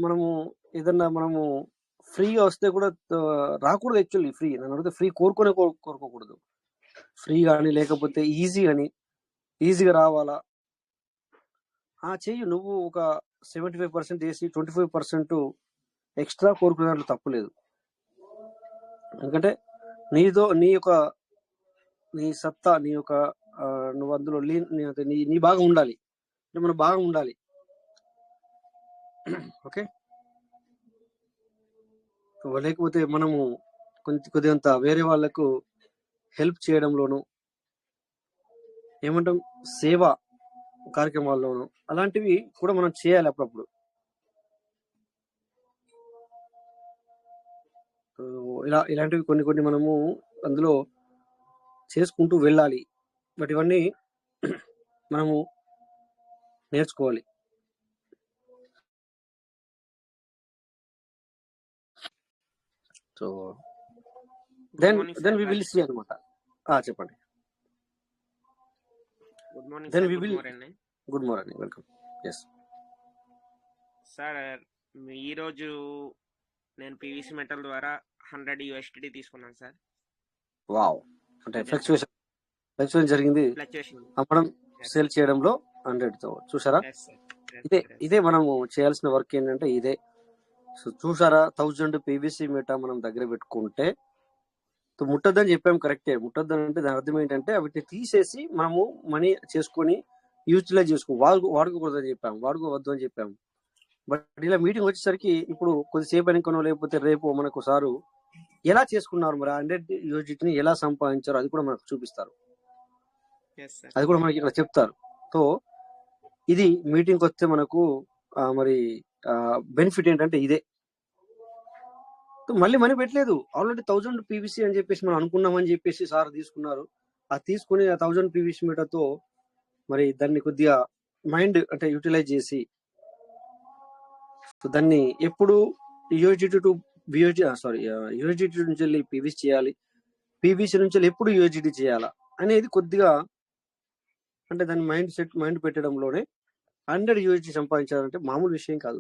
మనము ఏదన్నా మనము ఫ్రీగా వస్తే కూడా రాకూడదు. యాక్చువల్లీ ఫ్రీ నన్ను అడిగితే ఫ్రీ కోరుకోకూడదు. ఫ్రీ కానీ లేకపోతే ఈజీగా రావాలా చెయ్యి. నువ్వు ఒక 75% వేసి 25% ఎక్స్ట్రా కోరుకునే తప్పులేదు. ఎందుకంటే నీ సత్తా నువ్వు అందులో నీ బాగా ఉండాలి. మన బాగా ఉండాలి. ఓకే, లేకపోతే మనము కొద్దిగంత వేరే వాళ్ళకు హెల్ప్ చేయడంలోను, ఏమంటాం, సేవా కార్యక్రమాల్లోను అలాంటివి కూడా మనం చేయాలి అప్పుడప్పుడు. ఇలాంటివి కొన్ని మనము అందులో చేసుకుంటూ వెళ్ళాలి. బట్ ఇవన్నీ మనము నేర్చుకోవాలి. So then we will see అనమాట. చెప్పండి. Good morning then sir. We good will morning. Good morning, welcome. Yes sir, ఈరోజు నేను పీవీసీ మెటల్ ద్వారా 100 USDT తీసుకున్నాను సార్. వావ్, అంటే ఫ్లక్చుయేషన్ జరిగింది. అమ్మడం సేల్ చేయడంలో 100 చూసారా? ఇదే మనము చేయాల్సిన వర్క్ ఏంటంటే ఇదే. సో చూసారా, 1000 పీవీసీ మీట మనం దగ్గర పెట్టుకుంటే ముట్టద్దని చెప్పాము. కరెక్టే, ముట్టద్దని అంటే దాని అర్థం ఏంటంటే వీటిని తీసేసి మనము మనీ చేసుకొని యూటిలైజ్ వాడుకోకూడదని చెప్పాము, వాడుకోవద్దు అని చెప్పాము. బట్ ఇలా మీటింగ్ వచ్చేసరికి ఇప్పుడు కొద్దిసేపు అనుకోనో లేకపోతే రేపు మనకు సారు ఎలా చేసుకున్నారు, మరి 100 USDTని ఎలా సంపాదించారో అది కూడా మనకు చూపిస్తారు. అది కూడా మనకి ఇక్కడ చెప్తారు. సో ఇది మీటింగ్ వస్తే మనకు మరి బెనిఫిట్ ఏంటంటే ఇదే. మళ్ళీ మనీ పెట్టలేదు, ఆల్రెడీ 1000 పీవీసీ అని చెప్పేసి మనం అనుకున్నామని చెప్పేసి సార్ తీసుకున్నారు. తీసుకుని 1000 పీవీసీ మీటర్తో మరి దాన్ని కొద్దిగా మైండ్ అంటే యూటిలైజ్ చేసి దాన్ని ఎప్పుడు యూఎస్డిటీ టు యూఎస్డిటీ నుంచి వెళ్ళి పీవీసీ చేయాలి, పీవీసీ నుంచి వెళ్ళి ఎప్పుడు యూఎస్డిటీ చేయాలా అనేది కొద్దిగా అంటే దాని మైండ్ పెట్టడంలోనే 100 USDT సంపాదించాలంటే మామూలు విషయం కాదు.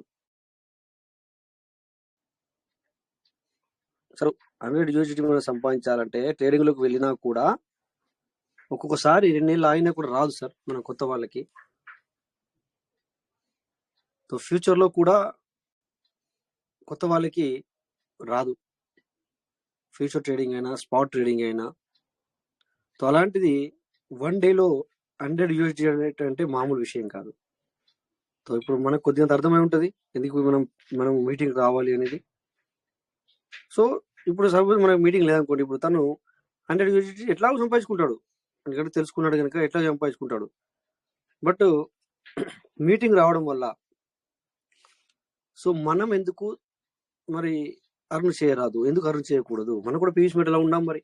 సరే, 100 USDT మనం సంపాదించాలంటే ట్రేడింగ్ లోకి వెళ్ళినా కూడా ఒక్కొక్కసారి 2 నెలలు ఆగినా కూడా రాదు సార్ మన కొత్త వాళ్ళకి. సో ఫ్యూచర్ లో కూడా కొత్త వాళ్ళకి రాదు, ఫ్యూచర్ ట్రేడింగ్ అయినా స్పాట్ ట్రేడింగ్ అయినా. సో అలాంటిది 1 డేలో 100 USDT అంటే మామూలు విషయం కాదు. సో ఇప్పుడు మనకు కొద్దిగా అర్థమై ఉంటుంది ఎందుకు మనం మీటింగ్ రావాలి అనేది. సో ఇప్పుడు సపోజ్ మనకు మీటింగ్ లేదనుకోండి, ఇప్పుడు తను 100 USDT ఎట్లాగో సంపాదించుకుంటాడు, ఎందుకంటే తెలుసుకున్నాడు కనుక ఎట్లా సంపాదించుకుంటాడు. బట్ మీటింగ్ రావడం వల్ల సో మనం ఎందుకు మరి అర్న్ చేయరాదు, ఎందుకు అర్న్ చేయకూడదు? మనం కూడా పీవీసీ మీటర్లో ఉన్నాం. మరి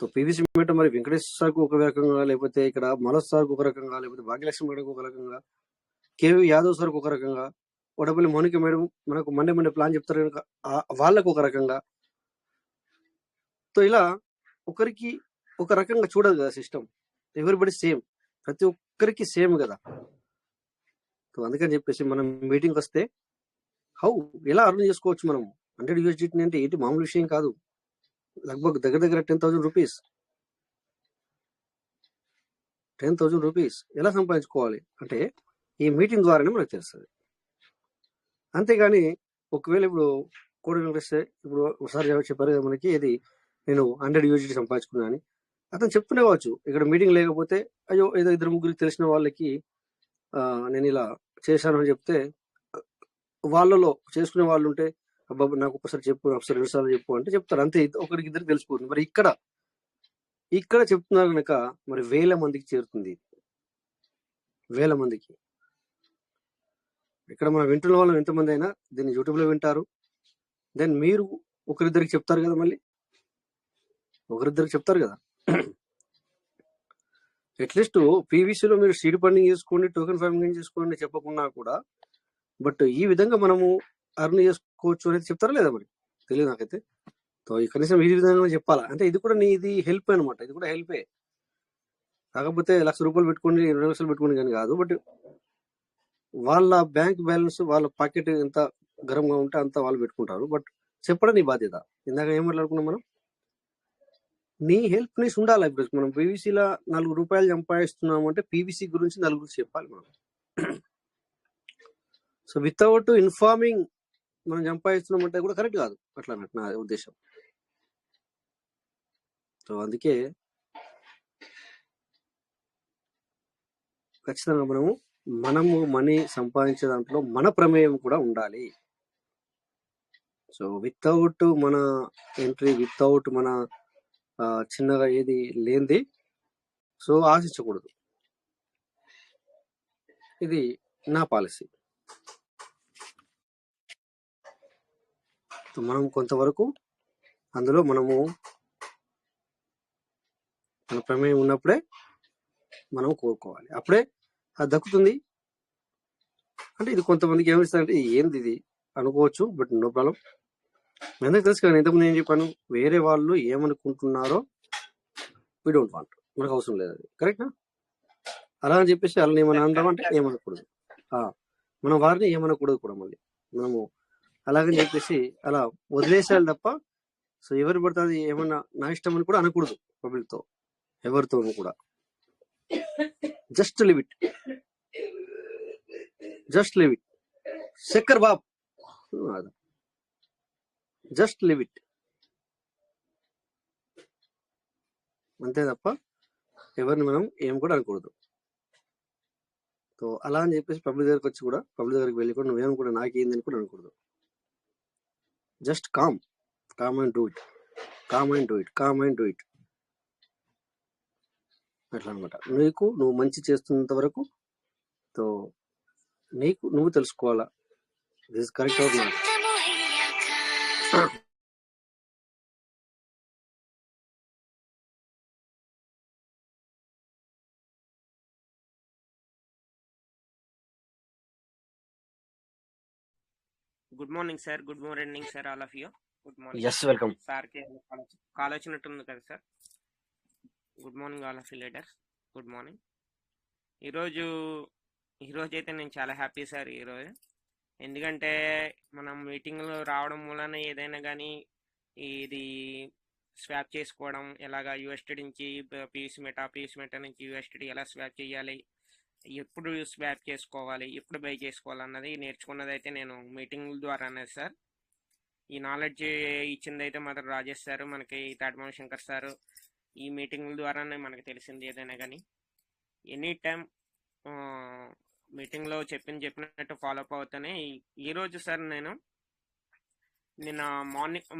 సో పీవీసీ మీటర్ మరి వెంకటేశ్వర సార్కు ఒక రకంగా, లేకపోతే ఇక్కడ మనోజ్ సార్కు ఒక రకంగా, లేకపోతే భాగ్యలక్ష్మి మేడంకు ఒక రకంగా, కేవీ యాదవ్ సార్కు ఒక రకంగా, వడపల్లి మౌనిక మేడం మనకు మండే ప్లాన్ చెప్తారు కనుక వాళ్ళకు ఒక రకంగా. సో ఇలా ఒకరికి ఒక రకంగా చూడదు కదా సిస్టమ్. ఎవరిబడి సేమ్, ప్రతి ఒక్కరికి సేమ్ కదా. సో అందుకని చెప్పేసి మనం మీటింగ్ వస్తే ఎలా అర్న్ చేసుకోవచ్చు మనం 100 USDT అంటే ఏంటి మామూలు విషయం కాదు. దగ్గర 10,000 రూపీస్, 10,000 రూపీస్ ఎలా సంపాదించుకోవాలి అంటే ఈ మీటింగ్ ద్వారానే మనకు తెలుస్తుంది. అంతేగాని ఒకవేళ ఇప్పుడు కోడి వెంకటేశ్వర ఇప్పుడు ఒకసారి చెప్పారు కదా మనకి, ఇది నేను 100 USDT సంపాదించుకున్నా అని అతను చెప్తూనే కావచ్చు. ఇక్కడ మీటింగ్ లేకపోతే అయ్యో ఏదో 2-3 తెలిసిన వాళ్ళకి నేను ఇలా చేశాను అని చెప్తే, వాళ్ళలో చేసుకునే వాళ్ళు ఉంటే అబ్బాబు నాకు ఒకసారి చెప్పు, ఒకసారి 2 సార్లు చెప్పు అంటే చెప్తారు, అంతే. ఒకరికి 2 తెలిసిపోతుంది. మరి ఇక్కడ చెప్తున్నారు కనుక మరి 1000 మందికి చేరుతుంది, 1000 మందికి. ఇక్కడ మనం వింటున్న వాళ్ళు ఎంతమంది అయినా దీన్ని యూట్యూబ్ లో వింటారు. దెన్ మీరు ఒకరిద్దరికి చెప్తారు కదా, మళ్ళీ ఒకరిద్దరికి చెప్తారు కదా. అట్లీస్ట్ పీవీసీలో మీరు సీడ్ ఫండింగ్ చేసుకోండి, టోకెన్ ఫార్మింగ్ చేసుకోండి చెప్పకుండా కూడా, బట్ ఈ విధంగా మనము అర్న్ చేసుకోవచ్చు అనేది చెప్తారా లేదా మరి తెలియదు నాకైతే. కనీసం ఈ విధంగా చెప్పాలా అంటే ఇది కూడా ఇది హెల్ప్ అనమాట, ఇది కూడా హెల్పే. కాకపోతే 1,00,000 రూపాయలు పెట్టుకోండి, 20 లక్షలు పెట్టుకోండి కానీ కాదు. బట్ వాళ్ళ బ్యాంక్ బ్యాలెన్స్ వాళ్ళ పాకెట్ ఎంత గరంగా ఉంటే అంత వాళ్ళు పెట్టుకుంటారు. బట్ చెప్పడం నీ బాధ్యత. ఇందాక ఏం మాట్లాడుకున్నాం మనం, నీ హెల్ప్నెస్ ఉండాలి. ఇప్పుడు మనం పీవీసీలో ₹4 సంపాదిస్తున్నాము అంటే పీవీసీ గురించి నలుగురు చెప్పాలి మనం. సో వితౌట్ ఇన్ఫార్మింగ్ మనం సంపాదిస్తున్నాం అంటే కూడా కరెక్ట్ కాదు. అట్లా అన్నట్టు నా ఉద్దేశం. సో అందుకే ఖచ్చితంగా మనము మనీ సంపాదించే దాంట్లో మన ప్రమేయం కూడా ఉండాలి. సో వితౌట్ మన ఎంట్రీ, వితౌట్ మన చిన్నగా ఏది లేనిది సో ఆశించకూడదు. ఇది నా పాలసీ. మనం కొంతవరకు అందులో మనము మన ప్రమేయం ఉన్నప్పుడే మనం కోరుకోవాలి, అప్పుడే అది దక్కుతుంది. అంటే ఇది కొంతమందికి ఏమిస్తుందంటే ఏంది ఇది అనుకోవచ్చు, బట్ నో ప్రాబ్లం. ఎందుకు తెలుసు కదా, ఇంతకుముందు ఏం చెప్పాను, వేరే వాళ్ళు ఏమనుకుంటున్నారో వీ డోంట్ వాంట్, మనకు అవసరం లేదు. అది కరెక్టా? అలా అని చెప్పేసి వాళ్ళని ఏమైనా అందామంటే ఏమనకూడదు. మనం వారిని ఏమనకూడదు కూడా. మళ్ళీ మనము అలాగని చెప్పేసి అలా వదిలేసేయాలి తప్ప సో ఎవరు పడుతుంది ఏమన్నా నా ఇష్టం అని కూడా అనకూడదు పబ్లిక్తో, ఎవరితోనూ కూడా. Just live it, just live it. Shakkar Bob, just live it, అంతే తప్ప ఎవరిని మనం ఏం కూడా అనకూడదు. సో అలా అని చెప్పేసి పబ్లిక్ దగ్గరికి వచ్చి కూడా, పబ్లిక్ దగ్గరికి వెళ్ళి కూడా నువ్వేం కూడా నాకేందని కూడా అనకూడదు. Just calm and do it, calm and do it, calm and do it. అట్లా అనమాట. నువ్వు మంచి చేస్తున్నంత వరకు సో నువ్వు తెలుసుకోవాలా this correct or not. Good morning sir. Good morning sir, all of you. Good morning. Yes, welcome. సార్కి call వచ్చినట్టుంది కదా sir. Good morning all of you leaders, good morning. ఈరోజు అయితే నేను చాలా హ్యాపీ సార్ ఈరోజు. ఎందుకంటే మనం మీటింగ్లో రావడం వలన ఏదైనా కానీ ఇది స్వాప్ చేసుకోవడం, ఎలాగా యూఎస్టీ నుంచి పీయూసీ మెటా నుంచి యూఎస్టీ ఎలా స్వాప్ చేయాలి, ఎప్పుడు స్వాప్ చేసుకోవాలి, ఎప్పుడు బై చేసుకోవాలి అన్నది నేర్చుకున్నది అయితే నేను మీటింగ్ ద్వారానే సార్. ఈ నాలెడ్జ్ ఇచ్చింది అయితే మాత్రం రాజేష్ సార్, మనకి తాటిమామ శంకర్ సార్, ఈ మీటింగ్ల ద్వారానే మనకు తెలిసింది ఏదైనా కానీ. ఎనీ టైం మీటింగ్లో చెప్పినట్టు ఫాలో అప్ అవుతానే. ఈరోజు సార్ నిన్న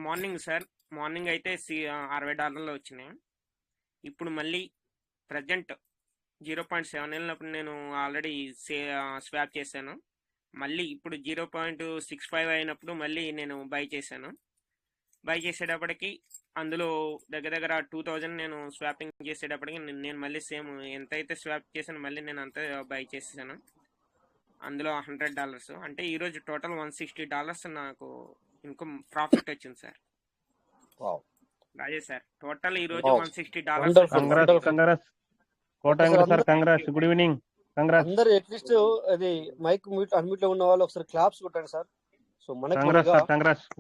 మార్నింగ్ సార్, మార్నింగ్ అయితే $60 వచ్చినాయి. ఇప్పుడు మళ్ళీ ప్రజెంట్ 0.7 వెళ్ళినప్పుడు నేను ఆల్రెడీ స్వాప్ చేశాను. మళ్ళీ ఇప్పుడు 0.65 అయినప్పుడు మళ్ళీ నేను బై చేశాను. బై చేసేటప్పటికి అందులో దగ్గర 2000 నేను స్వాపింగ్ చేసేటప్పటికి నేను మళ్ళీ సేమ్ ఎంతైతే స్వాప్ చేశాను మళ్ళీ నేను అంత బై చేసేసాను. అందులో $100 అంటే ఈరోజు టోటల్ $160 నాకు ఇన్కమ్ ప్రాఫిట్ వచ్చింది సార్. రాజేష్ సార్, టోటల్ ఈరోజు $160. కంగ్రాట్స్. Good evening. కంగ్రాట్స్ అందరూ. అట్లీస్ట్ అది మైక్ అన్మ్యూట్ లో ఉన్న వాళ్ళు ఒకసారి క్లాప్స్ కొట్టండి సార్. సో మనకి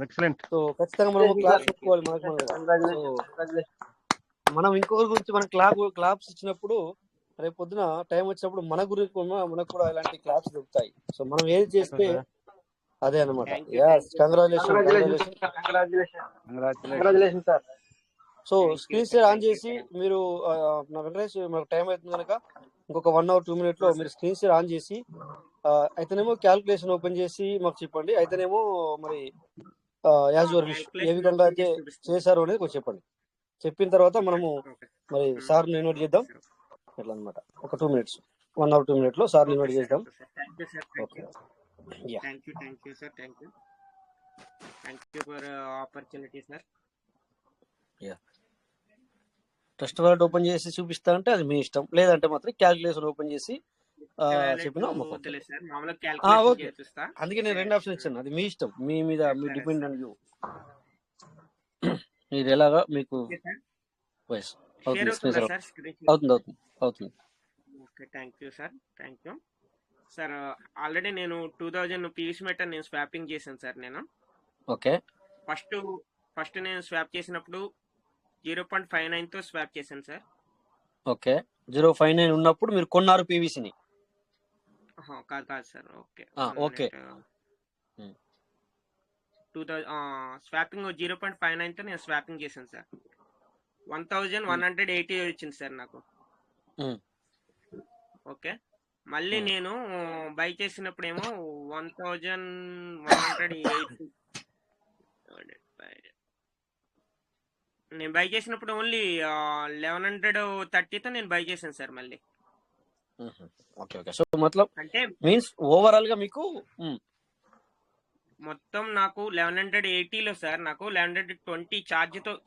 ఎక్సలెంట్. సో ఖచ్చితంగా మనం క్లాప్స్ పెట్టుకోవాలి మనకు. సో మనం ఇంకొకరి గురించి మనం క్లాప్స్ ఇచ్చినప్పుడు రేపు పొద్దున టైం వచ్చినప్పుడు మన గురించి మనకు కూడా ఇలాంటి క్లాప్స్ దొరుకుతాయి. సో మనం ఏది చేస్తే అదే అనమాట. Congratulation sir. So screen share on చేసి మీరు వెంకటేష్, మనకు టైం అవుతుంది కనుక ఇంకొక 1 or 2 minutes లో మీరు స్క్రీన్ షేర్ ఆన్ చేసి అయితేనేమో క్యాల్కులేషన్ ఓపెన్ చేసి మాకు చెప్పండి, అయితేనేమో మరి యాజ్ యువర్ విష్ ఏ విధంగా అయితే చేశారు అనేది కొంచెం చెప్పండి. చెప్పిన తర్వాత మనము మరి సార్ని ఇన్వైట్ చేద్దాం. ఎట్లా అనమాట, ఒక 2 minutes, 1 or 2 minutes లో సార్ని ఇన్వైట్ చేద్దాం. Okay, thank you sir. Thank you for opportunity sir. Trust wallet open చేసి చూపిస్తా అంటే అది మీ ఇష్టం, లేదంటే మాత్రం క్యాల్కులేషన్ ఓపెన్ చేసి చెప్పినా అందుకే నేను 2 ఆప్షన్ ఇచ్చాను. అది మీ ఇష్టం, మీ మీద మీ డిపెండ్ ఆన్ యూ. ఇది ఎలాగా మీకు అవుతుంది. Okay, thank you sir. Thank you. Sir already నేను 2000 పీవీసీ మీటర్ నేను స్వాపింగ్ చేశాను సార్. నేను ఓకే ఫస్ట్ నేను స్వాప్ చేసినప్పుడు 0.59తో స్వాప్ చేశాను సార్. ఓకే 0.59 ఉన్నప్పుడు మీరు కొన్నారు పీవీసీని? కాదు సార్. ఓకే ఓకే 2000 స్వాపింగ్ 0.59తో నేను స్వాపింగ్ చేశాను సార్. 1180 వచ్చింది సార్ నాకు. ఓకే మళ్ళీ నేను బై చేసినప్పుడు ఏమో 1180. నేను బై చేసినప్పుడు ఓన్లీ 1130తో నేను బై చేశాను సార్. మళ్ళీ ఓకే ఓకే సో మతలబ్ అంటే మీన్స్ ఓవరాల్ గా మీకు మొత్తం నాకు 1180లో సార్ నాకు 1120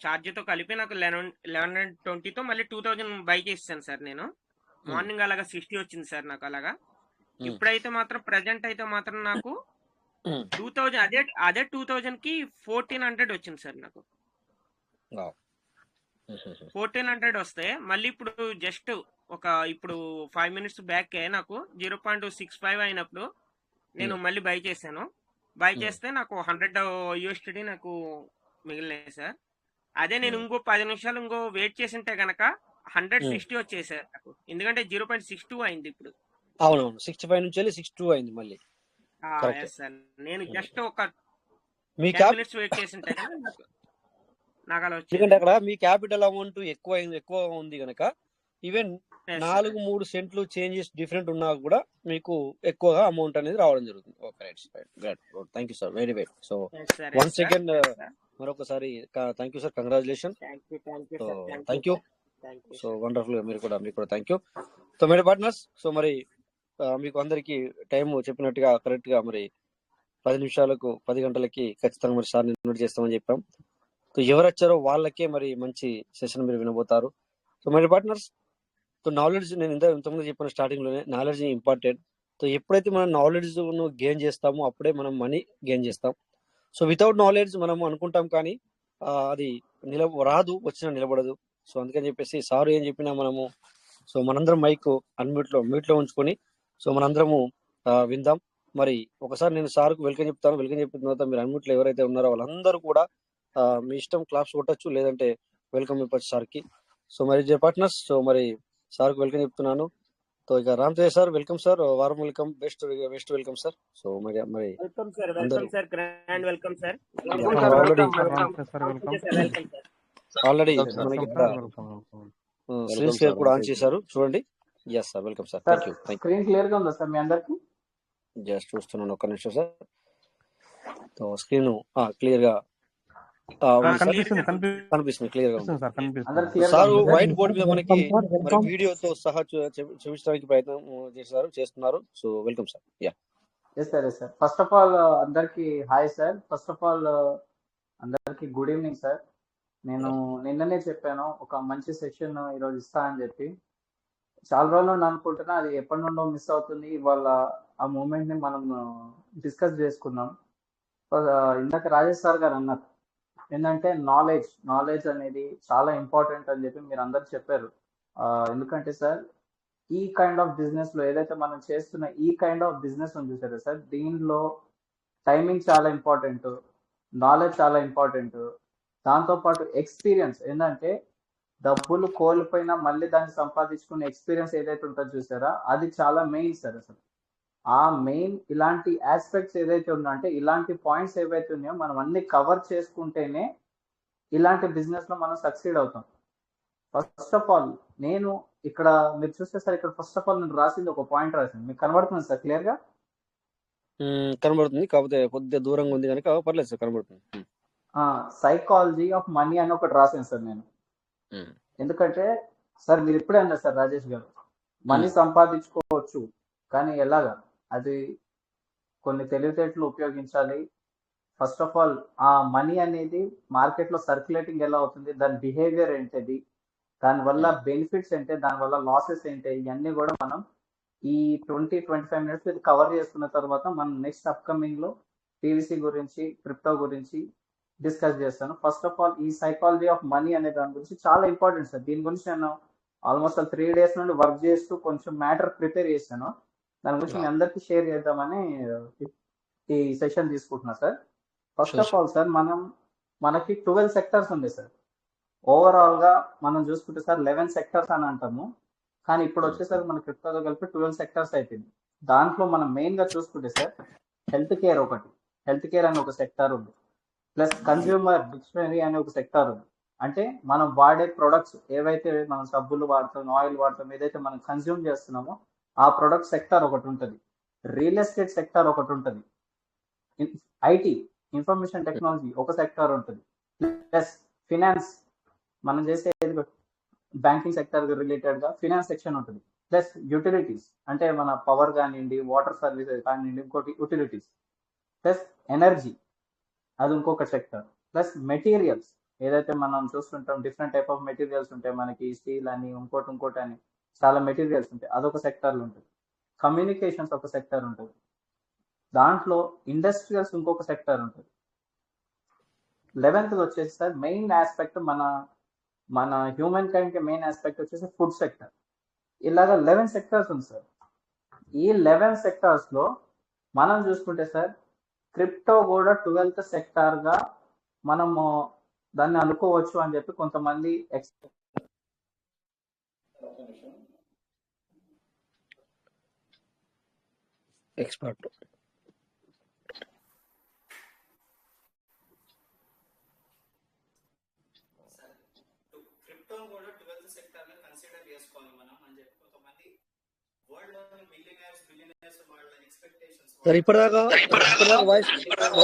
ఛార్జ్తో కలిపి నాకు 1120తో మళ్ళీ 2000 బై చేసాను సార్. నేను మార్నింగ్ అలాగా 60 వచ్చింది సార్ నాకు అలాగా. ఇప్పుడైతే మాత్రం ప్రజెంట్ అయితే మాత్రం నాకు 2000 అదే 2000కి 1400 వచ్చింది సార్ నాకు. 1400 వస్తే మళ్ళీ ఇప్పుడు జస్ట్ ఇప్పుడు 5 minutes బ్యాక్ నాకు 0.65 అయినప్పుడు నేను మళ్ళీ బై చేశాను. బై చేస్తే నాకు 100 USD నాకు మిగిలినాయి సార్. అదే నేను ఇంకో 10 నిమిషాలు ఇంకో వెయిట్ చేసింటే గనక 160 వచ్చేసారు నాకు. ఎందుకంటే 0.62 అయింది ఇప్పుడు. అవునవును 65 నుంచి వెళ్ళి 62 అయింది మళ్ళీ. సార్ నేను జస్ట్ ఒక మీ 10 minutes వెయిట్ చేసింటే నాకు అలా వచ్చింది. ఎందుకంటే అక్కడ మీ క్యాపిటల్ అమౌంట్ ఎక్కువ ఉంది కనుక ఈవెన్ 4-3 సెంట్లు చేంజెస్ డిఫరెంట్ ఉన్నా కూడా మీకు ఎక్కువగా అమౌంట్ అనేది రావడం జరుగుతుంది. Okay right thank you sir very very. So once again మరొకసారి thank you sir, congratulation. Thank you so wonderful గా మీకు కూడా thank you. So madam partners, so మరి మీకు అందరికి టైం చెప్పినట్టుగా కరెక్ట్ గా మరి 10 నిమిషాలకు 10 గంటలకి ఖచ్చితంగా మరి సార్ ఇన్వైట్ చేస్తామని చెప్పాం. సో ఎవరు వచ్చారో వాళ్ళకే మరి మంచి సెషన్ మీరు వినబోతారు. సో మరి పార్ట్నర్స్, సో నాలెడ్జ్ నేను ఇంతకుముందు చెప్పిన స్టార్టింగ్ లోనే నాలెడ్జ్ ఇంపార్టెంట్. సో ఎప్పుడైతే మనం నాలెడ్జ్ గెయిన్ చేస్తామో అప్పుడే మనం మనీ గెయిన్ చేస్తాం. సో వితౌట్ నాలెడ్జ్ మనం అనుకుంటాం కానీ అది రాదు, వచ్చినా నిలబడదు. సో అందుకని చెప్పేసి సార్ ఏం చెప్పినా మనము సో మనందరం మైక్ మ్యూట్లో ఉంచుకొని సో మనందరము విందాం. మరి ఒకసారి నేను సార్కు వెల్కమ్ చెప్తాను. వెల్కమ్ చెప్పిన తర్వాత మీరు అన్మ్యూట్లో ఎవరైతే ఉన్నారో వాళ్ళందరూ కూడా మీ ఇష్టం క్లాప్స్ కొట్టచ్చు, లేదంటే వెల్కమ్ చెప్పచ్చు సార్కి. సో మరి జే పార్ట్నర్స్, సో మరి సార్కు వెల్కమ్ చెప్తున్నాను. సో ఇక Ram Tej sir welcome sir, warm welcome, best welcome sir. So మరి welcome sir grand welcome sir. Already మనకి స్క్రీన్ షేర్ కూడా ఆన్ చేశారు చూడండి. Yes sir welcome sir. Thank you. Screen clear గా ఉందా సార్ మీ అందరికి? జస్ట్ చూస్తున్నాను, ఒక్క నిమిషం సార్. సో స్క్రీన్ క్లియర్ గా కనిపిస్తుంది, క్లియర్ గా ఉంది సార్. వైట్ బోర్డ్ మీద మనకి మరి వీడియోతో సహా చూపించడానికి ప్రయత్నం చేస్తున్నారు. So welcome sir. Yes sir first of all అందరికి hi sir. First of all అందరికి గుడ్ ఈవినింగ్ సార్. నేను నిన్ననే చెప్పాను ఒక మంచి సెషన్ ఈరోజు ఇస్తా అని చెప్పి. చాలా రోజులు అనుకుంటున్నా, అది ఎప్పటి నుండో మిస్ అవుతుంది. ఇవాళ ఆ మూమెంట్ ని మనం డిస్కస్ చేసుకున్నాం. ఇందాక రాజేష్ సార్ గారు అన్నారు ఏంటంటే నాలెడ్జ్ అనేది చాలా ఇంపార్టెంట్ అని చెప్పి మీరు అందరు చెప్పారు. ఎందుకంటే సార్ ఈ కైండ్ ఆఫ్ బిజినెస్ లో ఏదైతే మనం చేస్తున్న ఈ కైండ్ ఆఫ్ బిజినెస్ ఉంది చూసారా సార్, దీనిలో టైమింగ్ చాలా ఇంపార్టెంట్, నాలెడ్జ్ చాలా ఇంపార్టెంట్. దాంతోపాటు ఎక్స్పీరియన్స్ ఏంటంటే డబ్బులు కోల్పోయినా మళ్ళీ దాన్ని సంపాదించుకునే ఎక్స్పీరియన్స్ ఏదైతే ఉంటుందో చూసారా, అది చాలా మెయిన్ సార్. అసలు ఆ మెయిన్ ఇలాంటి ఆస్పెక్ట్స్ ఏదైతే ఉన్నా అంటే ఇలాంటి పాయింట్స్ ఏవైతే ఉన్నాయో మనం అన్ని కవర్ చేసుకుంటేనే ఇలాంటి బిజినెస్ లో మనం సక్సీడ్ అవుతాం. ఫస్ట్ ఆఫ్ ఆల్ నేను ఇక్కడ మీరు చూస్తే సార్, ఇక్కడ ఫస్ట్ ఆఫ్ ఆల్ నేను రాసింది ఒక పాయింట్ రాసింది, మీకు కనబడుతుంది సార్ క్లియర్ గా? కనబడుతుంది, కాకపోతే కొద్దిగా దూరంగా ఉంది కనుక పర్లేదు సార్, కనబడుతుంది. సైకాలజీ ఆఫ్ మనీ అని ఒకటి రాసాను సార్ నేను. ఎందుకంటే సార్ మీరు ఇప్పుడే అన్నారు సార్ రాజేష్ గారు, మనీ సంపాదించుకోవచ్చు కానీ ఎలాగా, అది కొన్ని తెలివితేటలు ఉపయోగించాలి. ఫస్ట్ ఆఫ్ ఆల్ ఆ మనీ అనేది మార్కెట్ లో సర్క్యులేటింగ్ ఎలా అవుతుంది, దాని బిహేవియర్ ఏంటిది, దానివల్ల బెనిఫిట్స్ ఏంటి, దానివల్ల లాసెస్ ఏంటి, ఇవన్నీ కూడా మనం ఈ 20-25 minutes ఇది కవర్ చేసుకున్న తర్వాత మనం నెక్స్ట్ అప్కమింగ్ లో పీవీసీ గురించి, క్రిప్టో గురించి డిస్కస్ చేస్తాను. ఫస్ట్ ఆఫ్ ఆల్ ఈ సైకాలజీ ఆఫ్ మనీ అనే దాని గురించి చాలా ఇంపార్టెంట్ సార్. దీని గురించి నేను ఆల్మోస్ట్ 3 days నుండి వర్క్ చేస్తూ కొంచెం మ్యాటర్ ప్రిపేర్ చేశాను. దాని గురించి మీ అందరికీ షేర్ చేద్దామని ఈ సెషన్ తీసుకుంటున్నా sir. First of all sir, మనకి 12 సెక్టర్స్ ఉంది సార్. ఓవరాల్ గా మనం చూసుకుంటే సార్ 11 సెక్టర్స్ అని అంటాము, కానీ ఇప్పుడు వచ్చేసరికి మన క్రిప్టోతో కలిపి 12 సెక్టర్స్ అయిపోయింది. దాంట్లో మనం మెయిన్ గా చూసుకుంటే సార్ హెల్త్ కేర్ అని ఒక సెక్టార్ ఉంది, ప్లస్ కన్స్యూమర్ డిక్షనరీ అనే ఒక సెక్టార్ ఉంది. అంటే మనం వాడే ప్రొడక్ట్స్ ఏవైతే మనం సబ్బులు వాడతాం, ఆయిల్ వాడతాం, ఏదైతే మనం కన్స్యూమ్ చేస్తున్నామో ఆ ప్రొడక్ట్ సెక్టార్ ఒకటి ఉంటుంది. రియల్ ఎస్టేట్ సెక్టార్ ఒకటి ఉంటుంది. ఐటీ ఇన్ఫర్మేషన్ టెక్నాలజీ ఒక సెక్టార్ ఉంటుంది. ప్లస్ ఫినాన్స్, మనం చేసే బ్యాంకింగ్ సెక్టర్ రిలేటెడ్ గా ఫినాన్స్ సెక్షన్ ఉంటుంది. ప్లస్ యూటిలిటీస్ అంటే మన పవర్ కానివ్వండి, వాటర్ సర్వీసెస్ కానివ్వండి, ఇంకోటి యూటిలిటీస్. ప్లస్ ఎనర్జీ, అది ఇంకొక సెక్టర్. ప్లస్ మెటీరియల్స్, ఏదైతే మనం చూస్తుంటాం డిఫరెంట్ టైప్ ఆఫ్ మెటీరియల్స్ ఉంటాయి మనకి, స్టీల్ అని ఇంకోటి అని చాలా మెటీరియల్స్ ఉంటాయి, అదొక సెక్టర్లో ఉంటుంది. కమ్యూనికేషన్స్ ఒక సెక్టర్ ఉంటుంది. దాంట్లో ఇండస్ట్రియల్స్ ఇంకొక సెక్టర్ ఉంటుంది. 11th వచ్చేసి సార్ మెయిన్ ఆస్పెక్ట్ మన హ్యూమన్ కైండ్ కి మెయిన్ ఆస్పెక్ట్ వచ్చేసి ఫుడ్ సెక్టర్. ఇలాగా 11 సెక్టర్స్ ఉంది సార్. ఈ 11 సెక్టార్స్ లో మనం చూసుకుంటే సార్ క్రిప్టో కూడా 12th సెక్టార్ గా మనము దాన్ని అనుకోవచ్చు అని చెప్పి కొంతమంది ఎక్స్పర్ట్ క్రిప్టో కూడా 12th సెక్టార్ ని కన్సిడర్ చేసుకోవాలి మనం అని చెప్పి కొంతమంది వరల్డ్ లోని బిలియనర్స్ వాళ్ళ ఎక్స్పెక్టేషన్స్ సార్ ఇప్పటిదాకా వాయిస్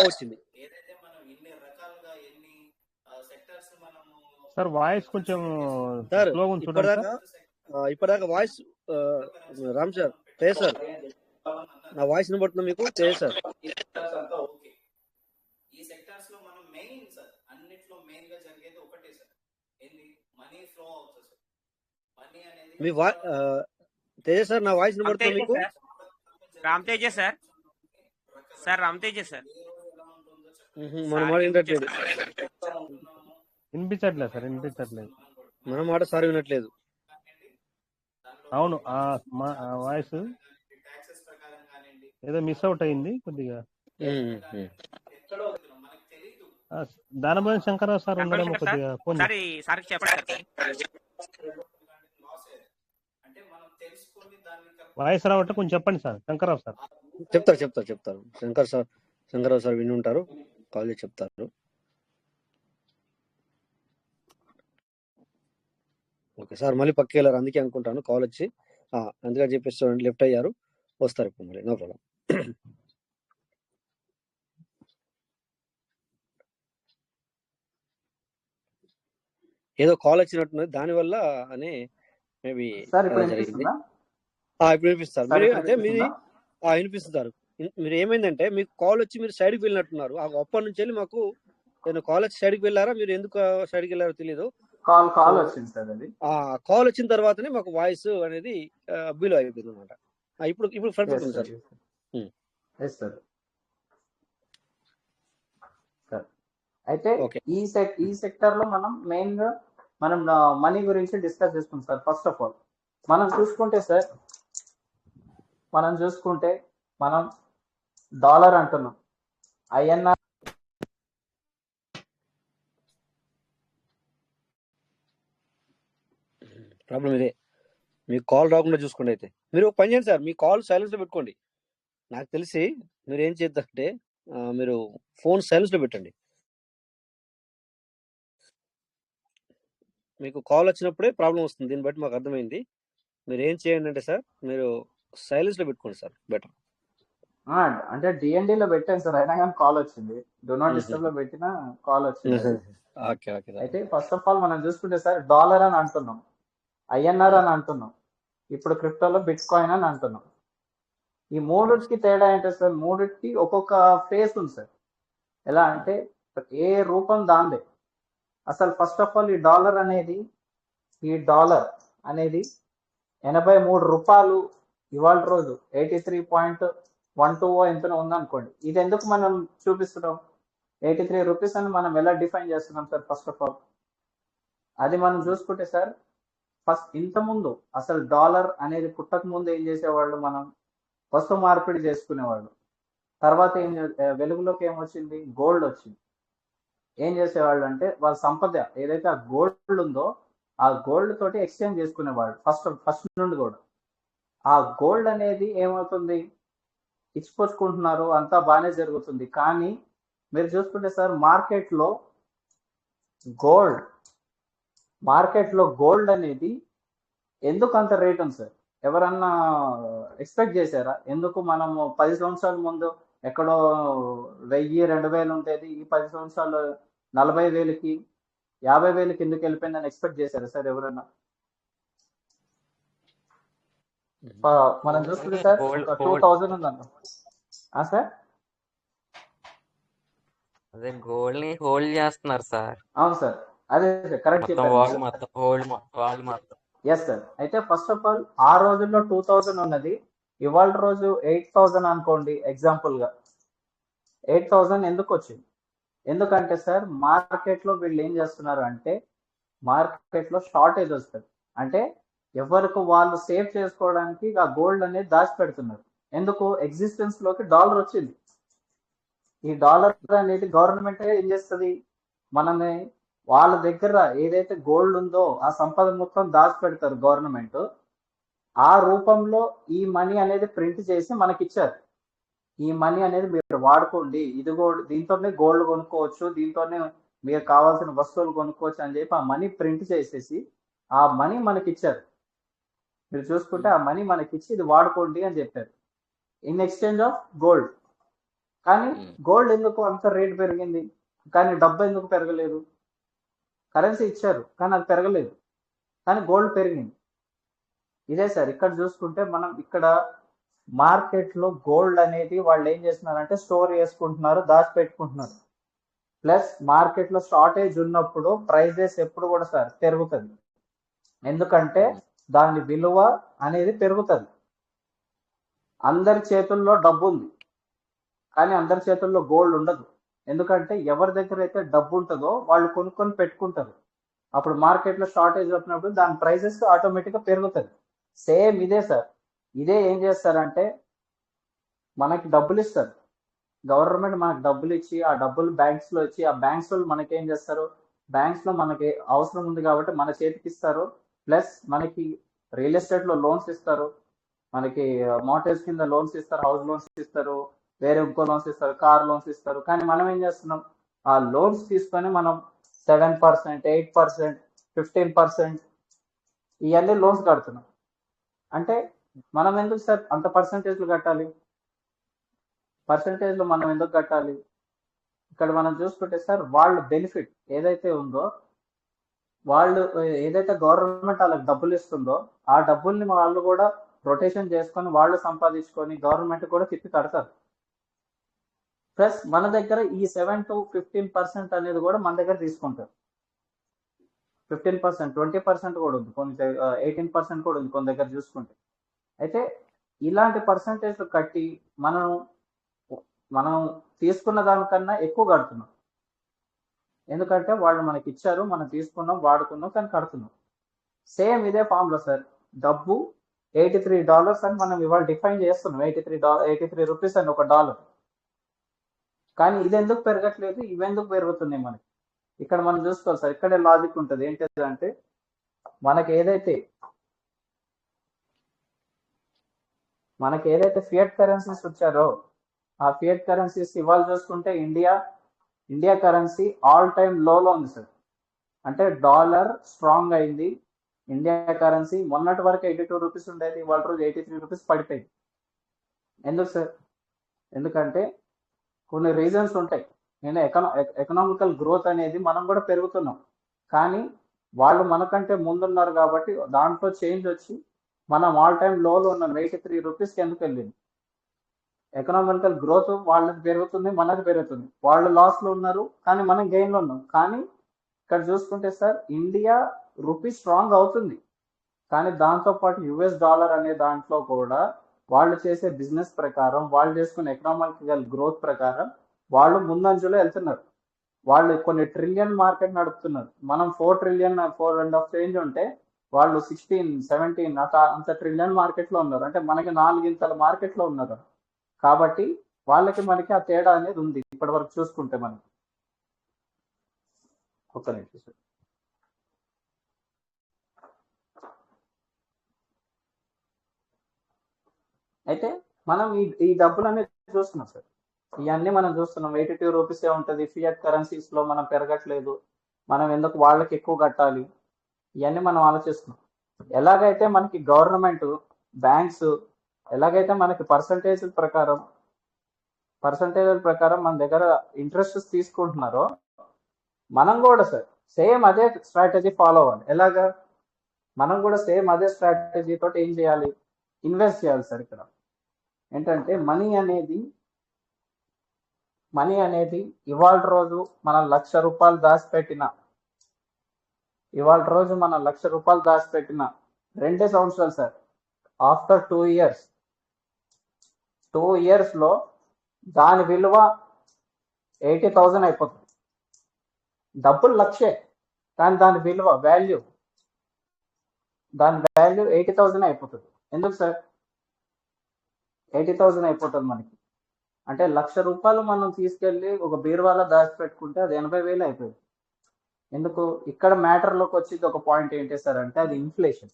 వచ్చింది. ఏదైతే మనం ఎన్ని రకాలుగా ఎన్ని సెక్టార్స్ మనము సార్ వాయిస్ కొంచెం సార్ స్లోగా ఉంది చూడండి సార్. ఇప్పటిదాకా voice Ram sir, Tej sir, నా వాయిస్ వినబడుతుందా మీకు? Tej sir, okay. ఈ సెక్టార్స్ లో మనం మెయిన్ సార్ అన్నిట్లో మెయిన్ గా జరిగేది ఒకటే సార్, ఏంది మనీ ఫ్లో అవుతుంది సార్. మనీ అనేది మీ తేజ్ సార్, నా వాయిస్ వినబడుతుందా మీకు? రామ్ తేజ సార్, రామ్ తేజ సార్, మన మాట వినట్లేదు. వినిపించట్లేదు సార్, వినిపించట్లేదు. మన మాట సార్ వినట్లేదు. అవును, వాయిస్ ఏదో మిస్ అవుట్ అయింది కొద్దిగా. దానబోయిన శంకరరావు సార్ ఉన్నారేమో, కొద్దిగా ఫోన్ వాయిస్ రావట్టే కొంచెం చెప్పండి సార్. శంకరరావు సార్ చెప్తారు. శంకరరావు సార్ విని ఉంటారు, కాల్ చేసి చెప్తారు. ఓకే సార్, మళ్ళీ పక్కకి వెళ్ళారు, అందుకే అనుకుంటాను కాల్ వచ్చి, అందుకని చెప్పేసి చూడండి లెఫ్ట్ అయ్యారు, వస్తారు ఇప్పుడు మళ్ళీ, నో ప్రాబ్లం. ఏదో కాల్ వచ్చినట్టున్నది, దానివల్ల అనే మేబీ జరిగింది. ఇప్పుడు వినిపిస్తారు మీరు, అంటే మీరు వినిపిస్తున్నారు. మీరు ఏమైందంటే మీకు కాల్ వచ్చి మీరు సైడ్కి వెళ్ళినట్టున్నారు. అప్పటి నుంచి వెళ్ళి మాకు కాల్ వచ్చి సైడ్కి వెళ్ళారా, మీరు ఎందుకు సైడ్కి వెళ్ళారో తెలియదు. కాల్ వచ్చింది సార్. అది కాల్ వచ్చిన తర్వాతనే మాకు వాయిస్ అనేది బిలో అయిపోయింది అనమాట. ఇప్పుడు పర్ఫెక్ట్ ఉంది సార్. అయితే ఈ సెక్టర్ లో మనం మెయిన్ గా మనీ గురించి డిస్కస్ చేసుకుంటాం సార్. ఫస్ట్ ఆఫ్ ఆల్ మనం చూసుకుంటే మనం డాలర్ అంటున్నాం, ఐఎన్ఆర్ ప్రాబ్లం ఇదే. మీకు కాల్ రాకుండా చూసుకోండి. అయితే మీరు ఒక పని చేయండి సార్, మీ కాల్ సైలెన్స్ లో పెట్టుకోండి. నాకు తెలిసి మీరు ఏం చేద్దామంటే మీరు ఫోన్ సైలెన్స్ లో పెట్టండి. మీకు కాల్ వచ్చినప్పుడే ప్రాబ్లం వస్తుంది, దీన్ని బట్టి మాకు అర్థమైంది. మీరు ఏం చేయండి అంటే సార్, మీరు సైలెన్స్ లో పెట్టుకోండి సార్, బెటర్. అంటే డిఎన్డి లో పెట్టాను సార్, అయినా కానీ కాల్ వచ్చింది. డో నాట్ డిస్టర్బ్ లో పెట్టినా కాల్ వచ్చింది. అయితే ఫస్ట్ ఆఫ్ ఆల్ మనం చూసుకుంటే సార్ డాలర్ అని అంటున్నాం, ఐఎన్ఆర్ అని అంటున్నాం, ఇప్పుడు క్రిప్టోలో బిట్ కాయిన్ అని అంటున్నాం. ఈ మూడిటికి తేడా ఏంటో సార్, మూడిటికి ఒక్కొక్క ఫేస్ ఉంది సార్. ఎలా అంటే ఏ రూపం దాందే. అసలు ఫస్ట్ ఆఫ్ ఆల్ ఈ డాలర్ అనేది 83 రూపాయలు ఇవాళ రోజు 83.12 ఎంతనో ఉందనుకోండి. ఇది ఎందుకు మనం చూపిస్తున్నాం 83 రూపీస్ అని మనం ఎలా డిఫైన్ చేస్తున్నాం సార్? ఫస్ట్ ఆఫ్ ఆల్ అది మనం చూసుకుంటే సార్, ఫస్ట్ ఇంతకుముందు అసలు డాలర్ అనేది పుట్టక ముందు ఏం చేసేవాళ్ళు, మనం వస్తు మార్పిడి చేసుకునేవాళ్ళు. తర్వాత వెలుగులోకి ఏమొచ్చింది? గోల్డ్ వచ్చింది. ఏం చేసేవాళ్ళు అంటే వాళ్ళ సంపద ఏదైతే ఆ గోల్డ్ ఉందో ఆ గోల్డ్ తోటి ఎక్స్చేంజ్ చేసుకునేవాళ్ళు ఫస్ట్ నుండి కూడా. ఆ గోల్డ్ అనేది ఏమవుతుంది? ఇచ్చిపుచ్చుకుంటున్నారు, అంతా బాగానే జరుగుతుంది. కానీ మీరు చూసుకుంటే సార్ మార్కెట్లో గోల్డ్ అనేది ఎందుకు అంత రేట్ ఉంది సార్? ఎవరన్నా ఎక్స్పెక్ట్ చేశారా? ఎందుకు మనము 10 సంవత్సరాల ముందు ఎక్కడో 1000-2000 ఉండేది, ఈ 10 సంవత్సరాలు 40,000కి 50,000కి ఎందుకు వెళ్ళిపోయిందని ఎక్స్పెక్ట్ చేశారా సార్ ఎవరన్నా? మనం చూసుకుంటే సార్ ఒక 2000 ఉందన్న సార్. అదే గోల్డ్ ని హోల్డ్ చేస్తున్నారు సార్. అవును సార్, అదే సార్ కరెక్ట్ మొత్తం చెప్పారు. వాళ్ళు మొత్తం వాళ్ళు మొత్తం. Yes sir. అయితే ఫస్ట్ ఆఫ్ ఆల్ ఆ రోజుల్లో 2000 ఉన్నది, ఇవాళ రోజు 8000 అనుకోండి ఎగ్జాంపుల్ గా. 8000 ఎందుకు వచ్చింది? ఎందుకంటే సార్ మార్కెట్ లో వీళ్ళు ఏం చేస్తున్నారు అంటే మార్కెట్ లో షార్టేజ్ వస్తుంది. అంటే ఎవరికి వాళ్ళు సేవ్ చేసుకోవడానికి ఆ గోల్డ్ అనేది దాచిపెడుతున్నారు. ఎందుకు? ఎగ్జిస్టెన్స్ లోకి డాలర్ వచ్చింది. ఈ డాలర్ అనేది గవర్నమెంట్ ఏం చేస్తుంది? మనని వాళ్ళ దగ్గర ఏదైతే గోల్డ్ ఉందో ఆ సంపద మొత్తం దాచిపెడతారు గవర్నమెంట్. ఆ రూపంలో ఈ మనీ అనేది ప్రింట్ చేసి మనకిచ్చారు. ఈ మనీ అనేది మీరు వాడుకోండి, ఇది దీంతోనే గోల్డ్ కొనుక్కోవచ్చు, దీంతోనే మీరు కావాల్సిన వస్తువులు కొనుక్కోవచ్చు అని చెప్పి ఆ మనీ ప్రింట్ చేసేసి ఆ మనీ మనకిచ్చారు. మీరు చూసుకుంటే ఆ మనీ మనకిచ్చి ఇది వాడుకోండి అని చెప్పారు ఇన్ ఎక్స్చేంజ్ ఆఫ్ గోల్డ్. కానీ గోల్డ్ ఎందుకు అంత రేట్ పెరిగింది? కానీ డబ్బు ఎందుకు పెరగలేదు? కరెన్సీ ఇచ్చారు కానీ అది పెరగలేదు, కానీ గోల్డ్ పెరిగింది. ఇదే సార్ ఇక్కడ చూసుకుంటే మనం ఇక్కడ మార్కెట్లో గోల్డ్ అనేది వాళ్ళు ఏం చేస్తున్నారంటే స్టోర్ చేసుకుంటున్నారు, దాచిపెట్టుకుంటున్నారు. ప్లస్ మార్కెట్లో షార్టేజ్ ఉన్నప్పుడు ప్రైజెస్ ఎప్పుడు కూడా సార్ పెరుగుతుంది. ఎందుకంటే దాని విలువ అనేది పెరుగుతుంది. అందరి చేతుల్లో డబ్బు ఉంది కానీ అందరి చేతుల్లో గోల్డ్ ఉండదు. ఎందుకంటే ఎవరి దగ్గర అయితే డబ్బు ఉంటుందో వాళ్ళు కొనుక్కొని పెట్టుకుంటారు. అప్పుడు మార్కెట్లో షార్టేజ్ వచ్చినప్పుడు దాని ప్రైజెస్ ఆటోమేటిక్గా పెరుగుతుంది. సేమ్ ఇదే సార్. ఇదే ఏం చేస్తారంటే మనకి డబ్బులు ఇస్తారు, గవర్నమెంట్ మనకి డబ్బులు ఇచ్చి ఆ డబ్బులు బ్యాంక్స్ లో ఇచ్చి ఆ బ్యాంక్స్ వాళ్ళు మనకి ఏం చేస్తారు? బ్యాంక్స్ లో మనకి అవసరం ఉంది కాబట్టి మన చేతికి ఇస్తారు. ప్లస్ మనకి రియల్ ఎస్టేట్ లో లోన్స్ ఇస్తారు, మనకి మోటేజ్ కింద లోన్స్ ఇస్తారు, హౌస్ లోన్స్ ఇస్తారు, వేరే ఇంకో లోన్స్ ఇస్తారు, కార్ లోన్స్ ఇస్తారు. కానీ మనం ఏం చేస్తున్నాం? ఆ లోన్స్ తీసుకొని మనం 7%, 8%, 15% ఇవన్నీ లోన్స్ కడుతున్నాం. అంటే మనం ఎందుకు సార్ అంత పర్సంటేజ్లు కట్టాలి? పర్సంటేజ్లు మనం ఎందుకు కట్టాలి? ఇక్కడ మనం చూసుకుంటే సార్ వాళ్ళ బెనిఫిట్ ఏదైతే ఉందో, వాళ్ళు ఏదైతే గవర్నమెంట్ వాళ్ళకి డబ్బులు ఇస్తుందో ఆ డబ్బుల్ని వాళ్ళు కూడా రొటేషన్ చేసుకొని వాళ్ళు సంపాదించుకొని గవర్నమెంట్ కూడా తిప్పి కడతారు. ప్లస్ మన దగ్గర ఈ 7 to 15% అనేది కూడా మన దగ్గర తీసుకుంటారు. 15%, 20% కూడా ఉంది, కొన్ని 18% కూడా ఉంది కొన్ని దగ్గర చూసుకుంటే. అయితే ఇలాంటి పర్సంటేజ్ కట్టి మనం తీసుకున్న దానికన్నా ఎక్కువ కడుతున్నాం. ఎందుకంటే వాళ్ళు మనకి ఇచ్చారు, మనం తీసుకున్నాం, వాడుకున్నాం, కానీ కడుతున్నాం. సేమ్ ఇదే ఫామ్లో సార్ డబ్బు $83 అని మనం ఇవాళ డిఫైన్ చేస్తున్నాం. 83 రూపీస్ అని ఒక డాలర్. కానీ ఇది ఎందుకు పెరగట్లేదు? ఇవెందుకు పెరుగుతున్నాయి మనకి? ఇక్కడ మనం చూసుకోవాలి సార్. ఇక్కడే లాజిక్ ఉంటుంది. ఏంటంటే మనకి ఏదైతే ఫియట్ కరెన్సీస్ వచ్చారో ఆ ఫియట్ కరెన్సీస్ ఇవాళ చూసుకుంటే ఇండియా కరెన్సీ ఆల్ టైమ్ లోలో ఉంది సార్. అంటే డాలర్ స్ట్రాంగ్ అయింది, ఇండియా కరెన్సీ మొన్నటి వరకు 82 రూపీస్ ఉండేది, ఇవాళ రోజు 83 రూపీస్ పడిపోయింది. ఎందుకు సార్? ఎందుకంటే కొన్ని రీజన్స్ ఉంటాయి. నేను ఎకనామికల్ గ్రోత్ అనేది మనం కూడా పెరుగుతున్నాం, కానీ వాళ్ళు మనకంటే ముందున్నారు కాబట్టి దాంట్లో చేంజ్ వచ్చి మనం ఆల్ టైమ్ లోలో ఉన్న 83 రూపీస్కి ఎందుకు వెళ్ళింది? ఎకనామికల్ గ్రోత్ వాళ్ళకి పెరుగుతుంది, మనది పెరుగుతుంది. వాళ్ళు లాస్లో ఉన్నారు కానీ మనం గెయిన్లో ఉన్నాం. కానీ ఇక్కడ చూసుకుంటే సార్ ఇండియా రూపీ స్ట్రాంగ్ అవుతుంది, కానీ దాంతోపాటు యుఎస్ డాలర్ అనే దాంట్లో కూడా వాళ్ళు చేసే బిజినెస్ ప్రకారం, వాళ్ళు చేసుకునే ఎకనామికల్ గ్రోత్ ప్రకారం వాళ్ళు ముందంజలో వెళ్తున్నారు. వాళ్ళు కొన్ని ట్రిలియన్ మార్కెట్ నడుపుతున్నారు. మనం 4 ట్రిలియన్ 4.5 చేంజ్ ఉంటే వాళ్ళు 16, 17 అంత ట్రిలియన్ మార్కెట్లో ఉన్నారు. అంటే మనకి 4 మార్కెట్లో ఉన్నారు. కాబట్టి వాళ్ళకి మనకి ఆ తేడా అనేది ఉంది ఇప్పటి వరకు చూసుకుంటే మనకి. ఒక్క నిమిషం సార్. అయితే మనం ఈ డబ్బులు అనేది చూస్తున్నాం సార్. ఇవన్నీ మనం చూస్తున్నాం. 82 రూపీసే ఉంటుంది. ఫియట్ కరెన్సీస్ లో మనం పెరగట్లేదు. మనం ఎందుకు వాళ్ళకి ఎక్కువ కట్టాలి? ఇవన్నీ మనం ఆలోచిస్తున్నాం. ఎలాగైతే మనకి గవర్నమెంట్, బ్యాంక్స్ ఎలాగైతే మనకి పర్సంటేజ్ ప్రకారం మన దగ్గర ఇంట్రెస్ట్ తీసుకుంటున్నారో మనం కూడా సార్ సేమ్ అదే స్ట్రాటజీ ఫాలో అవ్వాలి. ఎలాగా? మనం కూడా సేమ్ అదే స్ట్రాటజీ తోటి ఏం చేయాలి? ఇన్వెస్ట్ చేయాలి సార్. ఇక్కడ ఏంటంటే మనీ అనేది ఇవాళ రోజు మనం ₹1,00,000 దాచిపెట్టిన 2 సంవత్సరాలు సార్. ఆఫ్టర్ 2 ఇయర్స్ లో దాని విలువ 80,000 అయిపోతుంది. డబ్బులు 1,00,000 కానీ దాని విలువ వాల్యూ 80,000 అయిపోతుంది. ఎందుకు సార్ 80,000 అయిపోతుంది మనకి? అంటే ₹1,00,000 మనం తీసుకెళ్లి ఒక బీరువాలో దాచిపెట్టుకుంటే అది 80,000 అయిపోయింది. ఎందుకు? ఇక్కడ మ్యాటర్లోకి వచ్చేది ఒక పాయింట్ ఏంటి సార్ అంటే అది ఇన్ఫ్లేషన్.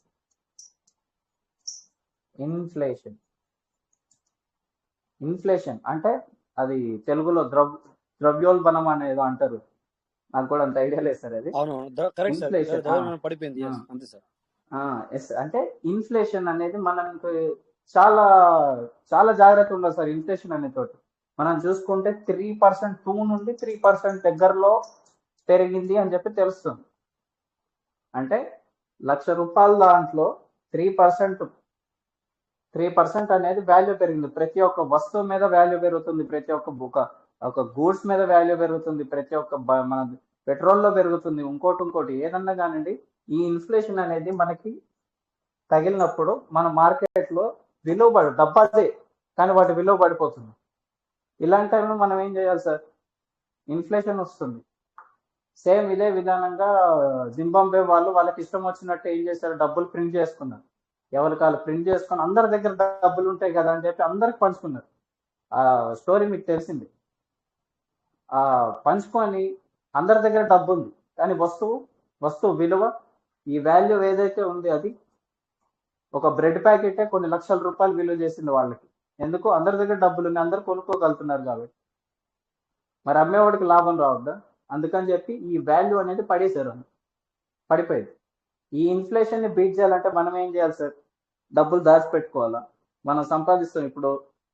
అంటే అది తెలుగులో ద్రవ్యోల్బణం అనేది అంటారు. నాకు కూడా అంత ఐడియా లేదు సార్. అది ఇన్ఫ్లేషన్ పడిపోయింది. అంతే సార్. అంటే ఇన్ఫ్లేషన్ అనేది మనకి చాలా చాలా జాగ్రత్త ఉండాలి సార్. ఇన్ఫ్లేషన్ అనే తోటి మనం చూసుకుంటే 3%, 2 నుండి 3% దగ్గరలో పెరిగింది అని చెప్పి తెలుస్తుంది. అంటే ₹1,00,000 దాంట్లో 3% అనేది వాల్యూ పెరిగింది. ప్రతి ఒక్క వస్తువు మీద వాల్యూ పెరుగుతుంది, ప్రతి ఒక్క గూడ్స్ మీద వాల్యూ పెరుగుతుంది, ప్రతి ఒక్క మన పెట్రోల్లో పెరుగుతుంది, ఇంకోటి ఏదన్నా కానివ్వండి. ఈ ఇన్ఫ్లేషన్ అనేది మనకి తగిలినప్పుడు మన మార్కెట్లో డబ్బు అదే కానీ వాటి విలువ పడిపోతుంది. ఇలాంటి టైంలో మనం ఏం చేయాలి సార్? ఇన్ఫ్లేషన్ వస్తుంది. సేమ్ ఇదే విధానంగా జింబాబ్వే వాళ్ళకి ఇష్టం వచ్చినట్టు ఏం చేశారు? డబ్బులు ప్రింట్ చేసుకున్నారు. ఎవరికి వాళ్ళు ప్రింట్ చేసుకుని అందరి దగ్గర డబ్బులు ఉంటాయి కదా అని చెప్పి అందరికి పంచుకున్నారు. ఆ స్టోరీ మీకు తెలిసింది. పంచుకొని అందరి దగ్గర డబ్బు ఉంది కానీ వస్తువు విలువ, ఈ వాల్యూ ఏదైతే ఉంది అది ఒక బ్రెడ్ ప్యాకెటే కొన్ని ₹1,00,000 విలువ చేసింది వాళ్ళకి. ఎందుకు? అందరి దగ్గర డబ్బులు ఉన్నాయి, అందరు కొనుక్కోగలుగుతున్నారు కాబట్టి. మరి అమ్మేవాడికి లాభం రావద్దా? అందుకని చెప్పి ఈ వాల్యూ అనేది పడిపోయింది. ఈ ఇన్ఫ్లేషన్ ని బీట్ చేయాలంటే మనం ఏం చేయాలి సార్? డబ్బులు దాచిపెట్టుకోవాలా? మనం సంపాదిస్తాం. ఇప్పుడు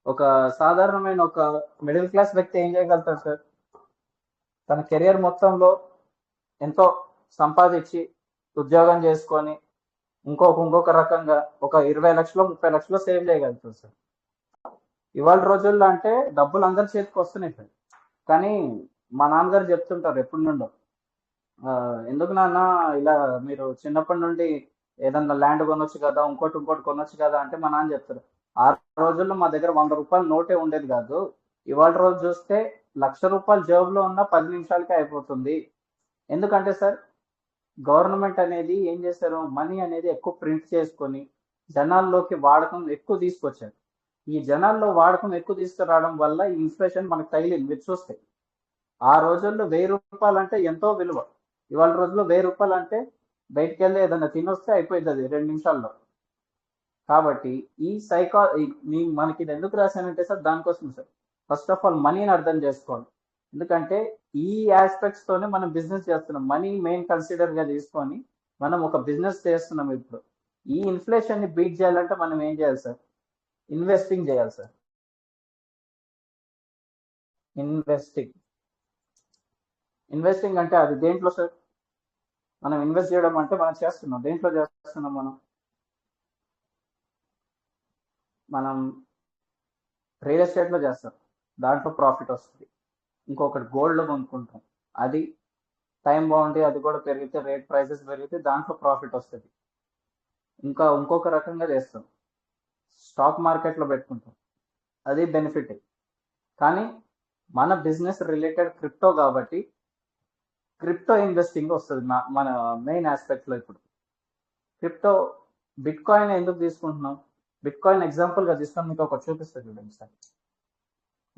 ఒక సాధారణమైన ఒక మిడిల్ క్లాస్ వ్యక్తి ఏం చేయగలుగుతారు సార్? తన కెరియర్ మొత్తంలో ఎంతో సంపాదించి ఉద్యోగం చేసుకొని ఇంకొక రకంగా ఒక 20 లక్షలు 30 లక్షలు సేవ్ చేయగలుగుతారు సార్. ఇవాళ రోజుల్లో అంటే డబ్బులు అందరి చేతికి వస్తున్నాయి సార్. కానీ మా నాన్నగారు చెప్తుంటారు ఎప్పటి నుండో, ఎందుకు నాన్న ఇలా మీరు చిన్నప్పటి నుండి ఏదన్నా ల్యాండ్ కొనొచ్చు కదా, ఇంకోటి కొనొచ్చు కదా అంటే మా నాన్న చెప్తారు, ఆ రోజుల్లో మా దగ్గర ₹100 నోటే ఉండేది కాదు. ఇవాళ రోజు చూస్తే ₹1,00,000 జేబులో ఉన్న 10 నిమిషాలకే అయిపోతుంది. ఎందుకంటే సార్ గవర్నమెంట్ అనేది ఏం చేశారు? మనీ అనేది ఎక్కువ ప్రింట్ చేసుకొని జనాల్లోకి వాడకం ఎక్కువ తీసుకొచ్చారు. ఈ జనాల్లో వాడకం ఎక్కువ తీసుకురావడం వల్ల ఈ ఇన్ఫ్లేషన్ మనకు తగిలింది. మీరు చూస్తే ఆ రోజుల్లో ₹1,000 అంటే ఎంతో విలువ. ఇవాళ రోజుల్లో ₹1,000 అంటే బయటికి వెళ్ళి ఏదన్నా తినొస్తే అయిపోయింది అది 2 నిమిషాల్లో. కాబట్టి ఈ మనకి ఇది ఎందుకు రాశానంటే సార్ దానికోసం సార్. ఫస్ట్ ఆఫ్ ఆల్ మనీని అర్థం చేసుకోవాలి. ఎందుకంటే ఈ ఆస్పెక్ట్స్ తోనే మనం బిజినెస్ చేస్తున్నాం. మనీ మెయిన్ కన్సిడర్ గా తీసుకొని మనం ఒక బిజినెస్ చేస్తున్నాం. ఇప్పుడు ఈ ఇన్ఫ్లేషన్ ని బీట్ చేయాలంటే మనం ఏం చేయాలి సార్? ఇన్వెస్టింగ్ చేయాలి సార్. ఇన్వెస్టింగ్ అంటే అది దేంట్లో సార్? మనం ఇన్వెస్ట్ చేయడం అంటే మనం చేస్తున్నాం. దేంట్లో చేస్తున్నాం? మనం రియల్ ఎస్టేట్ లో చేస్తాం, దాంట్లో ప్రాఫిట్ వస్తుంది. ఇంకొకటి గోల్డ్ లో కొనుక్కుంటాం, అది టైం బాగుంటే అది కూడా పెరిగితే, రేట్ ప్రైసెస్ పెరిగితే దాంట్లో ప్రాఫిట్ వస్తుంది. ఇంకొక రకంగా చేస్తాం, స్టాక్ మార్కెట్లో పెట్టుకుంటాం, అది బెనిఫిట్. కానీ మన బిజినెస్ రిలేటెడ్ క్రిప్టో కాబట్టి క్రిప్టో ఇన్వెస్టింగ్ వస్తుంది మన మెయిన్ ఆస్పెక్ట్లో. ఇప్పుడు క్రిప్టో బిట్ కాయిన్ ఎందుకు తీసుకుంటున్నాం? బిట్ కాయిన్ ఎగ్జాంపుల్గా తీసుకొని మీకు ఒకటి చూపిస్తుంది చూడండి సార్.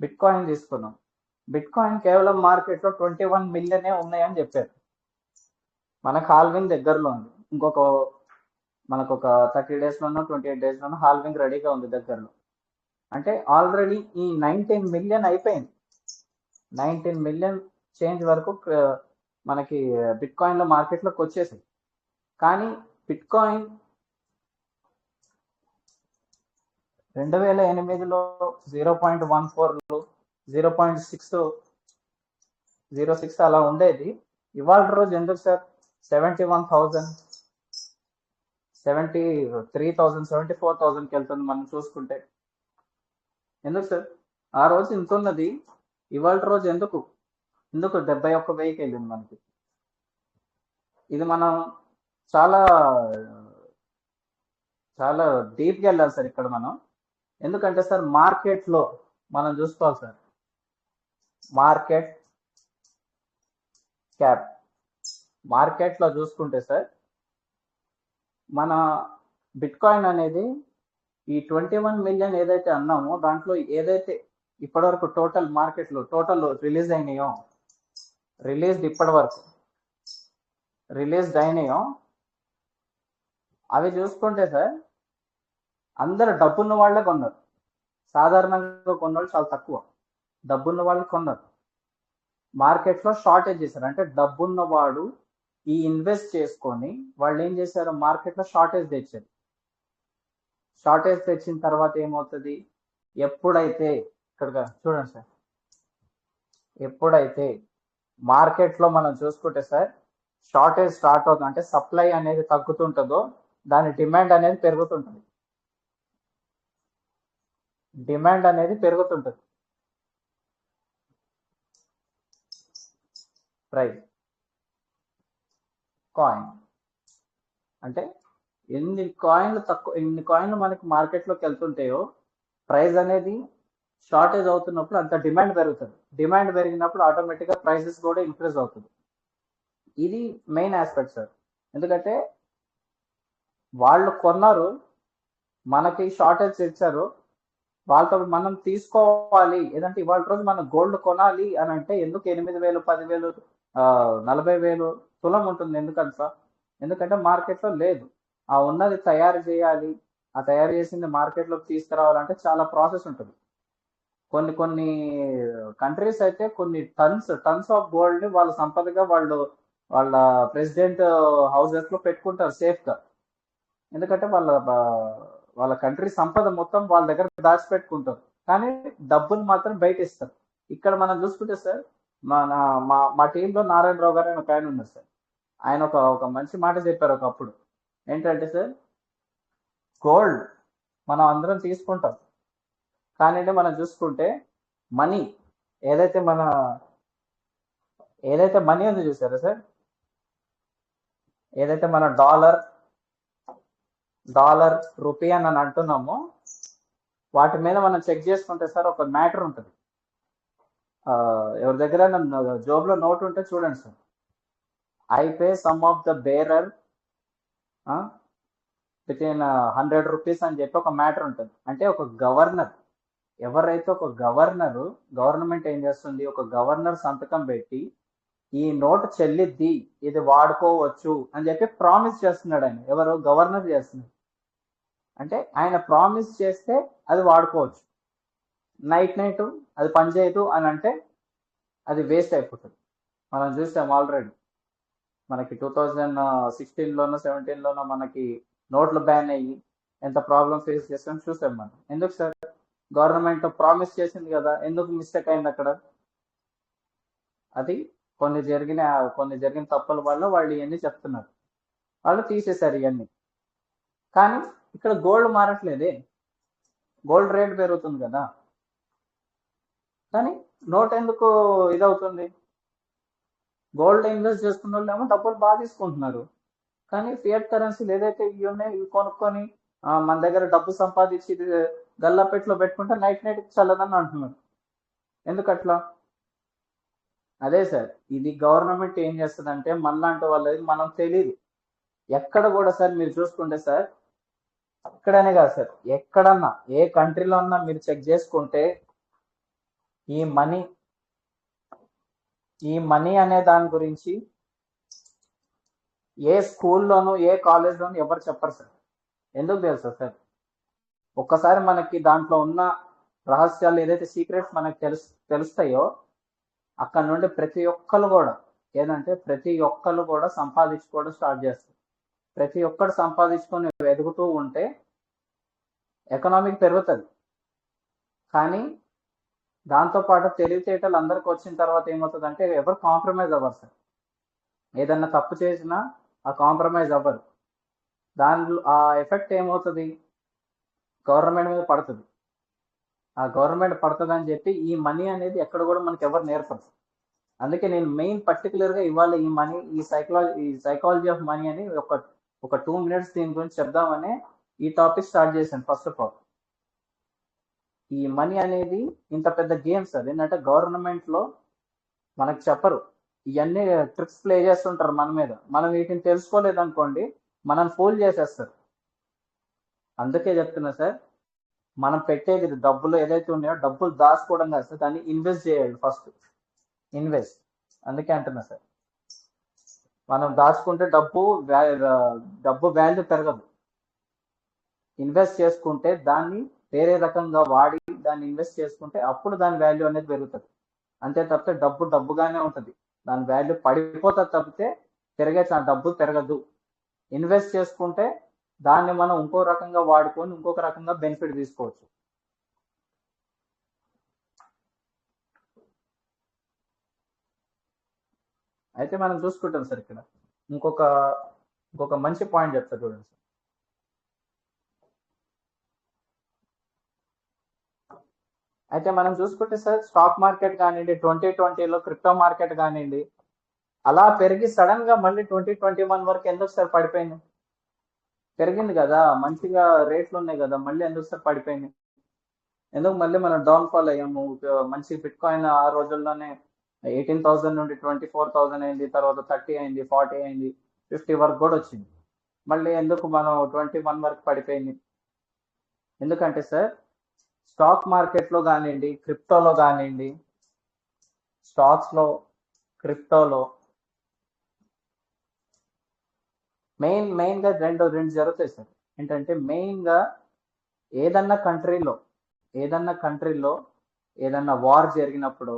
బిట్ కాయిన్ తీసుకున్నాం. బిట్ కాయిన్ కేవలం మార్కెట్లో 21 మిలియనే ఉన్నాయని చెప్పారు. మనకు హాల్వింగ్ దగ్గరలో ఉంది. మనకు ఒక 30 డేస్లోనో 28 డేస్లోనో హాల్వింగ్ రెడీగా ఉంది దగ్గరలో. అంటే ఆల్రెడీ ఈ 19 మిలియన్ అయిపోయింది. 19 మిలియన్ చేంజ్ వరకు మనకి బిట్ కాయిన్లో మార్కెట్లోకి వచ్చేసాయి. కానీ బిట్ కాయిన్ 2008లో 0.14 0.606 అలా ఉండేది. ఇవాళ రోజు ఎందుకు సార్ 71,000 73,000 74,000కి వెళ్తుంది మనం చూసుకుంటే? ఎందుకు సార్? ఆ రోజు ఇంత ఉన్నది, ఇవాళ రోజు ఎందుకు 71,000కి వెళ్ళింది మనకి? ఇది మనం చాలా చాలా డీప్గా వెళ్ళాలి సార్ ఇక్కడ మనం. ఎందుకంటే సార్ మార్కెట్లో మనం చూసుకోవాలి సార్. మార్కెట్ క్యాప్ మార్కెట్లో చూసుకుంటే సార్, మన బిట్ కాయిన్ అనేది ఈ 21 మిలియన్ ఏదైతే అన్నామో దాంట్లో ఏదైతే ఇప్పటివరకు టోటల్ మార్కెట్లో టోటల్ రిలీజ్ అయినాయో, రిలీజ్డ్ అయినాయో అవి చూసుకుంటే సార్, అందరు డబ్బున్న వాళ్ళే కొన్నారు. సాధారణంగా కొన్నవాళ్ళు చాలా తక్కువ. డబ్బున్న వాళ్ళు కొన్నారు. మార్కెట్లో షార్టేజ్ చేశారు. అంటే డబ్బున్నవాడు ఈ ఇన్వెస్ట్ చేసుకొని వాళ్ళు ఏం చేశారు, మార్కెట్లో షార్టేజ్ తెచ్చారు. షార్టేజ్ తెచ్చిన తర్వాత ఏమవుతుంది, ఎప్పుడైతే ఇక్కడ చూడండి సార్, ఎప్పుడైతే మార్కెట్లో మనం చూసుకుంటే సార్ షార్టేజ్ స్టార్ట్ అవుతుంది, అంటే సప్లై అనేది తగ్గుతుంటుందో దాని డిమాండ్ అనేది పెరుగుతుంటుంది. ప్రైస్ కాయిన్ అంటే ఎన్ని కాయిన్లు మనకి మార్కెట్లోకి వెళ్తుంటాయో ప్రైస్ అనేది షార్టేజ్ అవుతున్నప్పుడు అంత డిమాండ్ పెరుగుతుంది. డిమాండ్ పెరిగినప్పుడు ఆటోమేటిక్గా ప్రైసెస్ కూడా ఇంక్రీజ్ అవుతుంది. ఇది మెయిన్ ఆస్పెక్ట్ సార్. ఎందుకంటే వాళ్ళు కొన్నారు, మనకి షార్టేజ్ ఇచ్చారు, వాళ్ళతో మనం తీసుకోవాలి. ఏదంటే ఇవాళ రోజు మనం గోల్డ్ కొనాలి అని అంటే ఎందుకు 8,000 10,000 40,000 తులం ఉంటుంది? ఎందుకంటే సార్, ఎందుకంటే మార్కెట్లో లేదు. ఆ ఉన్నది తయారు చేయాలి, ఆ తయారు చేసింది మార్కెట్లోకి తీసుకురావాలంటే చాలా ప్రాసెస్ ఉంటుంది. కొన్ని కంట్రీస్ అయితే కొన్ని టన్స్ ఆఫ్ గోల్డ్ ని వాళ్ళ సంపదగా వాళ్ళ ప్రెసిడెంట్ హౌసెస్ లో పెట్టుకుంటారు సేఫ్గా. ఎందుకంటే వాళ్ళ కంట్రీ సంపద మొత్తం వాళ్ళ దగ్గర దాచిపెట్టుకుంటారు, కానీ డబ్బులు మాత్రం బయట ఇస్తారు. ఇక్కడ మనం చూసుకుంటే సార్, మా టీంలో నారాయణరావు గారు అని ఒక ఆయన ఉన్నారు సార్. ఆయన ఒక మంచి మాట చెప్పారు ఒకప్పుడు. ఏంటంటే సార్, గోల్డ్ మనం అందరం తీసుకుంటాం, కానీ మనం చూసుకుంటే మనీ ఏదైతే మనీ ఉంది చూసారా సార్, ఏదైతే మన డాలర్ రూపీ అని అంటున్నామో వాటి మీద మనం చెక్ చేసుకుంటే సార్ ఒక మ్యాటర్ ఉంటుంది. ఎవరి దగ్గర జోబ్లో నోట్ ఉంటే చూడండి sir, I pay some of the bearer within 100 rupees అని చెప్పి ఒక మ్యాటర్ ఉంటుంది. అంటే ఒక గవర్నర్, ఎవరైతే ఒక గవర్నమెంట్ ఏం చేస్తుంది, ఒక గవర్నర్ సంతకం పెట్టి ఈ నోటు చెల్లిద్ది, ఇది వాడుకోవచ్చు అని చెప్పి ప్రామిస్ చేస్తున్నాడు ఆయన. ఎవరు? గవర్నర్ చేస్తున్నాడు. అంటే ఆయన ప్రామిస్ చేస్తే అది వాడుకోవచ్చు, నైట్ అది పనిచేయదు అని అంటే అది వేస్ట్ అయిపోతుంది. మనం చూసాం ఆల్రెడీ, మనకి 2016లోనో 17లోనో మనకి నోట్లు బ్యాన్ అయ్యి ఎంత ప్రాబ్లం ఫేస్ చేస్తాం చూసాం మనం. ఎందుకు సార్? గవర్నమెంట్ ప్రామిస్ చేసింది కదా, ఎందుకు మిస్టేక్ అయింది అక్కడ? అది కొన్ని జరిగిన తప్పుల వల్ల వాళ్ళు ఇవన్నీ చెప్తున్నారు, వాళ్ళు తీసేశారు ఇవన్నీ. కానీ ఇక్కడ గోల్డ్ మారట్లేదే, గోల్డ్ రేట్ పెరుగుతుంది కదా, కానీ నోట్ ఎందుకు ఇదవుతుంది? గోల్డ్ ఇన్వెస్ట్ చేసుకున్న వాళ్ళు ఏమో డబ్బులు బాగా తీసుకుంటున్నారు, కానీ ఫియట్ కరెన్సీలు ఏదైతే ఇవి ఉన్నాయో ఇవి కొనుక్కొని మన దగ్గర డబ్బు సంపాదించి గల్లాపెట్లో పెట్టుకుంటే నైట్ చల్లదని అంటున్నారు. ఎందుకట్లా? అదే సార్, ఇది గవర్నమెంట్ ఏం చేస్తుందంటే మనలాంటి వాళ్ళది మనం తెలియదు. ఎక్కడ కూడా సార్ మీరు చూసుకుంటే సార్, అక్కడనే కాదు సార్, ఎక్కడన్నా ఏ కంట్రీలో అన్నా మీరు చెక్ చేసుకుంటే ఈ మనీ అనే దాని గురించి ఏ స్కూల్లోనూ ఏ కాలేజ్లోనూ ఎవరు చెప్పరు సార్. ఎందుకు తెలుసా సార్? ఒక్కసారి మనకి దాంట్లో ఉన్న రహస్యాలు ఏదైతే సీక్రెట్స్ మనకు తెలుస్తాయో అక్కడ నుండి ప్రతి ఒక్కరు కూడా సంపాదించుకోవడం స్టార్ట్ చేస్తారు. ప్రతి ఒక్కరు సంపాదించుకొని ఎదుగుతూ ఉంటే ఎకనామిక్ పెరుగుతుంది. కానీ దాంతోపాటు తెలివితేటలు అందరికి వచ్చిన తర్వాత ఏమవుతుంది అంటే ఎవరు కాంప్రమైజ్ అవ్వరు సార్. ఏదన్నా తప్పు చేసినా ఆ కాంప్రమైజ్ అవ్వరు. దానిలో ఆ ఎఫెక్ట్ ఏమవుతుంది? గవర్నమెంట్ మీద పడుతుంది. ఆ గవర్నమెంట్ పడుతుంది అని చెప్పి ఈ మనీ అనేది ఎక్కడ కూడా మనకి ఎవరు నేర్పరు. అందుకే నేను మెయిన్ పర్టికులర్గా ఇవాళ ఈ సైకాలజీ ఆఫ్ మనీ అని ఒక 2 minutes దీని గురించి చెప్దామని ఈ టాపిక్ స్టార్ట్ చేశాను. ఫస్ట్ ఆఫ్ ఆల్, ఈ మనీ అనేది ఇంత పెద్ద గేమ్ సార్. ఏంటంటే గవర్నమెంట్లో మనకు చెప్పరు, ఇవన్నీ ట్రిక్స్ ప్లే చేస్తుంటారు మన మీద. మనం వీటిని తెలుసుకోలేదు అనుకోండి, మనం ఫూల్ చేసేస్తారు. అందుకే చెప్తున్నా సార్, మనం పెట్టేది డబ్బులు ఏదైతే ఉన్నాయో డబ్బులు దాచుకోవడం కాదు సార్, దాన్ని ఇన్వెస్ట్ చేయాలి. First invest. అందుకే అంటున్నా సార్, మనం దాచుకుంటే డబ్బు వాల్యూ పెరగదు. ఇన్వెస్ట్ చేసుకుంటే దాన్ని వేరే రకంగా వాడి దాన్ని ఇన్వెస్ట్ చేసుకుంటే అప్పుడు దాని వాల్యూ అనేది పెరుగుతుంది. అంతే తప్పితే డబ్బుగానే ఉంటుంది, దాని వాల్యూ పడిపోతుంది తప్పితే డబ్బు పెరగదు. ఇన్వెస్ట్ చేసుకుంటే దాన్ని మనం ఇంకో రకంగా వాడుకొని ఇంకొక రకంగా బెనిఫిట్ తీసుకోవచ్చు. అయితే మనం చూసుకుంటాం సార్, ఇక్కడ ఇంకొక మంచి పాయింట్ చెప్తా చూడండి సార్. అయితే మనం చూసుకుంటే సార్, స్టాక్ మార్కెట్ కానివ్వండి, 2020లో క్రిప్టో మార్కెట్ కానివ్వండి, అలా పెరిగి సడన్ గా మళ్ళీ 2021 వరకు ఎందుకు సార్ పడిపోయింది? పెరిగింది కదా, మంచిగా రేట్లు ఉన్నాయి కదా, మళ్ళీ ఎందుకు సార్ పడిపోయింది? ఎందుకు మళ్ళీ మనం డౌన్ ఫాల్ అయ్యాము? మంచి బిట్ కాయిన్ ఆ రోజుల్లోనే 18,000 నుండి 24,000 అయింది, తర్వాత 30 అయింది, 40 అయింది, 50 వరకు కూడా వచ్చింది. మళ్ళీ ఎందుకు మనం 21 వరకు పడిపోయింది? ఎందుకంటే సార్, స్టాక్ మార్కెట్లో కానివ్వండి, క్రిప్టోలో కానివ్వండి, స్టాక్స్లో, క్రిప్టోలో మెయిన్గా రెండు జరుగుతాయి సార్. ఏంటంటే మెయిన్గా ఏదన్నా కంట్రీలో ఏదన్నా వార్ జరిగినప్పుడు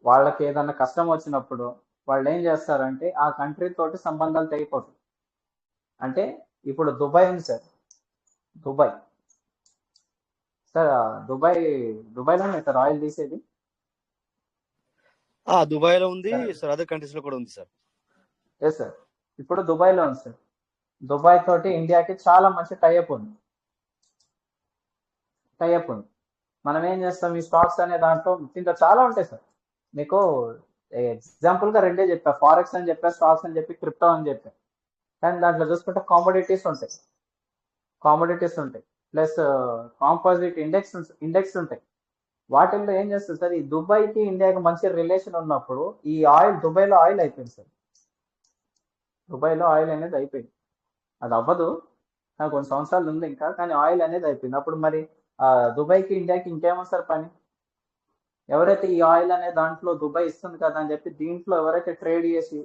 వాళ్ళకి ఏదన్నా కష్టం వచ్చినప్పుడు వాళ్ళు ఏం చేస్తారంటే ఆ కంట్రీ తోటి సంబంధాలు తెగిపోతాయి. అంటే ఇప్పుడు దుబాయ్ ఉంది సార్, దుబాయ్లోనే సార్ ఆయిల్ తీసేది. దుబాయ్లో ఉంది సార్, అదర్ కంట్రీస్ లో కూడా ఉంది సార్. ఎస్ సార్, ఇప్పుడు దుబాయ్లో ఉంది సార్. దుబాయ్ తోటి ఇండియాకి చాలా మంచి టైఅప్ ఉంది. మనం ఏం చేస్తాం, ఈ స్టాక్స్ అనే దాంట్లో దీంట్లో చాలా ఉంటాయి సార్. మీకు ఎగ్జాంపుల్గా రెండే చెప్పా, ఫారెక్స్ అని చెప్పా, స్టాక్స్ అని చెప్పి, క్రిప్టో అని చెప్పా. కానీ దాంట్లో చూసుకుంటే కామోడిటీస్ ఉంటాయి, ప్లస్ కాంపోజిట్ ఇండెక్స్ ఉంటాయి. వాటిల్లో ఏం చేస్తుంది సార్, ఈ దుబాయ్కి ఇండియాకి మంచి రిలేషన్ ఉన్నప్పుడు ఈ ఆయిల్ దుబాయ్లో ఆయిల్ అయిపోయింది సార్. దుబాయ్లో ఆయిల్ అనేది అయిపోయింది. అది అవ్వదు, నాకు కొన్ని సంవత్సరాలు ఉంది ఇంకా, కానీ ఆయిల్ అనేది అయిపోయింది. అప్పుడు మరి దుబాయ్కి ఇండియాకి ఇంకేమో సార్ పని? ఎవరైతే ఈ ఆయిల్ అనే దాంట్లో దుబాయ్ ఇస్తుంది కదా అని చెప్పి దీంట్లో ఎవరైతే ట్రేడ్ చేసి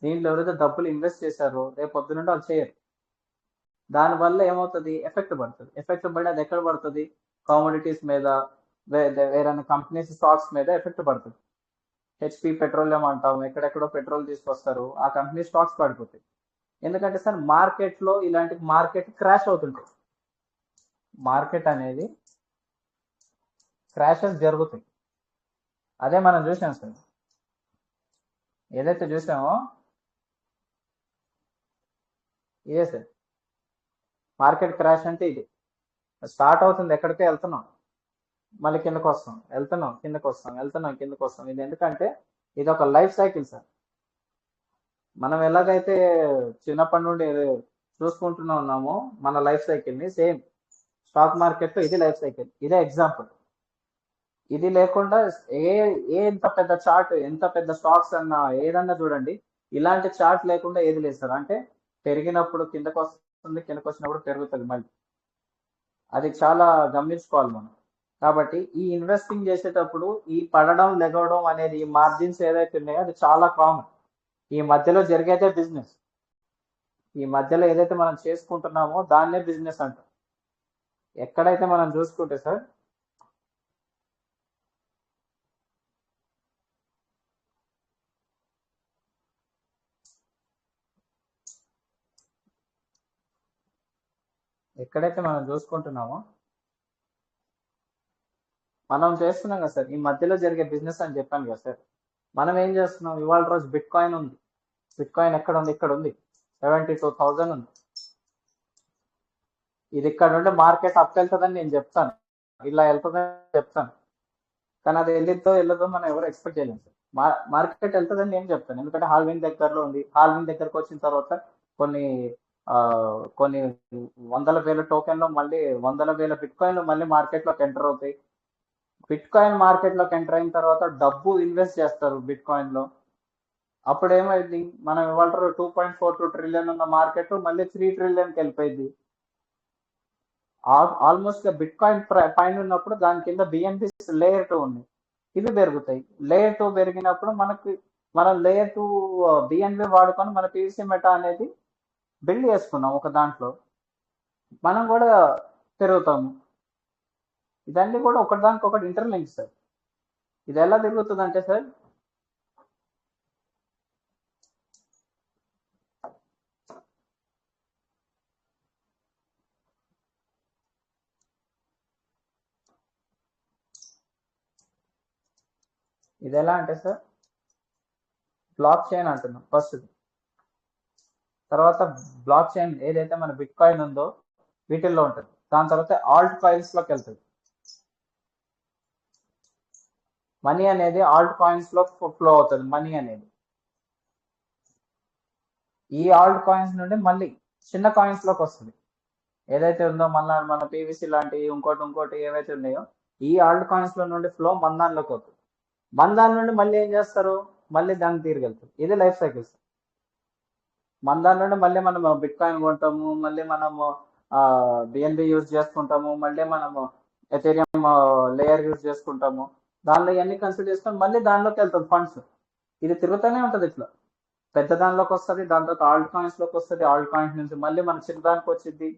దీంట్లో ఎవరైతే డబ్బులు ఇన్వెస్ట్ చేశారో రేపు పొద్దునంటే వాళ్ళు చేయరు. దానివల్ల ఏమవుతుంది, ఎఫెక్ట్ పడి అది ఎక్కడ పడుతుంది? కామోడిటీస్ మీద, వేరే కంపెనీస్ స్టాక్స్ మీద ఎఫెక్ట్ పడుతుంది. హెచ్పి పెట్రోలియం అంటాం, ఎక్కడెక్కడో పెట్రోల్ తీసుకొస్తారు, ఆ కంపెనీ స్టాక్స్ పడిపోతాయి. ఎందుకంటే సార్ మార్కెట్లో ఇలాంటి మార్కెట్ క్రాష్ అవుతుంటాయి. మార్కెట్ అనేది క్రాషెస్ జరుగుతాయి. అదే మనం చూసాం సార్, ఏదైతే చూసామో ఇదే సార్ మార్కెట్ క్రాష్ అంటే. ఇది స్టార్ట్ అవుతుంది, ఎక్కడికే వెళ్తున్నాం, మళ్ళీ కిందకు వస్తాం, కిందకు వస్తాం. ఇది ఎందుకంటే ఇది ఒక లైఫ్ సైకిల్ సార్. మనం ఎలాగైతే చిన్నప్పటి నుండి చూసుకుంటూనే ఉన్నామో మన లైఫ్ సైకిల్ని, సేమ్ స్టాక్ మార్కెట్లో ఇది లైఫ్ సైకిల్. ఇదే ఎగ్జాంపుల్. ఇది లేకుండా ఏ ఎంత పెద్ద చార్ట్, ఎంత పెద్ద స్టాక్స్ అన్నా ఏదన్నా చూడండి, ఇలాంటి చార్ట్ లేకుండా ఏది లేదు సార్. అంటే పెరిగినప్పుడు కిందకు వస్తుంది, కిందకు వచ్చినప్పుడు పెరుగుతుంది మళ్ళీ. అది చాలా గమనించుకోవాలి మనం. కాబట్టి ఈ ఇన్వెస్టింగ్ చేసేటప్పుడు ఈ పడడం లెగవడం అనేది, ఈ మార్జిన్స్ ఏదైతే ఉన్నాయో అది చాలా కామన్. ఈ మధ్యలో జరిగేదే బిజినెస్. ఈ మధ్యలో ఏదైతే మనం చేసుకుంటున్నామో దాన్నే బిజినెస్ అంటాం. ఎక్కడైతే మనం చూసుకుంటే సార్, ఎక్కడైతే మనం చూసుకుంటున్నామో మనం చేస్తున్నాం కదా సార్, ఈ మధ్యలో జరిగే బిజినెస్ అని చెప్పాను కదా సార్. మనం ఏం చేస్తున్నాం, ఇవాళ రోజు బిట్ కాయిన్ ఉంది. బిట్ కాయిన్ ఎక్కడ ఉంది? ఇక్కడ ఉంది, 72,000 ఉంది. ఇది ఇక్కడ ఉంటే మార్కెట్ అప్ వెళ్తుందని నేను చెప్తాను, ఇలా వెళ్తుందని చెప్తాను. కానీ అది వెళ్ళదో మనం ఎవరు ఎక్స్పెక్ట్ చేయలేము సార్. మార్కెట్ వెళ్తుందని నేను చెప్తాను, ఎందుకంటే హాల్వింగ్ దగ్గరలో ఉంది. హాల్వింగ్ దగ్గరకు వచ్చిన తర్వాత కొన్ని కొన్ని వందల వేల టోకెన్లు, మళ్ళీ వందల వేల బిట్ కాయిన్లు మళ్ళీ మార్కెట్లోకి ఎంటర్ అవుతాయి. బిట్ కాయిన్ మార్కెట్లోకి ఎంటర్ అయిన తర్వాత డబ్బు ఇన్వెస్ట్ చేస్తారు బిట్ కాయిన్లో. అప్పుడు ఏమైంది, మనం ఇవాళ 2.42 ట్రిలియన్ ఉన్న మార్కెట్ మళ్ళీ 3 ట్రిలియన్కి వెళ్ళిపోయింది. ఆల్మోస్ట్ బిట్ కాయిన్ పైన ఉన్నప్పుడు దాని కింద బిఎన్బి లేయర్ 2 ఉంది, ఇవి పెరుగుతాయి. లేయర్ 2 పెరిగినప్పుడు మనం లేయర్ 2 బిఎన్బి వాడుకొని మన పీవీసీ మెటా అనేది బిల్డ్ చేసుకున్నాం ఒక దాంట్లో, మనం కూడా పెరుగుతాము. ఇదన్నీ కూడా ఒకదానికి ఒకటి ఇంటర్లింక్ సార్. ఇది ఎలా తిరుగుతుంది అంటే సార్, ఇది ఎలా అంటే సార్, బ్లాక్ చైన్ అంటున్నాం ఫస్ట్. తర్వాత బ్లాక్ చైన్ ఏదైతే మన బిట్ కాయిన్ ఉందో వీటిల్లో ఉంటుంది. దాని తర్వాత ఆల్ట్ కాయిన్స్ లోకి వెళ్తుంది. మనీ అనేది ఆల్ట్ కాయిన్స్ లో ఫ్లో అవుతుంది. మనీ అనేది ఈ ఆల్ట్ కాయిన్స్ నుండి మళ్ళీ చిన్న కాయిన్స్ లోకి వస్తుంది. ఏదైతే ఉందో మన పీవీసీ లాంటి ఇంకోటి ఏవైతే ఉన్నాయో ఈ ఆల్ట్ కాయిన్స్ లో నుండి ఫ్లో మన దానిలోకి అవుతుంది. మన దాని నుండి మళ్ళీ ఏం చేస్తారు, మళ్ళీ దాన్ని తిరిగి వెళ్తుంది. ఇది లైఫ్ సైకిల్స్. మన దాని నుండి మళ్ళీ మనం బిట్ కాయిన్ కొంటాము, మళ్ళీ మనము బిఎన్బి యూజ్ చేసుకుంటాము, మళ్ళీ మనము ఎథేరియం లేయర్ యూజ్ చేసుకుంటాము. దానిలో ఇవన్నీ కన్సిడర్ చేసుకొని మళ్ళీ దానిలోకి వెళ్తుంది ఫండ్స్. ఇది తిరుగుతూనే ఉంటుంది ఇట్లా. పెద్ద దానిలోకి వస్తుంది, దాని తర్వాత ఆల్ట్ కాయిన్స్ లోకి వస్తుంది, ఆల్ట్ కాయిన్స్ నుంచి మళ్ళీ మన చిన్న దానికి వచ్చింది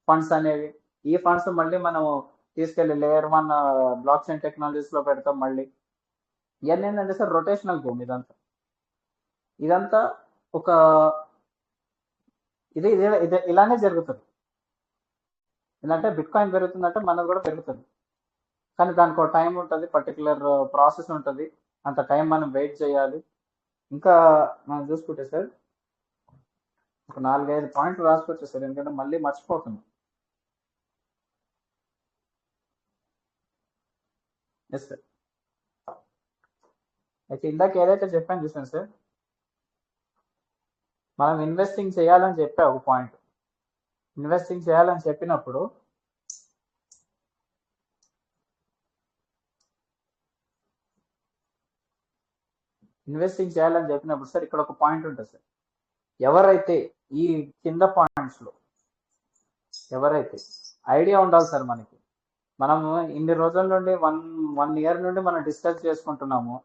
ఫండ్స్ అనేవి. ఈ ఫండ్స్ మళ్ళీ మనము తీసుకెళ్లి లేయర్ 1 బ్లాక్ చైన్ టెక్నాలజీస్ లో పెడతాం. మళ్ళీ ఇవన్నీ ఏంటంటే సార్ రొటేషనల్ భూమి. ఇదంతా ఒక ఇది ఇలానే జరుగుతుంది. ఎందుకంటే బిట్ కాయిన్ పెరుగుతుందంటే మనది కూడా పెరుగుతుంది, కానీ దానికి ఒక టైం ఉంటుంది, పర్టికులర్ ప్రాసెస్ ఉంటుంది. అంత టైం మనం వెయిట్ చేయాలి. ఇంకా మనం చూసుకుంటే సార్ ఒక 4-5 పాయింట్లు రాసుకొచ్చా సార్, ఎందుకంటే మళ్ళీ మర్చిపోతుంది. Yes sir. అయితే ఇందాక ఏదైతే చెప్పాను చూసాను సార్, మనం ఇన్వెస్టింగ్ చేయాలని చెప్పా ఒక పాయింట్. ఇన్వెస్టింగ్ చేయాలని చెప్పినప్పుడు సార్ ఇక్కడ ఒక పాయింట్ ఉంటుంది సార్. ఎవరైతే ఈ కింద పాయింట్స్ లో ఎవరైతే ఐడియా ఉండాలి సార్ మనకి. మనము ఇన్ని రోజుల నుండి వన్ ఇయర్ నుండి మనం డిస్కస్ చేసుకుంటున్నాము,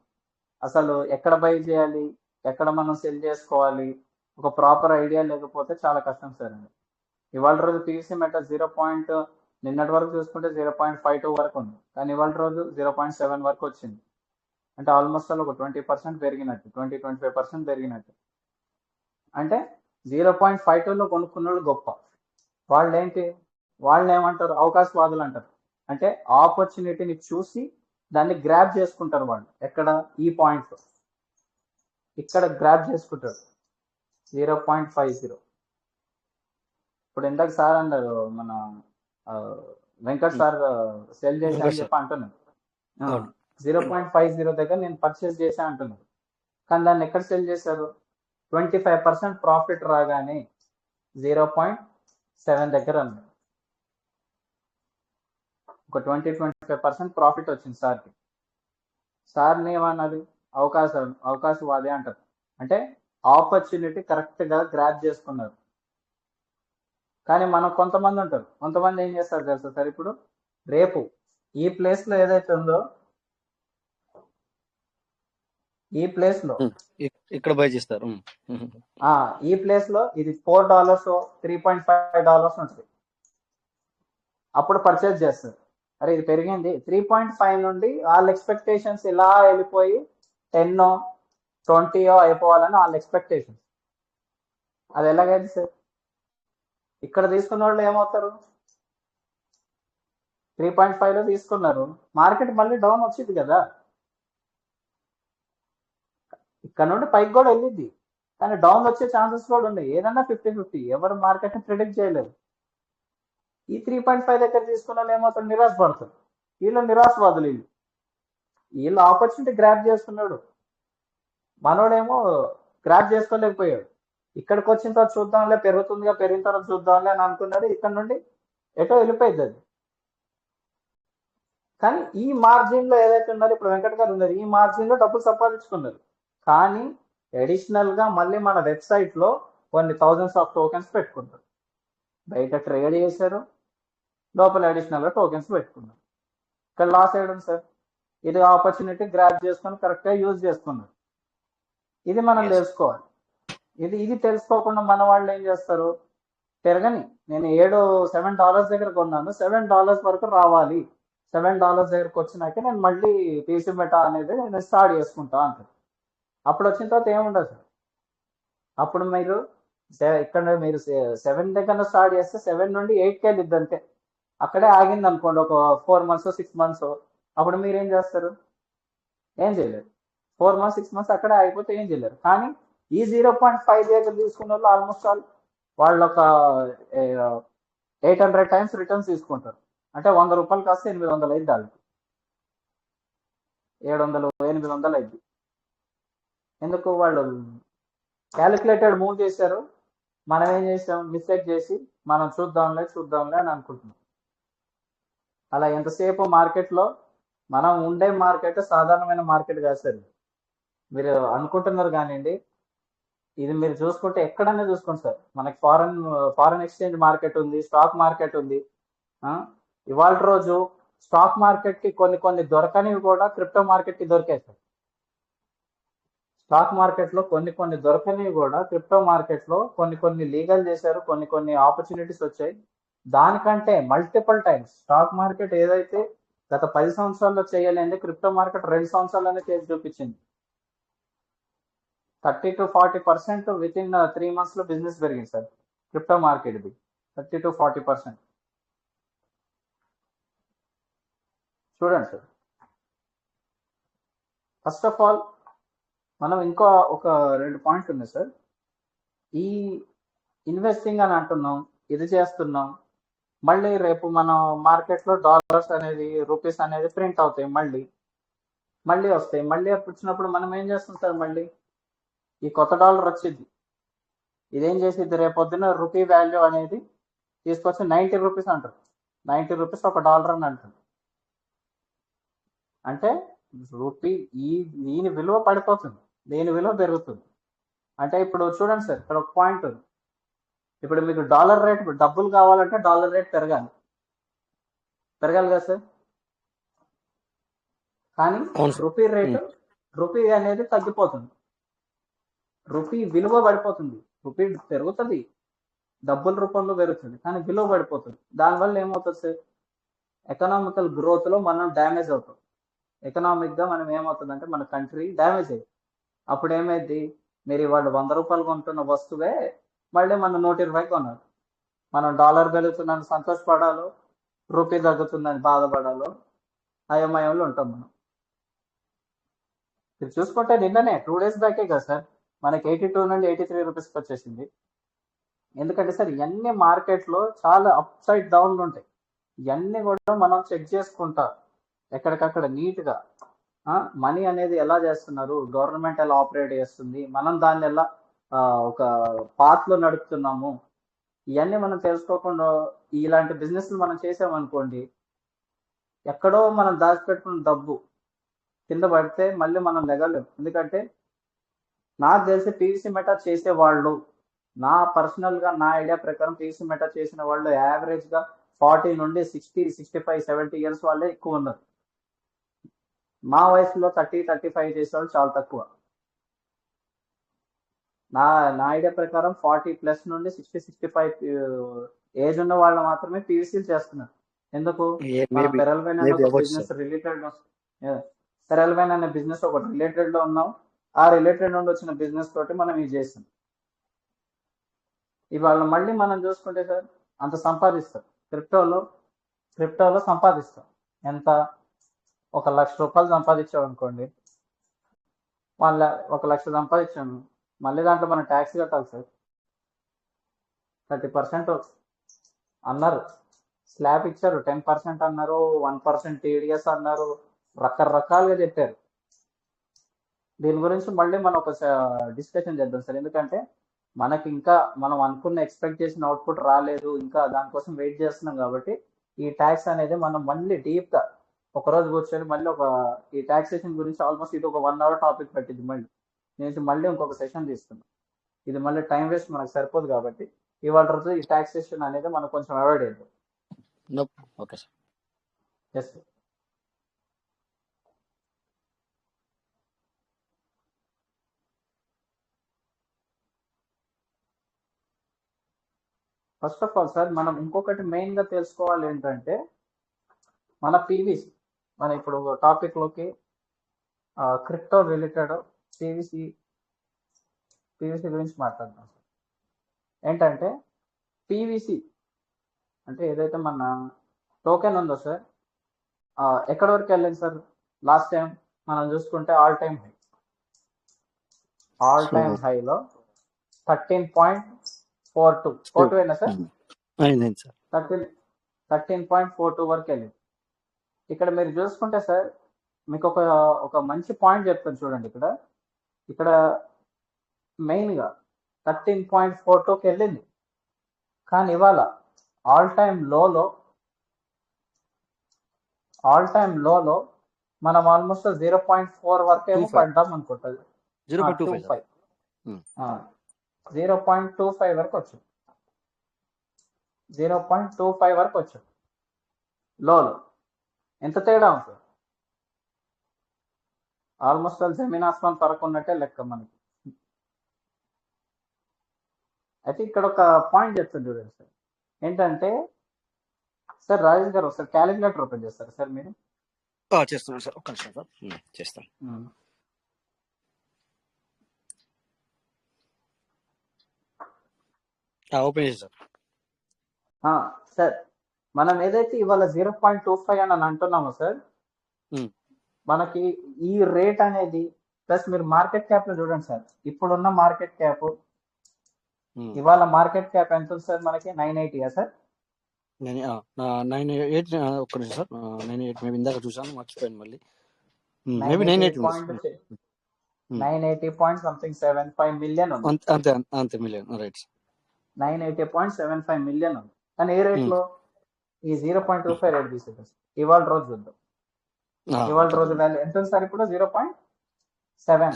అసలు ఎక్కడ బై చేయాలి, ఎక్కడ మనం సెల్ చేసుకోవాలి, ఒక ప్రాపర్ ఐడియా లేకపోతే చాలా కష్టం సార్ అండి. ఇవాళ రోజు పీవీసీ మెటా నిన్నటి వరకు చూసుకుంటే 0.52 వరకు ఉంది, కానీ ఇవాళ రోజు 0.7 వరకు వచ్చింది. అంటే ఆల్మోస్ట్ ఒక 20% పెరిగినట్టు, 20-25% పెరిగినట్టు. అంటే 0.52లో కొనుక్కున్న గొప్ప. వాళ్ళని ఏమంటారు, అవకాశవాదులు అంటారు. అంటే ఆపర్చునిటీని చూసి దాన్ని గ్రాబ్ చేసుకుంటారు వాళ్ళు. ఎక్కడ, ఈ పాయింట్ ఇక్కడ గ్రాబ్ చేసుకుంటారు 0.50. ఇప్పుడు ఇందాక సార్ అన్నారు, మన వెంకట్ సార్ సెల్ చేసా అని చెప్పి అంటున్నారు. 0.50 దగ్గర నేను పర్చేస్ చేసా అంటున్నారు, కానీ దాన్ని ఎక్కడ సెల్ చేశారు, 25% ప్రాఫిట్ రాగానే 0.7 దగ్గర అన్నారు. ఒక 20-25% ప్రాఫిట్ వచ్చింది సార్కి. సార్ని ఏమన్నది అవకాశవాది అంటారు. అంటే ఆపర్చునిటీ కరెక్ట్గా గ్రాప్ చేసుకున్నారు. కానీ మనం కొంతమంది ఉంటారు, కొంతమంది ఏం చేస్తారు తెలుసా సార్, ఇప్పుడు రేపు ఈ ప్లేస్లో ఏదైతే ఉందో ఈ ప్లేస్లో ఇక్కడ బై చేస్తారు. ఈ ప్లేస్లో ఇది $4 $3.5 ఉంటుంది. అప్పుడు పర్చేజ్ చేస్తారు. అరే ఇది పెరిగింది 3.5 నుండి వాళ్ళ ఎక్స్పెక్టేషన్స్ ఇలా వెళ్ళిపోయి 10 20 అయిపోవాలని వాళ్ళ ఎక్స్పెక్టేషన్స్. అది ఎలాగైంది సార్? ఇక్కడ తీసుకున్న వాళ్ళు ఏమవుతారు, 3.5లో తీసుకున్నారు, మార్కెట్ మళ్ళీ డౌన్ వచ్చింది కదా, ఇక్కడ నుండి పైకి కూడా వెళ్ళింది, కానీ డౌన్ వచ్చే ఛాన్సెస్ కూడా ఉన్నాయి. ఏదన్నా 50-50, ఎవరు మార్కెట్ని ప్రిడిక్ట్ చేయలేదు. ఈ 3.5 దగ్గర తీసుకున్న వాళ్ళు ఏమవుతారు, నిరాశపడతారు. వీళ్ళు నిరాశవాదులు, వీళ్ళు ఆపర్చునిటీ గ్రాప్ చేసుకున్నాడు, మనోడేమో గ్రాప్ చేసుకోలేకపోయాడు. ఇక్కడికి వచ్చిన తర్వాత చూద్దాంలే, పెరుగుతుందిగా, పెరిగిన తర్వాత చూద్దాంలే అని అనుకున్నాడు. ఇక్కడ నుండి ఎటో వెళ్ళిపోయింది అది. కానీ ఈ మార్జిన్ లో ఏదైతే ఉన్నారో, ఇప్పుడు వెంకట్ గారు ఉన్నారు, ఈ మార్జిన్ లో డబ్బులు సంపాదించుకున్నారు. కానీ అడిషనల్ గా మళ్ళీ మన వెబ్సైట్ లో కొన్ని థౌజండ్స్ ఆఫ్ టోకెన్స్ పెట్టుకుంటారు. బయట ట్రేడ్ చేశారు, లోపల అడిషనల్ గా టోకెన్స్ పెట్టుకున్నారు. ఇక్కడ లాస్ అయ్యడం సార్. ఇది ఆపర్చునిటీ గ్రాప్ చేసుకొని కరెక్ట్ గా యూజ్ చేసుకున్నారు. ఇది మనం తెలుసుకోవాలి. ఇది తెలుసుకోకుండా మన వాళ్ళు ఏం చేస్తారు, పెరగని, నేను $7 దగ్గర కొన్నాను, $7 వరకు రావాలి, $7 దగ్గరకు వచ్చినాక నేను మళ్ళీ తీసి మెటా అనేది నేను స్టార్ట్ చేసుకుంటా అంటారు. అప్పుడు వచ్చిన తర్వాత ఏముండదు సార్. అప్పుడు మీరు ఇక్కడ మీరు 7 దగ్గర స్టార్ట్ చేస్తే 7 నుండి 8కి వెళ్ళిద్ది అంతే. అక్కడే ఆగింది అనుకోండి ఒక 4 months 6 months, అప్పుడు మీరు ఏం చేస్తారు, ఏం చేయలేరు. 4 months 6 months అక్కడే ఆగిపోతే ఏం చేయలేరు. కానీ ఈ 0.5 దగ్గర తీసుకున్న వాళ్ళు ఆల్మోస్ట్ వాళ్ళు ఒక 800 times రిటర్న్స్ తీసుకుంటారు. అంటే ₹100 కాస్తే 800 అయింది, వాళ్ళకి 700-800 అయింది. ఎందుకు? వాళ్ళు క్యాలిక్యులేటెడ్ మూవ్ చేశారు. మనం ఏం చేసాం, మిస్టేక్ చేసి మనం చూద్దాంలే అని అనుకుంటున్నాం. అలా ఎంతసేపు మార్కెట్లో మనం ఉండే మార్కెట్ సాధారణమైన మార్కెట్ కాదు సార్. మీరు అనుకుంటున్నారు కానివ్వండి, ఇది మీరు చూసుకుంటే ఎక్కడన్నా చూసుకోండి సార్, మనకి ఫారెన్ ఎక్స్చేంజ్ మార్కెట్ ఉంది, స్టాక్ మార్కెట్ ఉంది. ఇవాళ రోజు స్టాక్ మార్కెట్ కి కొన్ని దొరకనివి కూడా క్రిప్టో మార్కెట్ కి దొరికాయి సార్. స్టాక్ మార్కెట్ లో కొన్ని దొరకనివి కూడా క్రిప్టో మార్కెట్ లో కొన్ని లీగల్ చేశారు, కొన్ని ఆపర్చునిటీస్ వచ్చాయి. దానికంటే మల్టిపుల్ టైమ్స్ స్టాక్ మార్కెట్ ఏదైతే గత 10 సంవత్సరాల్లో చేయలేంది, క్రిప్టో మార్కెట్ 2 సంవత్సరాల్లోనే చేసి చూపించింది. 30-40% విత్ ఇన్ 3 months లో బిజినెస్ పెరిగింది సార్ క్రిప్టో మార్కెట్. ఇది 30-40%. చూడండి సార్. ఫస్ట్ ఆఫ్ ఆల్ మనం ఇంకా ఒక 2 పాయింట్లు ఉన్నాయి సార్. ఈ ఇన్వెస్టింగ్ అని అంటున్నాం, ఇది చేస్తున్నాం, మళ్ళీ రేపు మనం మార్కెట్లో డాలర్స్ అనేది, రూపీస్ అనేది ప్రింట్ అవుతాయి, మళ్ళీ వస్తాయి. మళ్ళీ వచ్చినప్పుడు మనం ఏం చేస్తాం సార్, మళ్ళీ ఈ కొత్త డాలర్ వచ్చింది, ఇదేం చేసిద్ది, రేపొద్దున రూపీ వాల్యూ అనేది తీసుకొచ్చి ₹90 అంటారు. ₹90 ఒక డాలర్ అని అంటారు. అంటే రూపీ దీని విలువ పడిపోతుంది, దీని విలువ పెరుగుతుంది. అంటే ఇప్పుడు చూడండి సార్, ఇక్కడ ఒక పాయింట్ ఉంది. ఇప్పుడు మీకు డాలర్ రేట్, డబ్బులు కావాలంటే డాలర్ రేట్ పెరగాలి కదా సార్. కానీ రూపీ రేటు, రూపీ అనేది తగ్గిపోతుంది, రూపీ విలువ పడిపోతుంది. రూపీ పెరుగుతుంది, డబ్బుల రూపంలో పెరుగుతుంది, కానీ విలువ పడిపోతుంది. దానివల్ల ఏమవుతుంది సార్, ఎకనామికల్ గ్రోత్ లో మనం డ్యామేజ్ అవుతాం. ఎకనామిక్ గా మనం ఏమవుతుంది అంటే మన కంట్రీ డ్యామేజ్ అయ్యింది. అప్పుడు ఏమైంది, మీరు ఇవాళ ₹100 కొంటున్న వస్తువే మళ్ళీ మనం 120 కొనాలి. మనం డాలర్ పెరుగుతుందని సంతోషపడాలో, రూపీ తగ్గుతుందని బాధపడాలో అయోమయంలో ఉంటాం మనం. మీరు చూసుకుంటే నిన్ననే 2 days బ్యాకే కదా సార్ మనకి 82 నుండి ₹83 వచ్చేసింది. ఎందుకంటే సార్ ఇవన్నీ మార్కెట్లో చాలా అప్ సైడ్ డౌన్లు ఉంటాయి. ఇవన్నీ కూడా మనం చెక్ చేసుకుంటా ఎక్కడికక్కడ నీట్గా మనీ అనేది ఎలా చేస్తున్నారు, గవర్నమెంట్ ఎలా ఆపరేట్ చేస్తుంది, మనం దాన్ని ఎలా ఒక పాత్లో నడుపుతున్నాము, ఇవన్నీ మనం తెలుసుకోకుండా ఇలాంటి బిజినెస్లు మనం చేసామనుకోండి, ఎక్కడో మనం దాచిపెట్టుకున్న డబ్బు కింద పడితే మళ్ళీ మనం లెగలేం. ఎందుకంటే నాకు తెలిసి పీవీసీ మెటా చేసే వాళ్ళు, నా పర్సనల్ గా నా ఐడియా ప్రకారం పీవీసీ మెటా చేసిన వాళ్ళు యావరేజ్ గా 40 నుండి 60, 65, 70 ఇయర్స్ వాళ్ళే ఎక్కువ ఉన్నారు. మా వయసులో 30, 35 చేసే వాళ్ళు చాలా తక్కువ. నా నా ఐడియా ప్రకారం 40 ప్లస్ నుండి 60, 65 ఏజ్ ఉన్న వాళ్ళు మాత్రమే పీవీసీలు చేస్తున్నారు. ఎందుకు? మన పెరల్వైన్ అనే ఒక బిజినెస్ రిలేటెడ్, పెరల్వైన్ అనే బిజినెస్ ఒకటి రిలేటెడ్ లో ఉన్నాం. ఆ రిలేటెడ్ నుండి వచ్చిన బిజినెస్ తోటి మనం ఇది చేస్తాం. ఇవాళ మళ్ళీ మనం చూసుకుంటే సార్ అంత సంపాదిస్తాం. క్రిప్టోలో సంపాదిస్తాం. ఎంత? 1 లక్ష రూపాయలు సంపాదించాం అనుకోండి, 1 లక్ష సంపాదించాము, మళ్ళీ దాంట్లో మనం ట్యాక్స్ కట్టాలి సార్. 30% అన్నారు, స్లాబ్ ఇచ్చారు, 10% అన్నారు, 1% టీడీఎస్ అన్నారు, రకరకాలుగా చెప్పారు. దీని గురించి మళ్ళీ మనం ఒక డిస్కషన్ చేద్దాం సార్. ఎందుకంటే మనకి ఇంకా మనం అనుకున్న ఎక్స్పెక్ట్ చేసిన అవుట్పుట్ రాలేదు, ఇంకా దానికోసం వెయిట్ చేస్తున్నాం. కాబట్టి ఈ ట్యాక్స్ అనేది మనం మళ్ళీ డీప్ గా ఒకరోజు కూర్చొని మళ్ళీ ఈ టాక్సేషన్ గురించి ఆల్మోస్ట్ ఇది ఒక 1 అవర్ టాపిక్ పెట్టింది. మళ్ళీ ఇంకొక సెషన్ తీసుకున్నాం. ఇది మళ్ళీ టైం వేస్ట్ మనకు సరిపోదు. కాబట్టి ఇవాళ రోజు ఈ టాక్సేషన్ అనేది మనం కొంచెం అవాయిడ్ చేద్దాం. Okay sir. Yes sir. First of all sir, మనం ఇంకొకటి మెయిన్ గా తెలుసుకోవాలి ఏంటంటే, మన పీవీసీ, మన ఇప్పుడు టాపిక్ లోకి క్రిప్టో రిలేటెడ్ పీవీసీ గురించి మాట్లాడతాం సార్. ఏంటంటే పీవీసీ అంటే ఏదైతే మన టోకెన్ ఉందో సార్, ఎక్కడి వరకు వెళ్ళింది సార్? లాస్ట్ టైం మనం చూసుకుంటే ఆల్ టైమ్ హైలో 13.42 అయినా సార్, 13.42 వరకు వెళ్ళింది. ఇక్కడ మీరు చూసుకుంటే సార్, మీకు ఒక మంచి పాయింట్ చెప్తాను చూడండి. ఇక్కడ మెయిన్ గా 13.42కి వెళ్ళింది. కానీ ఇవాళ ఆల్ టైమ్ లోలో మనం ఆల్మోస్ట్ 0.4 వరకు ఏమో పడ్డాం అనుకుంటుంది. 0.25 వరకు వచ్చింది. 0.25 వరకు వచ్చింది లోలో. ఎంత తేడా ఉంటుంది? ఆల్మోస్ట్ జమీన్ ఆస్మాన్ ఫరక్ ఉన్నట్టే లెక్క మనకి. అయితే ఇక్కడ ఒక పాయింట్ చెప్తాను చూడండి సార్. ఏంటంటే సార్, రాజేష్ గారు ఒకసారి క్యాలిక్యులేటర్ ఓపెన్ చేస్తారు సార్ మీరు? చేస్తున్నాను సార్, ఒక్క నిమిషం సార్, చేస్తాను. ఓపెన్ చేశారు సార్. మనం ఏదైతే ఇవాళ 0.25 అని అంటున్నామో సార్, మనకి ఈ రేట్ అనేది ప్లస్ మీరు మార్కెట్ క్యాప్ లో చూడండి సార్. ఇప్పుడున్న మార్కెట్ క్యాప్, ఇవాళ మార్కెట్ క్యాప్ ఎంత ఉంది సార్ మనకి? 980 సార్. 98 ఒక్క నిమిషం సార్, 98 మేము ఇందాక చూసాను, మర్చిపోయాను మళ్ళీ. 980.75 మిలియన్ ఉంది. అంతే మిలియన్, రైట్. 980.75 మిలియన్ ఉంది. కానీ ఏ రేట్ లో? ఈ 0.25 రేట్ తీసేది ఇవాళ రోజు చూద్దాం. ఇవాళ రోజు వాల్యూ ఎంత ఉంది సార్? ఇప్పుడు 0.7,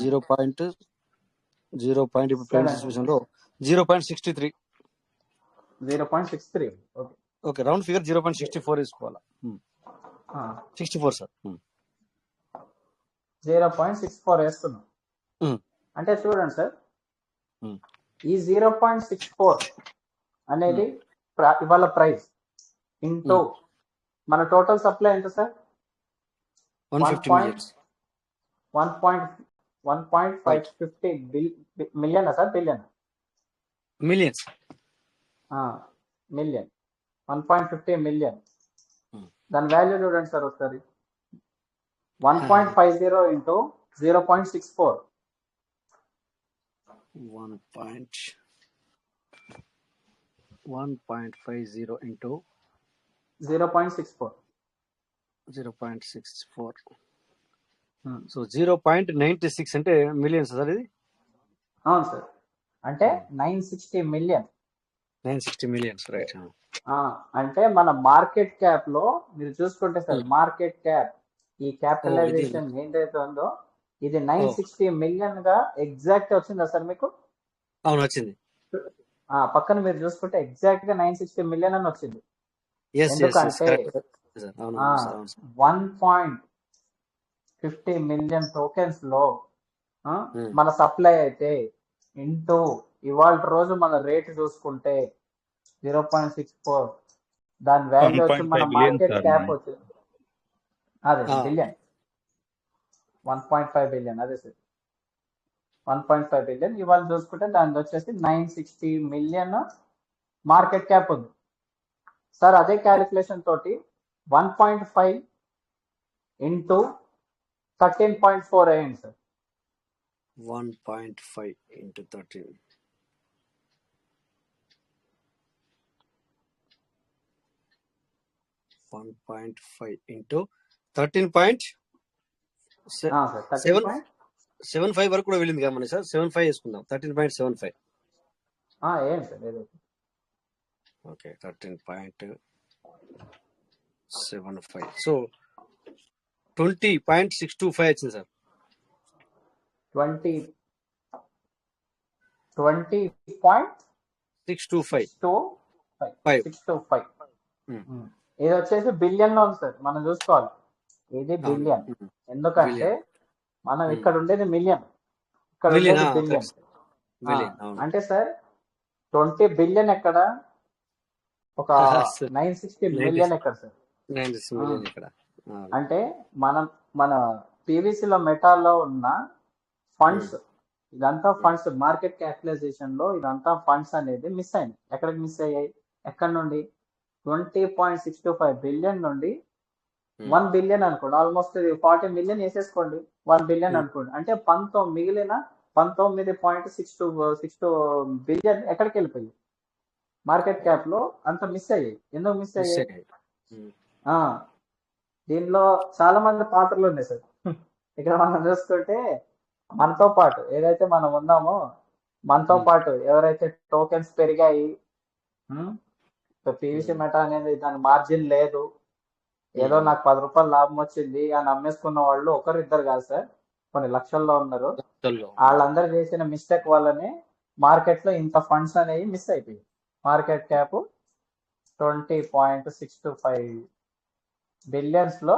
0.63. 0.63. ఓకే, రౌండ్ ఫిగర్ 0.64 తీసుకోవాలా? 64 సార్. 0.64 వేస్తున్నాం. అంటే చూడండి సార్, ఈ 0.64 అనేది ఇవాళ ప్రైస్ ఇంటూ మన టోటల్ సప్లై ఎంత sir? 1.550 million sir. Millions. Million 1.50 million. దాని వాల్యూ చూడండి సార్ ఒకసారి. 1.50 ఇంటూ 0.64. 1.50 ఇంటూ 0.64. 0.64. సో 0.96 అంటే మిలియన్స్ సార్ ఇది? అవును సార్. అంటే 960 మిలియన్. 960 millions, right. అంటే మన మార్కెట్ క్యాప్ లో మీరు చూసుకుంటే సార్, మార్కెట్ క్యాప్ ఈ ఇది క్యాపిటలైజేషన్ ఏంటైతే ఉందో ఇది 960 మిలియన్ గా ఎగ్జాక్ట్ వచ్చిందా సార్ మీకు? అవును వచ్చింది. పక్కన మీరు చూసుకుంటే ఎగ్జాక్ట్ గా 960 మిలియన్ అని వచ్చింది. ఎస్ ఎస్ ఎస్ ఎందుకంటే కరెక్ట్ సార్. అవును అవును సార్. అవును సార్. 1.50 మిలియన్ టోకెన్స్ లో ఉమ్. మన సప్లై అయితే ఇంటూ ఇవాళ రోజు మన రేట్ చూసుకుంటే 0.64 దాని వాల్యూ వచ్చి 1.5 మన billion మార్కెట్ సార్ క్యాప్ మనది. వచ్చి అదే ఆ, బిలియన్ 1.5 బిలియన్ అదే సార్ 1.5 బిలియన్ ఇవాళ చూసుకుంటే దాని వచ్చేసి 960 మిలియన్ మార్కెట్ క్యాప్ ఉంది సార్. అదే క్యాలిక్యులేషన్ తోటి 1.5 ఇంటూ 13.4 అయ్యింది సార్. 1.5 into 13. 1.5 into 13.75 సార్ వరకు కూడా వెళ్ళింది కదా మన సార్. 75 వేసుకుందాం. 13.75. ఏంటి సార్ ఏదో ఓకే 13.75. సో 20.625 వచ్చింది సార్. 20.625 ఇది వచ్చేసి బిలియన్ లో ఉంది సార్. మనం చూసుకోవాలి ఇది బిలియన్, ఎందుకంటే మనం ఇక్కడ ఉండేది మిలియన్, ఇక్కడ ఉండేది బిలియన్. అంటే సార్ 20 బిలియన్ ఎక్కడ, ఒక 960 మిలియన్ ఎక్కడ సార్? అంటే మన పీవీసీలో మెటాల్లో ఉన్న ఫండ్స్ ఇదంతా ఫండ్స్ మార్కెట్ క్యాపిటలైజేషన్ లో ఇదంతా ఫండ్స్ అనేది మిస్ అయింది. ఎక్కడికి మిస్ అయ్యాయి? ఎక్కడ నుండి? 20.625 బిలియన్ నుండి 1 బిలియన్ అనుకోండి, ఆల్మోస్ట్ 40 మిలియన్ వేసేసుకోండి, 1 బిలియన్ అనుకోండి, అంటే మిగిలిన 19.62 బిలియన్ ఎక్కడికి వెళ్ళిపోయి మార్కెట్ క్యాప్ లో అంత మిస్ అయ్యాయి. ఎందుకు మిస్ అయ్యాయి? దీనిలో చాలా మంది పాత్రలు ఉన్నాయి సార్. ఇక్కడ మనం చూసుకుంటే మనతో పాటు ఏదైతే మనం ఉన్నామో మనతో పాటు ఎవరైతే టోకెన్స్ పెరిగాయి, పీవీసీ మెటా అనేది దాని మార్జిన్ లేదు, ఏదో నాకు 10 రూపాయలు లాభం వచ్చింది అని అమ్మేసుకున్న వాళ్ళు ఒకరిద్దరు కాదు సార్, కొన్ని లక్షల్లో ఉన్నారు. వాళ్ళందరూ చేసిన మిస్టేక్ వల్లనే మార్కెట్ లో ఇంత ఫండ్స్ అనేవి మిస్ అయిపోయాయి. మార్కెట్ క్యాప్ 20.625 బిలియన్స్ లో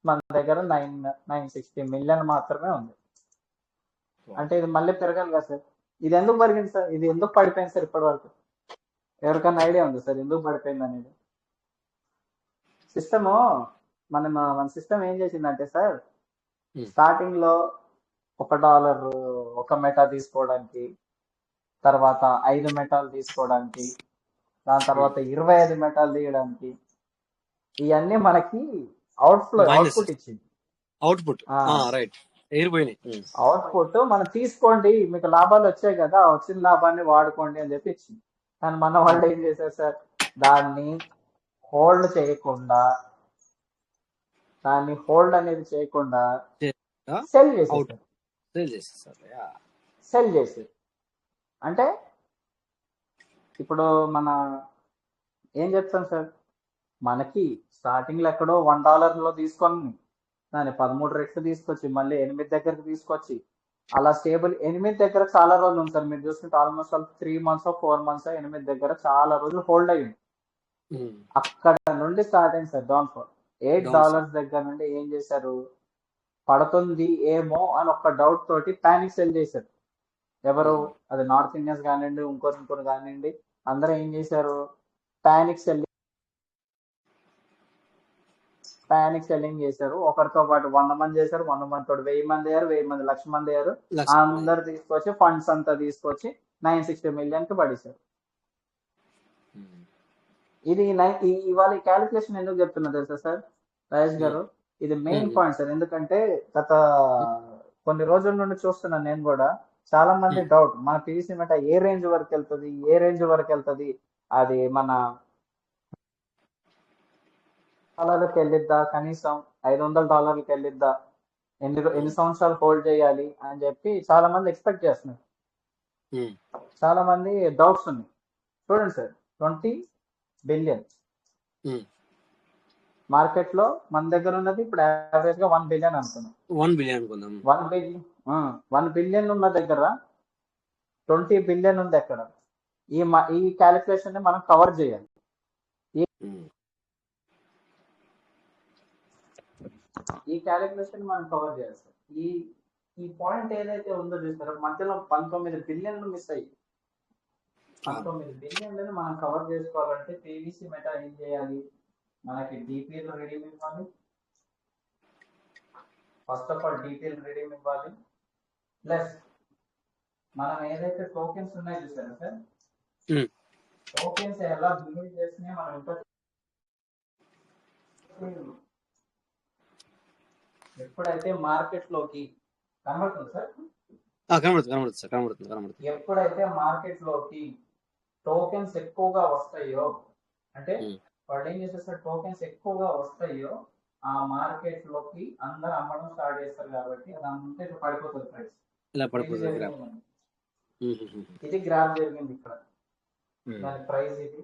మన దగ్గర 960 మిలియన్ మాత్రమే ఉంది. అంటే ఇది మళ్ళీ పెరగాలి కదా సార్. ఇది ఎందుకు పెరిగింది సార్? ఇది ఎందుకు పడిపోయింది సార్ ఇప్పటి వరకు? ఎవరికైనా ఐడియా ఉంది సార్ ఎందుకు పడిపోయింది అనేది? మన సిస్టమ్ ఏం చేసిందంటే సార్, స్టార్టింగ్ లో $1 ఒక మెటా తీసుకోవడానికి, తర్వాత 5 మెటాలు తీసుకోవడానికి, దాని తర్వాత 25 మెటాలు తీయడానికి, ఇవన్నీ మనకి అవుట్పుట్ ఇచ్చింది. అవుట్పుట్ మనం తీసుకోండి మీకు లాభాలు వచ్చాయి కదా, వచ్చిన లాభాన్ని వాడుకోండి అని చెప్పి ఇచ్చింది. కానీ మన వాళ్ళు ఏం చేశారు సార్, దాన్ని హోల్డ్ అనేది చేయకుండా సెల్ చేసేది. అంటే ఇప్పుడు మన ఏం చెప్తాం సార్, మనకి స్టార్టింగ్ లో ఎక్కడో $1 లో తీసుకొని దాన్ని 13 రెట్లు తీసుకొచ్చి మళ్ళీ 8 దగ్గరకు తీసుకొచ్చి అలా స్టేబుల్ 8 దగ్గర చాలా రోజులు ఉంది సార్. మీరు చూసుకుంటే ఆల్మోస్ట్ 3 months 4 months 8 దగ్గర చాలా రోజులు హోల్డ్ అయ్యింది. అక్కడ నుండి స్టార్ట్ అయింది సార్ డౌన్ ఫాల్. $8 దగ్గర నుండి ఏం చేశారు, పడుతుంది ఏమో అని ఒక డౌట్ తోటి పానిక్ సెల్ చేశారు. ఎవరు? అది నార్త్ ఇండియన్స్ కానివ్వండి, ఇంకోరు కానివ్వండి, అందరూ ఏం చేశారు, పానిక్ సెల్లింగ్ చేశారు. ఒకరితో పాటు 100 మంది చేశారు, 100 మంది తోటి 1000 మంది అయ్యారు, 1000 మంది 1,00,000 మంది అయ్యారు. అందరు తీసుకొచ్చి ఫండ్స్ అంతా తీసుకొచ్చి 960 మిలియన్ కి పడేశారు. ఇది ఇవాళ ఈ క్యాలిక్యులేషన్ ఎందుకు చెప్తున్నా తెలుసా సార్ రాజేష్ గారు? ఇది మెయిన్ పాయింట్ సార్. ఎందుకంటే గత కొన్ని రోజుల నుండి చూస్తున్నాను నేను కూడా, చాలా మంది డౌట్, మన పీవీసీ మెటా ఏ రేంజ్ వరకు వెళ్తుంది, అది మన $500 వెళ్ళిద్దా, కనీసం $500 వెళ్ళిద్దా, ఎన్ని సంవత్సరాలు హోల్డ్ చేయాలి అని చెప్పి చాలా మంది ఎక్స్పెక్ట్ చేస్తున్నారు. చాలా మంది డౌట్స్ ఉన్నాయి. చూడండి సార్, 20 బిలియన్ మార్కెట్ లో మన దగ్గర ఉన్నది ఇప్పుడు యావరేజ్ గా 1 బిలియన్ అనుకున్నాం. 1 బిలియన్ అనుకుందాం. 1 బిలియన్ ఉన్న దగ్గర 20 బిలియన్ ఉంది ఎక్కడ? ఈ క్యాలిక్యులేషన్ ని మనం కవర్ చేయాలి. ఈ క్యాలిక్యులేషన్ మనం కవర్ చేయాలి సార్. ఈ పాయింట్ ఏదైతే ఉందో చూస్తారో మధ్యలో 19 బిలియన్లు మిస్ అయ్యి 19 బిలియన్లను మనం కవర్ చేసుకోవాలంటే పీవీసీ మెటా ఏం చేయాలి? మనకి డిపిఎల్ రీడింగ్ ఇవ్వాలి. First of all DPL reading ఇవ్వాలి. ప్లస్ మనం ఏదైతే టోకెన్స్ ఉన్నాయో చూసారా సార్, టోకెన్స్ ఎలా బిహేవ్ చేస్తున్నాయో మనం ఇంకా ఎప్పుడైతే మార్కెట్ లోకి కనబడుతుంది సార్, కనబడుతుంది. ఎప్పుడైతే మార్కెట్ లోకి టోకెన్స్ ఎక్కువగా వస్తాయో, అంటే వాళ్ళు ఏం చేస్తారు, టోకెన్స్ ఎక్కువగా వస్తాయో ఆ మార్కెట్ లోకి అందరూ అమ్మడం స్టార్ట్ చేస్తారు. కాబట్టి అది అంతా ఇట్లా పడిపోతుంది ప్రైస్. ఇది గ్రాఫ్ జరిగింది ఇక్కడ, దాని ప్రైస్ ఇది.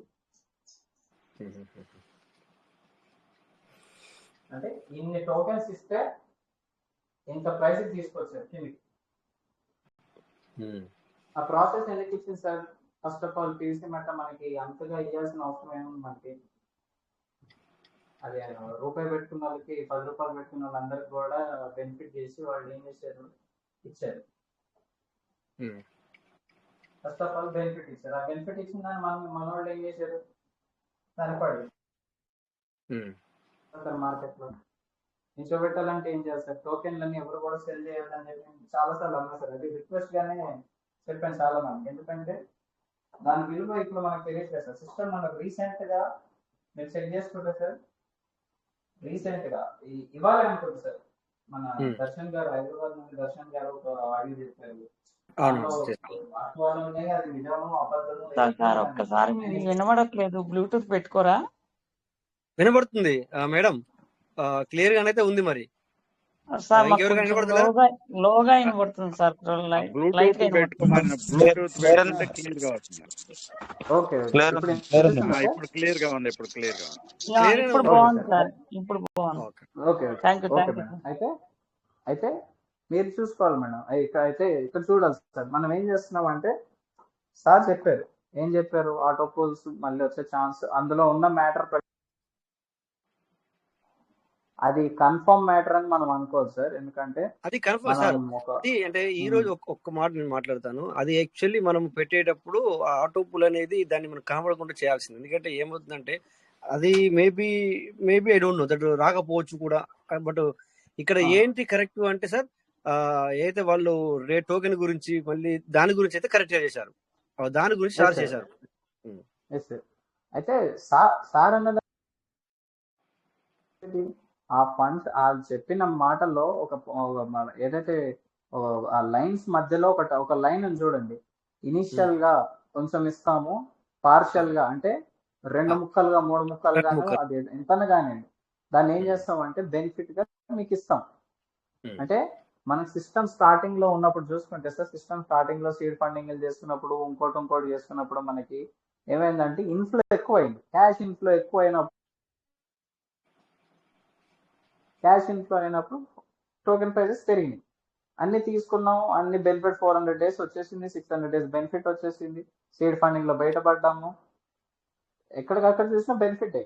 అంటే ఇన్ని టోకెన్స్ ఇస్తే ఇంత ప్రైస్ తీసుకొచ్చారు కిందికి. ఆ ప్రాసెస్ ఎందుకు ఇచ్చింది sir? First of all PVC meta మనకి అంతగా ఇవ్వాల్సిన అవసరం ఏముంది మనకి? అది రూపాయి పెట్టుకున్న వాళ్ళకి 10 రూపాయలు పెట్టుకున్న వాళ్ళందరికి కూడా బెనిఫిట్ చేసి వాళ్ళు ఏం చేశారు, ఇచ్చారు. ఫస్ట్ ఆఫ్ ఆల్ బెనిఫిట్ ఇచ్చారు. ఆ బెనిఫిట్ ఇచ్చిన దాన్ని మన వాళ్ళు ఏం చేశారు, సరిపడి మార్కెట్ లో నిల్చోబెట్టాలంటే ఏం చేస్తారు, టోకెన్లన్నీ ఎవరు కూడా సెల్ చేయాలని చెప్పి చాలా సార్లు అన్నా సార్. అది రిక్వెస్ట్ గానే చెప్పాను చాలా మంది. ఎందుకంటే దాని విలువ ఇప్పుడు మనకు తెలియట్లేదు సార్. సిస్టమ్ మనకు రీసెంట్ గా మీరు చెక్ చేసుకుంటే సార్, రీసెంట్ గా ఇవ్వాలి అనుకుంది సార్. మన దర్శన్ గారు, హైదరాబాద్ నుండి దర్శన్ గారు ఒక ఆడియో చెప్పారు. అది నిజము అబద్ధము. ఒక్కసారి వినబడట్లేదు, బ్లూటూత్ పెట్టుకోరా? వినబడుతుంది మేడం, క్లియర్ గానైతే ఉంది. మరి సార్ లోగా వినబడుతుంది సార్. ఇప్పుడు బాగుంది సార్, ఇప్పుడు బాగుంది. అయితే మీరు చూసుకోవాలి మేడం. ఇక్కడ చూడాలి సార్. మనం ఏం చేస్తున్నాం అంటే, సార్ చెప్పారు, ఏం చెప్పారు, ఆటో పోల్స్ మళ్ళీ వచ్చే ఛాన్స్, అందులో ఉన్న మ్యాటర్ అది కన్ఫర్మ్ మ్యాటర్ అని మనం అనుకోవచ్చు సార్. ఎందుకంటే అది కన్ఫర్మ్ సార్. అంటే ఈ రోజు ఒక్క మాట నేను మాట్లాడతాను. అది యాక్చువల్లీ మనం పెట్టేటప్పుడు ఆటో పుల్ అనేది దాన్ని మనం కనబడకుండా చేయాల్సింది. ఎందుకంటే ఏమవుతుందంటే అది maybe I don't know that రాకపోవచ్చు కూడా. బట్ ఇక్కడ ఏంటి కరెక్ట్ అంటే సార్, ఏదైతే వాళ్ళు టోకెన్ గురించి మళ్ళీ దాని గురించి అయితే కరెక్ట్ గా చేశారు, దాని గురించి చార్జ్ చేశారు. అయితే సార్ అన్నది ఆ ఫండ్స్ ఆ చెప్పిన మాటల్లో ఒక ఏదైతే ఆ లైన్స్ మధ్యలో ఒక లైన్ చూడండి. ఇనిషియల్ గా కొంచెం ఇస్తాము, పార్షియల్ గా అంటే 2 ముక్కలుగా 3 ముక్కలుగాను, అది ఎంతన కానీ దాన్ని ఏం చేస్తామంటే బెనిఫిట్ గా మీకు ఇస్తాం. అంటే మన సిస్టమ్ స్టార్టింగ్ లో ఉన్నప్పుడు చూసుకుంటే సార్, సిస్టమ్ స్టార్టింగ్ లో సీడ్ ఫండింగ్ చేసుకున్నప్పుడు ఇంకోటి చేసుకున్నప్పుడు మనకి ఏమైందంటే ఇన్ఫ్లో ఎక్కువైంది, క్యాష్ ఇన్ఫ్లో అయినప్పుడు టోకెన్ ప్రైసెస్ పెరిగినాయి. అన్ని తీసుకున్నాం, అన్ని బెనిఫిట్ 400 days వచ్చేసింది, 600 days బెనిఫిట్ వచ్చేసింది, సీడ్ ఫండింగ్ లో బయటపడ్డాము, ఎక్కడికక్కడ చూసినా బెనిఫిట్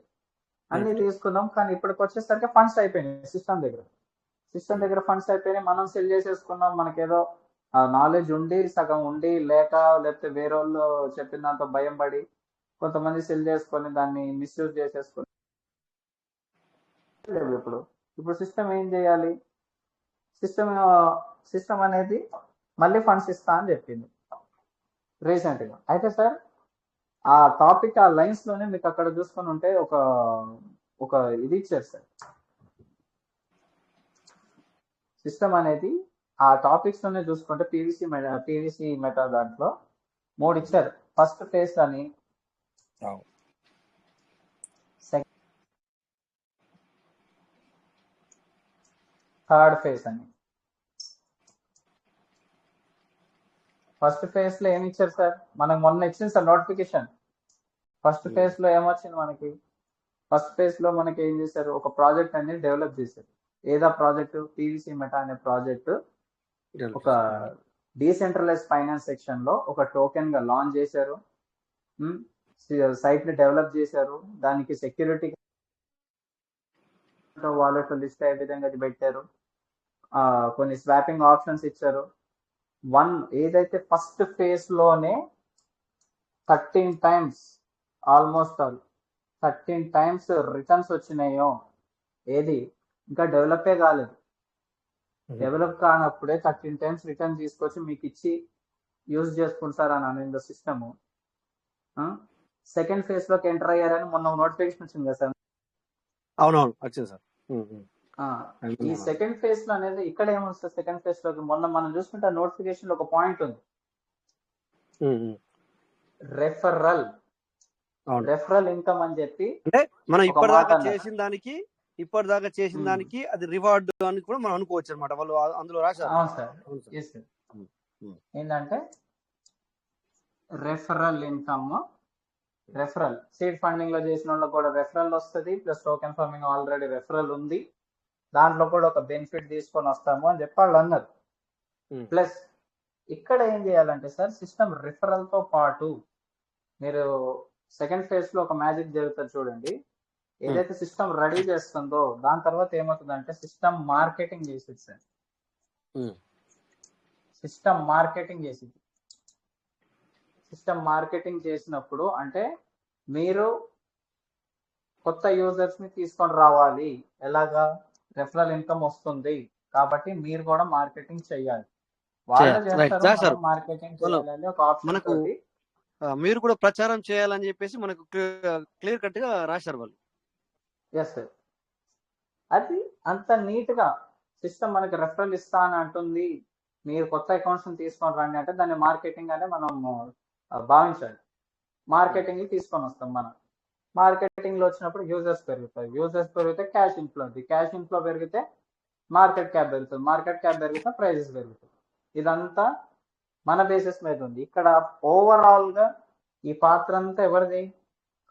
అన్ని తీసుకున్నాం. కానీ ఇప్పటికి వచ్చేసరికి ఫండ్స్ అయిపోయినాయి సిస్టమ్ దగ్గర ఫండ్స్ అయిపోయినాయి. మనం సెల్ చేసేసుకున్నాం. మనకేదో నాలెడ్జ్ ఉండి సగం ఉండి లేకపోతే వేరే వాళ్ళు చెప్పిన దాంతో భయం పడి కొంతమంది సెల్ చేసుకొని దాన్ని మిస్యూజ్ చేసేసుకొని ఇప్పుడు సిస్టమ్ ఏం చేయాలి, సిస్టమ్ అనేది మళ్ళీ ఫండ్స్ ఇస్తా అని చెప్పింది రీసెంట్ గా. అయితే సార్ ఆ టాపిక్ ఆ లైన్స్ లోనే మీకు అక్కడ చూసుకొని ఉంటే ఒక ఇది ఇచ్చారు సార్. సిస్టమ్ అనేది ఆ టాపిక్స్ లోనే చూసుకుంటే పీవీసీ మెటా దాంట్లో 3 ఇచ్చారు. ఫస్ట్ ఫేజ్ అని, థర్డ్ ఫేజ్ అని. ఫస్ట్ ఫేజ్ లో ఏమి ఇచ్చారు సార్, మనకు మొన్న ఇచ్చింది సార్ నోటిఫికేషన్. ఫస్ట్ ఫేజ్ లో ఏమొచ్చింది మనకి, ఫస్ట్ ఫేజ్ లో మనకి ఏం చేశారు, ఒక ప్రాజెక్ట్ అనేది డెవలప్ చేశారు. ఏదా ప్రాజెక్ట్? పీవీసీ మెటా అనే ప్రాజెక్ట్ ఒక డీసెంట్రలైజ్ ఫైనాన్స్ సెక్షన్ లో ఒక టోకెన్ గా లాంచ్ చేశారు. సైట్ ని డెవలప్ చేశారు. దానికి సెక్యూరిటీ వాలెట్ లిస్ట్ అయ్యే విధంగా పెట్టారు. కొన్ని స్వాపింగ్ ఆప్షన్స్ ఇచ్చారు. ఏదైతే ఫస్ట్ ఫేజ్ లోనే 13 టైమ్స్ ఆల్మోస్ట్ 13 టైమ్స్ రిటర్న్స్ వచ్చినాయో, ఏది ఇంకా డెవలపే కాలేదు. డెవలప్ కానప్పుడే 13 టైమ్స్ రిటర్న్ తీసుకొచ్చి మీకు ఇచ్చి యూజ్ చేసుకుంటారని అనేది సిస్టమ్. సెకండ్ ఫేజ్ లోకి ఎంటర్ అయ్యారని మొన్న నోటిఫికేషన్ వచ్చింది కదా సార్. అవునవును వచ్చింది సార్. ఈ సెకండ్ ఫేజ్ లో అనేది ఇక్కడ ఏమొస్తుంది, సెకండ్ ఫేజ్ లోకి మొన్న మనం చూసుకుంటే నోటిఫికేషన్ లో ఒక పాయింట్ ఉంది, రెఫరల్ ఇన్కమ్ అని చెప్పి. అంటే మనం ఇప్పటిదాకా చేసిన దానికి అది రివార్డ్ అని కూడా మనం అనుకోవచ్చు అనమాట. వాళ్ళు అందులో రాశారు. అవును సార్. ఏంటంటే referral income, referral seed funding లో చేసిన వాళ్ళకి కూడా రెఫరల్ వస్తుంది, plus token farming already referral ఉంది, దాంట్లో కూడా ఒక బెనిఫిట్ తీసుకొని వస్తాము అని చెప్పి వాళ్ళు అన్నారు. ప్లస్ ఇక్కడ ఏం చేయాలంటే సార్, సిస్టమ్ రిఫరల్ తో పాటు మీరు సెకండ్ ఫేజ్ లో ఒక మ్యాజిక్ జరుగుతుంది చూడండి. ఏదైతే సిస్టమ్ రెడీ చేస్తుందో దాని తర్వాత ఏమవుతుందంటే సిస్టమ్ మార్కెటింగ్ చేసేది సార్. సిస్టమ్ మార్కెటింగ్ చేసినప్పుడు అంటే మీరు కొత్త యూజర్స్ ని తీసుకొని రావాలి. ఎలాగా? రెఫరల్ ఇన్కమ్ వస్తుంది కాబట్టి మీరు కూడా మార్కెటింగ్ చేయాలి. వాళ్ళు చేస్తారు, మార్కెటింగ్ చేయాలని ఒక ఆప్షన్ తోటి మీరు కూడా ప్రచారం చేయాలని చెప్పేసి మనకు క్లియర్ కట్ గా రాశారు వాళ్ళు. Yes sir. అది అంత నీట్ గా సిస్టమ్ మనకి రెఫరల్ ఇస్తా అని అంటుంది, మీరు కొత్త అకౌంట్స్ తీసుకొని రండి అంటే దాన్ని మార్కెటింగ్ అనే మనం భావించాలి. మార్కెటింగ్ తీసుకొని వస్తాం మనం. మార్కెటింగ్ లో వచ్చినప్పుడు యూజర్స్ పెరిగితే క్యాష్ ఇన్ఫ్లో పెరిగితే మార్కెట్ క్యాప్ పెరుగుతుంది, మార్కెట్ క్యాప్ పెరిగితే ప్రైజెస్ పెరుగుతుంది. ఇదంతా మన బేసిస్ మీద ఉంది. ఇక్కడ ఓవరాల్ గా ఈ పాత్ర అంతా ఎవరిది?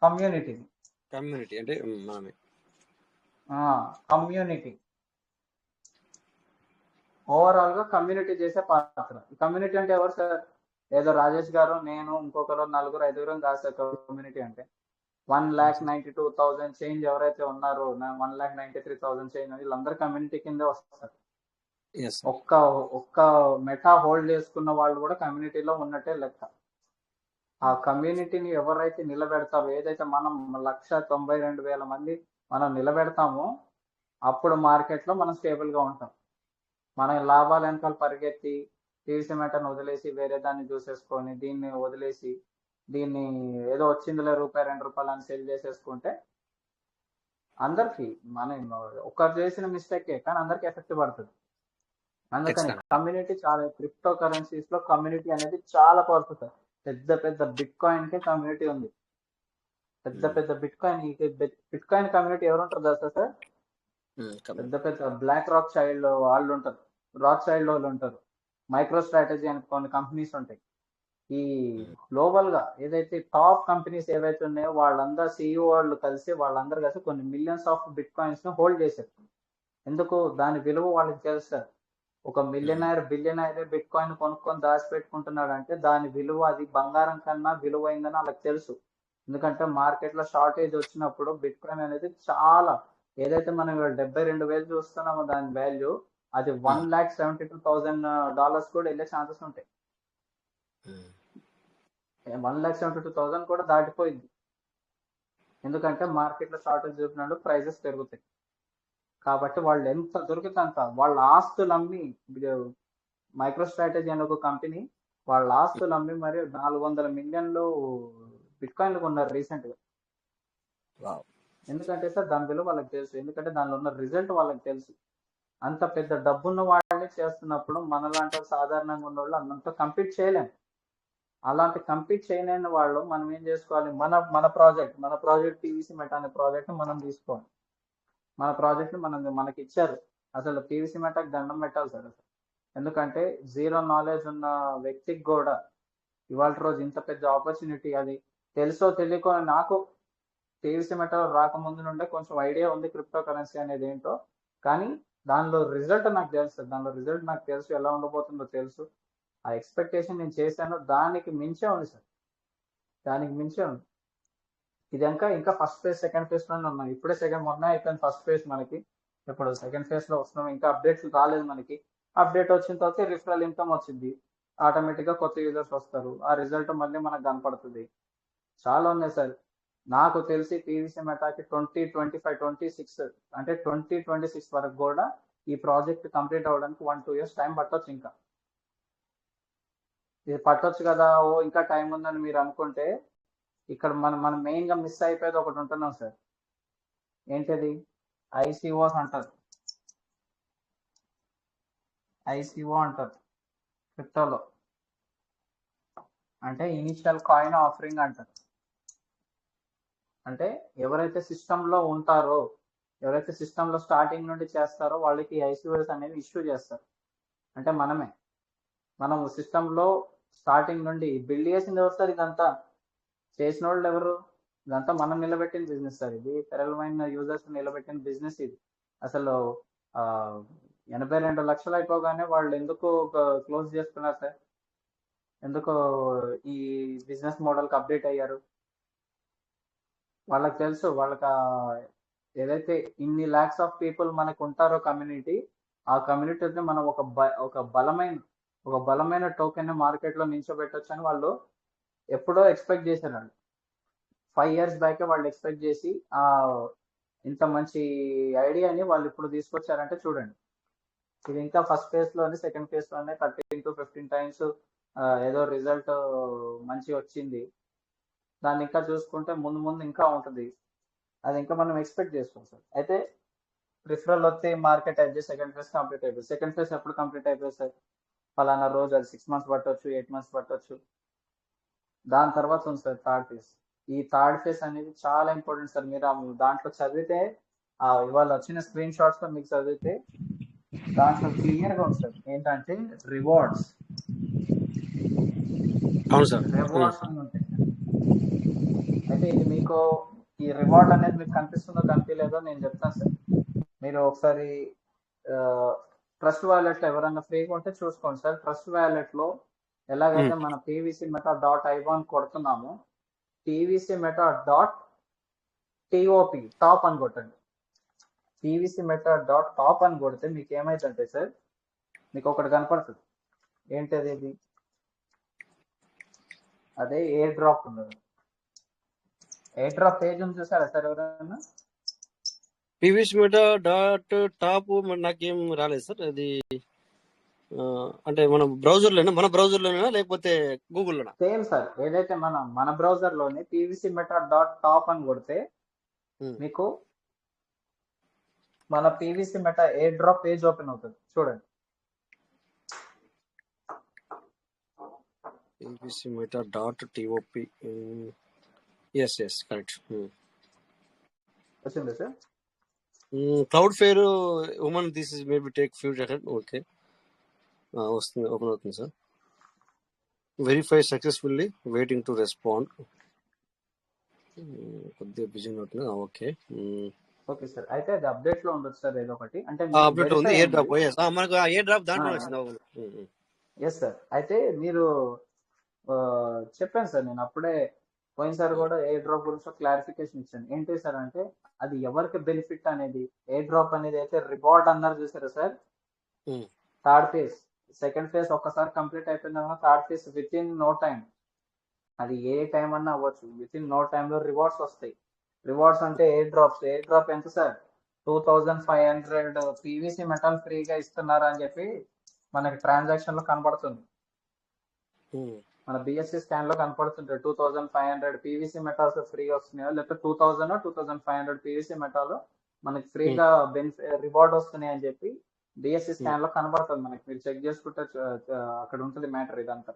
కమ్యూనిటీ అంటే కమ్యూనిటీ ఓవరాల్ గా కమ్యూనిటీ చేసే పాత్ర. కమ్యూనిటీ అంటే ఎవరు సార్? ఏదో రాజేష్ గారు, నేను, ఇంకొకరు, 4-5 కాదు కమ్యూనిటీ అంటే 1,92,000 చేంజ్ ఎవరైతే ఉన్నారో, 1,93,000 చేంజ్, వీళ్ళందరూ కమ్యూనిటీ కిందే వస్తారు. ఒక్క మెటా హోల్డ్ చేసుకున్న వాళ్ళు కూడా కమ్యూనిటీలో ఉన్నట్టే లెక్క. ఆ కమ్యూనిటీని ఎవరైతే నిలబెడతారో, ఏదైతే మనం 192,000 మంది మనం నిలబెడతామో అప్పుడు మార్కెట్ లో మనం స్టేబుల్ గా ఉంటాం. మనం లాభాల వెనకాల పరిగెత్తి పీవీసీ మెటాను వదిలేసి వేరే దాన్ని చూసేసుకొని దీన్ని వదిలేసి దీన్ని ఏదో వచ్చిందిలే ₹2 అని సేల్ చేసేసుకుంటే అందరికి మనం ఒకరు చేసిన మిస్టేకే కానీ అందరికి ఎఫెక్ట్ పడుతుంది. అందుకని కమ్యూనిటీ చాలా, క్రిప్టో కరెన్సీస్ లో కమ్యూనిటీ అనేది చాలా పవర్ఫుల్. పెద్ద బిట్ కాయిన్ కి కమ్యూనిటీ ఉంది. పెద్ద బిట్ కాయిన్ కమ్యూనిటీ ఎవరు ఉంటారు తెలుసా సార్? పెద్ద బ్లాక్ రాక్ చైల్డ్ వాళ్ళు ఉంటారు, వాళ్ళు ఉంటారు, మైక్రో స్ట్రాటజీ అని కొన్ని కంపెనీస్ ఉంటాయి. ఈ గ్లోబల్ గా ఏదైతే టాప్ కంపెనీస్ ఏవైతే ఉన్నాయో వాళ్ళందరూ CEO వాళ్ళు కలిసి వాళ్ళందరూ కలిసి కొన్ని మిలియన్స్ ఆఫ్ బిట్ కాయిన్స్ ను హోల్డ్ చేశారు. ఎందుకు? దాని విలువ వాళ్ళకి తెలుస్తారు. ఒక బిలియనైర్ బిట్ కాయిన్ కొనుక్కొని దాచిపెట్టుకుంటున్నాడు అంటే దాని విలువ అది బంగారం కన్నా విలువైందని వాళ్ళకి తెలుసు. ఎందుకంటే మార్కెట్ లో షార్టేజ్ వచ్చినప్పుడు బిట్ కాయిన్ అనేది చాలా, ఏదైతే మనం $72,000 చూస్తున్నామో దాని వాల్యూ అది $1,72,000 కూడా వెళ్ళే ఛాన్సెస్ ఉంటాయి. 1,72,000 కూడా దాటిపోయింది. ఎందుకంటే మార్కెట్ లో షార్టేజ్ చూపినప్పుడు ప్రైజెస్ పెరుగుతాయి. కాబట్టి వాళ్ళు ఎంత దొరికితే అంత వాళ్ళ ఆస్తులు అమ్మి, మైక్రో స్ట్రాటజీ అనే ఒక కంపెనీ వాళ్ళ ఆస్తులు అమ్మి మరి 400 మిలియన్లు బిట్ కాయిన్లు కొన్నారు రీసెంట్ గా. ఎందుకంటే సార్ దాని విలువ వాళ్ళకి తెలుసు, ఎందుకంటే దానిలో ఉన్న రిజల్ట్ వాళ్ళకి తెలుసు. అంత పెద్ద డబ్బున్న వాళ్ళే చేస్తున్నప్పుడు మనలాంటి సాధారణంగా ఉన్న వాళ్ళు అంత కంపీట్ చేయలేము. అలాంటి కంపీట్ చేయలేని వాళ్ళు మనం ఏం చేసుకోవాలి? మన ప్రాజెక్ట్ పీవీసీ మెటా అనే ప్రాజెక్ట్ మనం తీసుకోవాలి. మన ప్రాజెక్ట్ మనకి ఇచ్చారు. అసలు పీవీసీ మెటాకి దండం పెట్టాలి సార్. ఎందుకంటే జీరో నాలెడ్జ్ ఉన్న వ్యక్తికి కూడా ఇవాళ రోజు ఇంత పెద్ద ఆపర్చునిటీ, అది తెలుసో తెలియకో, నాకు పీవీసీ మెటల్ రాకముందు నుండే కొంచెం ఐడియా ఉంది క్రిప్టో కరెన్సీ అనేది ఏంటో, కానీ దానిలో రిజల్ట్ నాకు తెలుసు, ఎలా ఉండబోతుందో తెలుసు. ఆ ఎక్స్పెక్టేషన్ నేను చేశాను, దానికి మించే ఉంది సార్, దానికి మించే ఉంది. ఇది ఇంకా ఫస్ట్ ఫేజ్ సెకండ్ ఫేజ్ లోనే ఉన్నాం. ఇప్పుడే మొన్న అయిపోయింది ఫస్ట్ ఫేజ్, మనకి ఇప్పుడు సెకండ్ ఫేజ్ లో వస్తున్నాం. ఇంకా అప్డేట్స్ రాలేదు మనకి. అప్డేట్ వచ్చిన తర్వాత రిఫరల్ ఇన్కమ్ వచ్చింది, ఆటోమేటిక్ గా కొత్త యూజర్స్ వస్తారు, ఆ రిజల్ట్ మళ్ళీ మనకు కనపడుతుంది. చాలా ఉన్నాయి సార్. నాకు తెలిసి పీవీసీ మెటాకి 2025 26 అంటే 2026 వరకు కూడా ఈ ప్రాజెక్ట్ కంప్లీట్ అవ్వడానికి 1-2 years టైం పట్టొచ్చు. ఇంకా ఇది పట్టొచ్చు కదా, ఇంకా టైం ఉందని మీరు అనుకుంటే, ఇక్కడ మనం మెయిన్ గా మిస్ అయిపోయేది ఒకటి ఉంటున్నాం సార్. ఏంటది? ఐసీఓస్ అంటారు, ఐసీఓ అంటారు క్రిప్టోలో, అంటే ఇనిషియల్ కాయిన్ ఆఫరింగ్ అంటారు. అంటే ఎవరైతే సిస్టంలో ఉంటారో, ఎవరైతే సిస్టంలో స్టార్టింగ్ నుండి చేస్తారో వాళ్ళకి ఐసీఓస్ అనేవి ఇష్యూ చేస్తారు. అంటే మనం సిస్టంలో స్టార్టింగ్ నుండి బిల్డ్ చేసింది ఎవరు సార్? ఇదంతా చేసిన వాళ్ళు ఎవరు? ఇదంతా మనం నిలబెట్టిన బిజినెస్ సార్. ఇది తెరలమైన యూజర్స్ నిలబెట్టిన బిజినెస్ ఇది. అసలు 82 లక్షలు అయిపోగానే వాళ్ళు ఎందుకు క్లోజ్ చేసుకున్నారు సార్? ఎందుకు ఈ బిజినెస్ మోడల్కి అప్డేట్ అయ్యారు? వాళ్ళకి తెలుసు, వాళ్ళకి ఏదైతే ఇన్ని ల్యాక్స్ ఆఫ్ పీపుల్ మనకు ఉంటారో కమ్యూనిటీ, ఆ కమ్యూనిటీని మనం ఒక బలమైన టోకెన్ మార్కెట్ లో నిల్చోబెట్టొచ్చు అని వాళ్ళు ఎప్పుడో ఎక్స్పెక్ట్ చేశారు. 5 years బ్యాక్ వాళ్ళు ఎక్స్పెక్ట్ చేసి ఇంత మంచి ఐడియాని వాళ్ళు ఇప్పుడు తీసుకొచ్చారంటే చూడండి. ఇది ఇంకా ఫస్ట్ ఫేజ్ లోనే, సెకండ్ ఫేజ్ లోనే 13 to 15 times ఏదో రిజల్ట్ మంచి వచ్చింది. దాన్ని ఇంకా చూసుకుంటే ముందు ఇంకా ఉంటుంది, అది ఇంకా మనం ఎక్స్పెక్ట్ చేసుకోం సార్. అయితే రిఫరల్ వచ్చి మార్కెట్ అయిపోయి సెకండ్ ఫేజ్ కంప్లీట్ అయిపోయింది. సెకండ్ ఫేజ్ ఎప్పుడు కంప్లీట్ అయిపోయింది సార్? ఫలానా రోజు, అది 6 months పట్టొచ్చు, 8 months పట్టొచ్చు. దాని తర్వాత ఉంది సార్ థర్డ్ ఫేజ్. ఈ థర్డ్ ఫేజ్ అనేది చాలా ఇంపార్టెంట్ సార్. మీరు దాంట్లో చదివితే, ఇవాళ వచ్చిన స్క్రీన్ షాట్స్ లో మీకు చదివితే దాంట్లో క్లియర్ గా ఉంది సార్. ఏంటంటే రివార్డ్స్ అని ఉంటాయి. అయితే ఇది మీకు ఈ రివార్డ్ అనేది మీకు కనిపిస్తుందో కనిపించలేదో నేను చెప్తాను సార్. మీరు ఒకసారి ట్రస్ట్ వ్యాలెట్ లో ఎవరన్నా ఫ్రీగా ఉంటే చూసుకోండి సార్. ట్రస్ట్ వ్యాలెట్ లో ఎలాగైతే మన పీవీసీ మెటా .ivan కొడుతున్నామో, పీవీసీ మెటా .top అని కొట్టండి. పీవీసీ మెటా .top అని కొడితే మీకు ఏమైతుంటే సార్, మీకు ఒకటి కనపడుతుంది. ఏంటది? ఇది అదే ఎయిర్ డ్రాప్ ఉన్నది. ఎయిర్ డ్రాప్ పేజ్ ఉంది చూసారా సార్ ఎవరైనా? పీవీసీ మెటా .top నాకేం రాలేదు సార్. అది అంటే మన బ్రౌజర్లోనా లేకపోతే గూగుల్లోనా? Same sir. ఏదైతే మన బ్రౌజర్ లోనే పీవీసీ మెటా .top అని కొడితే మీకు మన PVC meta air drop page open అవుతుంది. చూడండి. PVC meta .top. Yes correct. వచ్చింది sir. Cloudflare human this is maybe take few second. Okay, వస్తుంది, ఓపెన్ అవుతుంది sir. Verify successfully, waiting to respond. కొద్దిగా బిజీ అవుతుంది. Okay sir. అయితే అది update లో ఉండదు సార్, ఏదో ఒకటి. అంటే అప్డేట్ ఉంది, ఎయిర్ డ్రాప్. మనకు ఎయిర్ డ్రాప్ దాంట్లో వచ్చింది. Yes sir. అయితే మీరు చెప్పాను సార్, నేను అప్పుడే పోయినసారి కూడా ఎయిర్ డ్రాప్ గురించి క్లారిఫికేషన్ ఇచ్చాను. ఏంటి సార్ అంటే, అది ఎవరికి బెనిఫిట్ అనేది, ఎయిర్ డ్రాప్ అనేది అయితే రివార్డ్ అన్నారు చూసారా sir, third phase, second phase ఒక్కసారి కంప్లీట్ అయిపోయిన తర్వాత third phase within no time, అది ఏ టైం అన్నా అవ్వచ్చు, విత్ ఇన్ నో టైమ్ లో రివార్డ్స్ వస్తాయి. రివార్డ్స్ అంటే ఎయిర్ డ్రాప్స్. ఎయిర్ డ్రాప్ ఎంత సార్? 2500 పీవీసీ మెటల్ ఫ్రీగా ఇస్తున్నారు అని చెప్పి మనకి ట్రాన్సాక్షన్ లో కనబడుతుంది. మన బిఎస్సి స్కాన్ లో కనపడుతుంటాయి 2500 పీవీసీ మెటాల్స్ ఫ్రీ వస్తున్నాయో, లేకపోతే 2500 పీవీసీ మెటాల్ మనకి ఫ్రీగా రివార్డ్ వస్తున్నాయి అని చెప్పి బిఎస్సి స్కాన్ లో కనబడుతుంది మనకి. మీరు చెక్ చేసుకుంటే అక్కడ ఉంటుంది మ్యాటర్ ఇదంతా.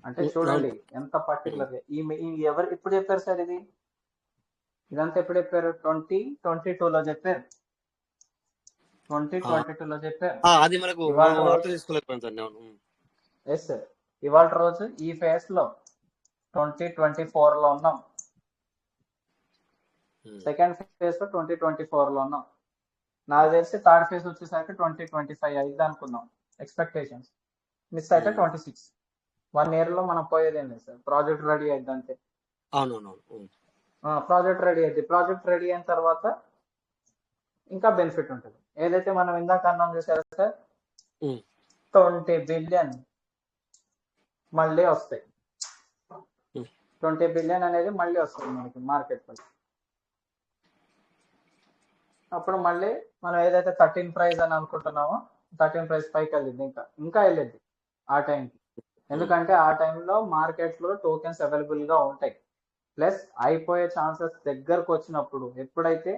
అంటే చూడండి ఎంత పర్టికులర్. ఎవరు ఎప్పుడు చెప్పారు సార్ ఇది? ఇదంతా ఎప్పుడు చెప్పారు? 2022 లో చెప్పారు. 2022 లో చెప్పారు. అది మనకు ఎస్ సార్. ఇవాళ రోజు ఈ ఫేజ్ లో 2024 లో ఉన్నాం. సెకండ్ ఫేజ్ 2024 లో ఉన్నాం. నాకు తెలిసి థర్డ్ ఫేజ్ వచ్చేసరికి 2025 అయింది అనుకున్నాం. ఎక్స్పెక్టేషన్స్ మిస్ అయితే 26. 1 year లో మనం పోయేది ఏం లేదు సార్. ప్రాజెక్ట్ రెడీ అయింది అంతే. ప్రాజెక్ట్ రెడీ అయింది. ప్రాజెక్ట్ రెడీ అయిన తర్వాత ఇంకా బెనిఫిట్ ఉంటుంది. ఏదైతే మనం ఇందాక అన్నాం చూసారా సార్, 20 billion మళ్ళీ వస్తాయి. 20 billion అనేది మళ్ళీ వస్తుంది మనకి మార్కెట్ లో. అప్పుడు మళ్ళీ మనం ఏదైతే 13 ప్రైస్ అని అనుకుంటున్నామో 13 ప్రైస్ పైకి వెళ్ళింది, ఇంకా వెళ్ళింది ఆ టైంకి. ఎందుకంటే ఆ టైంలో మార్కెట్ లో టోకెన్స్ అవైలబుల్ గా ఉంటాయి. ప్లస్ అయిపోయే ఛాన్సెస్ దగ్గరకు వచ్చినప్పుడు, ఎప్పుడైతే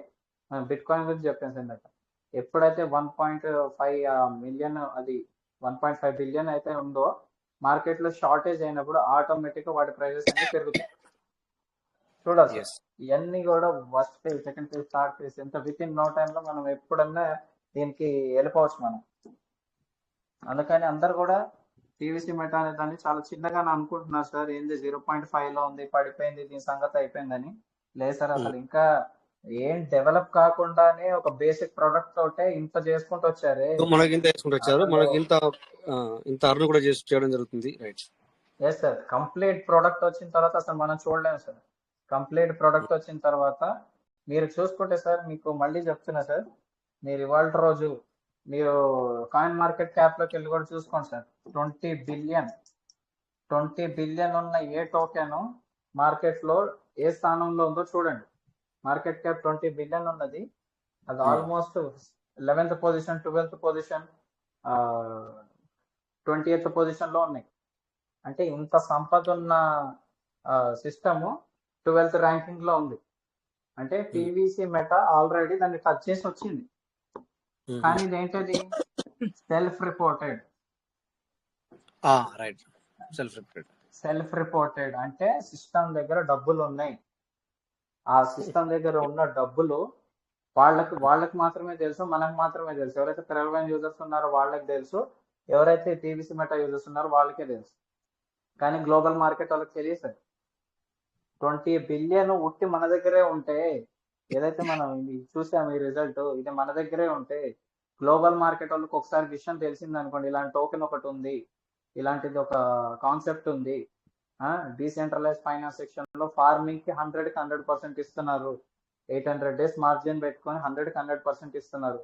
బిట్ కాయిన్ గురించి చెప్పాను సార్ ఇందాక, ఎప్పుడైతే 1.5 million అది 1.5 billion అయితే ఉందో, మార్కెట్ లో షార్టేజ్ అయినప్పుడు ఆటోమేటిక్ గా వాటి ప్రైజెస్ అన్ని పెరుగుతాయి. చూడాలి ఇవన్నీ కూడా first phase, second phase, third phase, ఎంత విత్ ఇన్ నో టైమ్ లో మనం ఎప్పుడన్నా దీనికి వెళ్ళిపోవచ్చు మనం. అందుకని అందరు కూడా పీవీసీ మెటా అనే దాన్ని చాలా చిన్నగా అనుకుంటున్నారు సార్. ఏంది 0.5 లో ఉంది, పడిపోయింది, దీని సంగతి అయిపోయిందని. లేదు సార్, అసలు ఇంకా ఏం డెవలప్ కాకుండానే ఒక బేసిక్ ప్రొడక్ట్ తోటే ఇంత చేసుకుంటూ వచ్చారే. మనకి ఇంత చేసుకుంటూ వచ్చారు, మనకి ఇంత అర్న్ కూడా చేయడం జరుగుతుంది. Right. Yes sir, complete product వచ్చిన తర్వాత అసలు మనం చూడలేము సార్. కంప్లీట్ ప్రోడక్ట్ వచ్చిన తర్వాత మీరు చూసుకుంటే సార్, మీకు మళ్ళీ చెప్తున్నా సార్, మీరు ఇవాళ రోజు మీరు కాయిన్ మార్కెట్ క్యాప్ లోకి వెళ్ళి కూడా చూసుకోండి సార్. 20 బిలియన్ ఉన్న ఏ టోకెన్ మార్కెట్ లో ఏ స్థానంలో ఉందో చూడండి. మార్కెట్ క్యాప్ 20 billion ఉన్నది, అది almost 11th position, 12th position, 20th position లో ఉన్నాయి. అంటే ఇంత సంపద ఉన్న సిస్టమ్ 12th ర్యాంకింగ్ లో ఉంది. అంటే పీవీసీ మెటా ఆల్రెడీ దాన్ని టచ్ చేసి వచ్చింది. కానీ ఇదేంటది? Self reported. సెల్ఫ్ రిపోర్టెడ్ అంటే సిస్టమ్ దగ్గర డబ్బులు ఉన్నాయి. ఆ సిస్టమ్ దగ్గర ఉన్న డబ్బులు వాళ్ళకి మాత్రమే తెలుసు, మనకు మాత్రమే తెలుసు. ఎవరైతే ప్రైవేట్ యూజర్స్ ఉన్నారో వాళ్ళకి తెలుసు, ఎవరైతే పీవీసీ మెటా యూజర్స్ ఉన్నారో వాళ్ళకే తెలుసు. కానీ గ్లోబల్ మార్కెట్ వాళ్ళకి తెలియదు సార్. 20 billion ఉట్టి మన దగ్గరే ఉంటే, ఏదైతే మనం చూసాము ఈ రిజల్ట్, ఇది మన దగ్గరే ఉంటే, గ్లోబల్ మార్కెట్ వాళ్ళకి ఒకసారి విషయం తెలిసింది అనుకోండి, ఇలాంటి టోకెన్ ఒకటి ఉంది, ఇలాంటిది ఒక కాన్సెప్ట్ ఉంది, డీసెంట్రలైజ్ ఫైనాన్స్ సెక్షన్ లో ఫార్మింగ్ కి 100% ఇస్తున్నారు, 800 days మార్జిన్ పెట్టుకొని 100% ఇస్తున్నారు.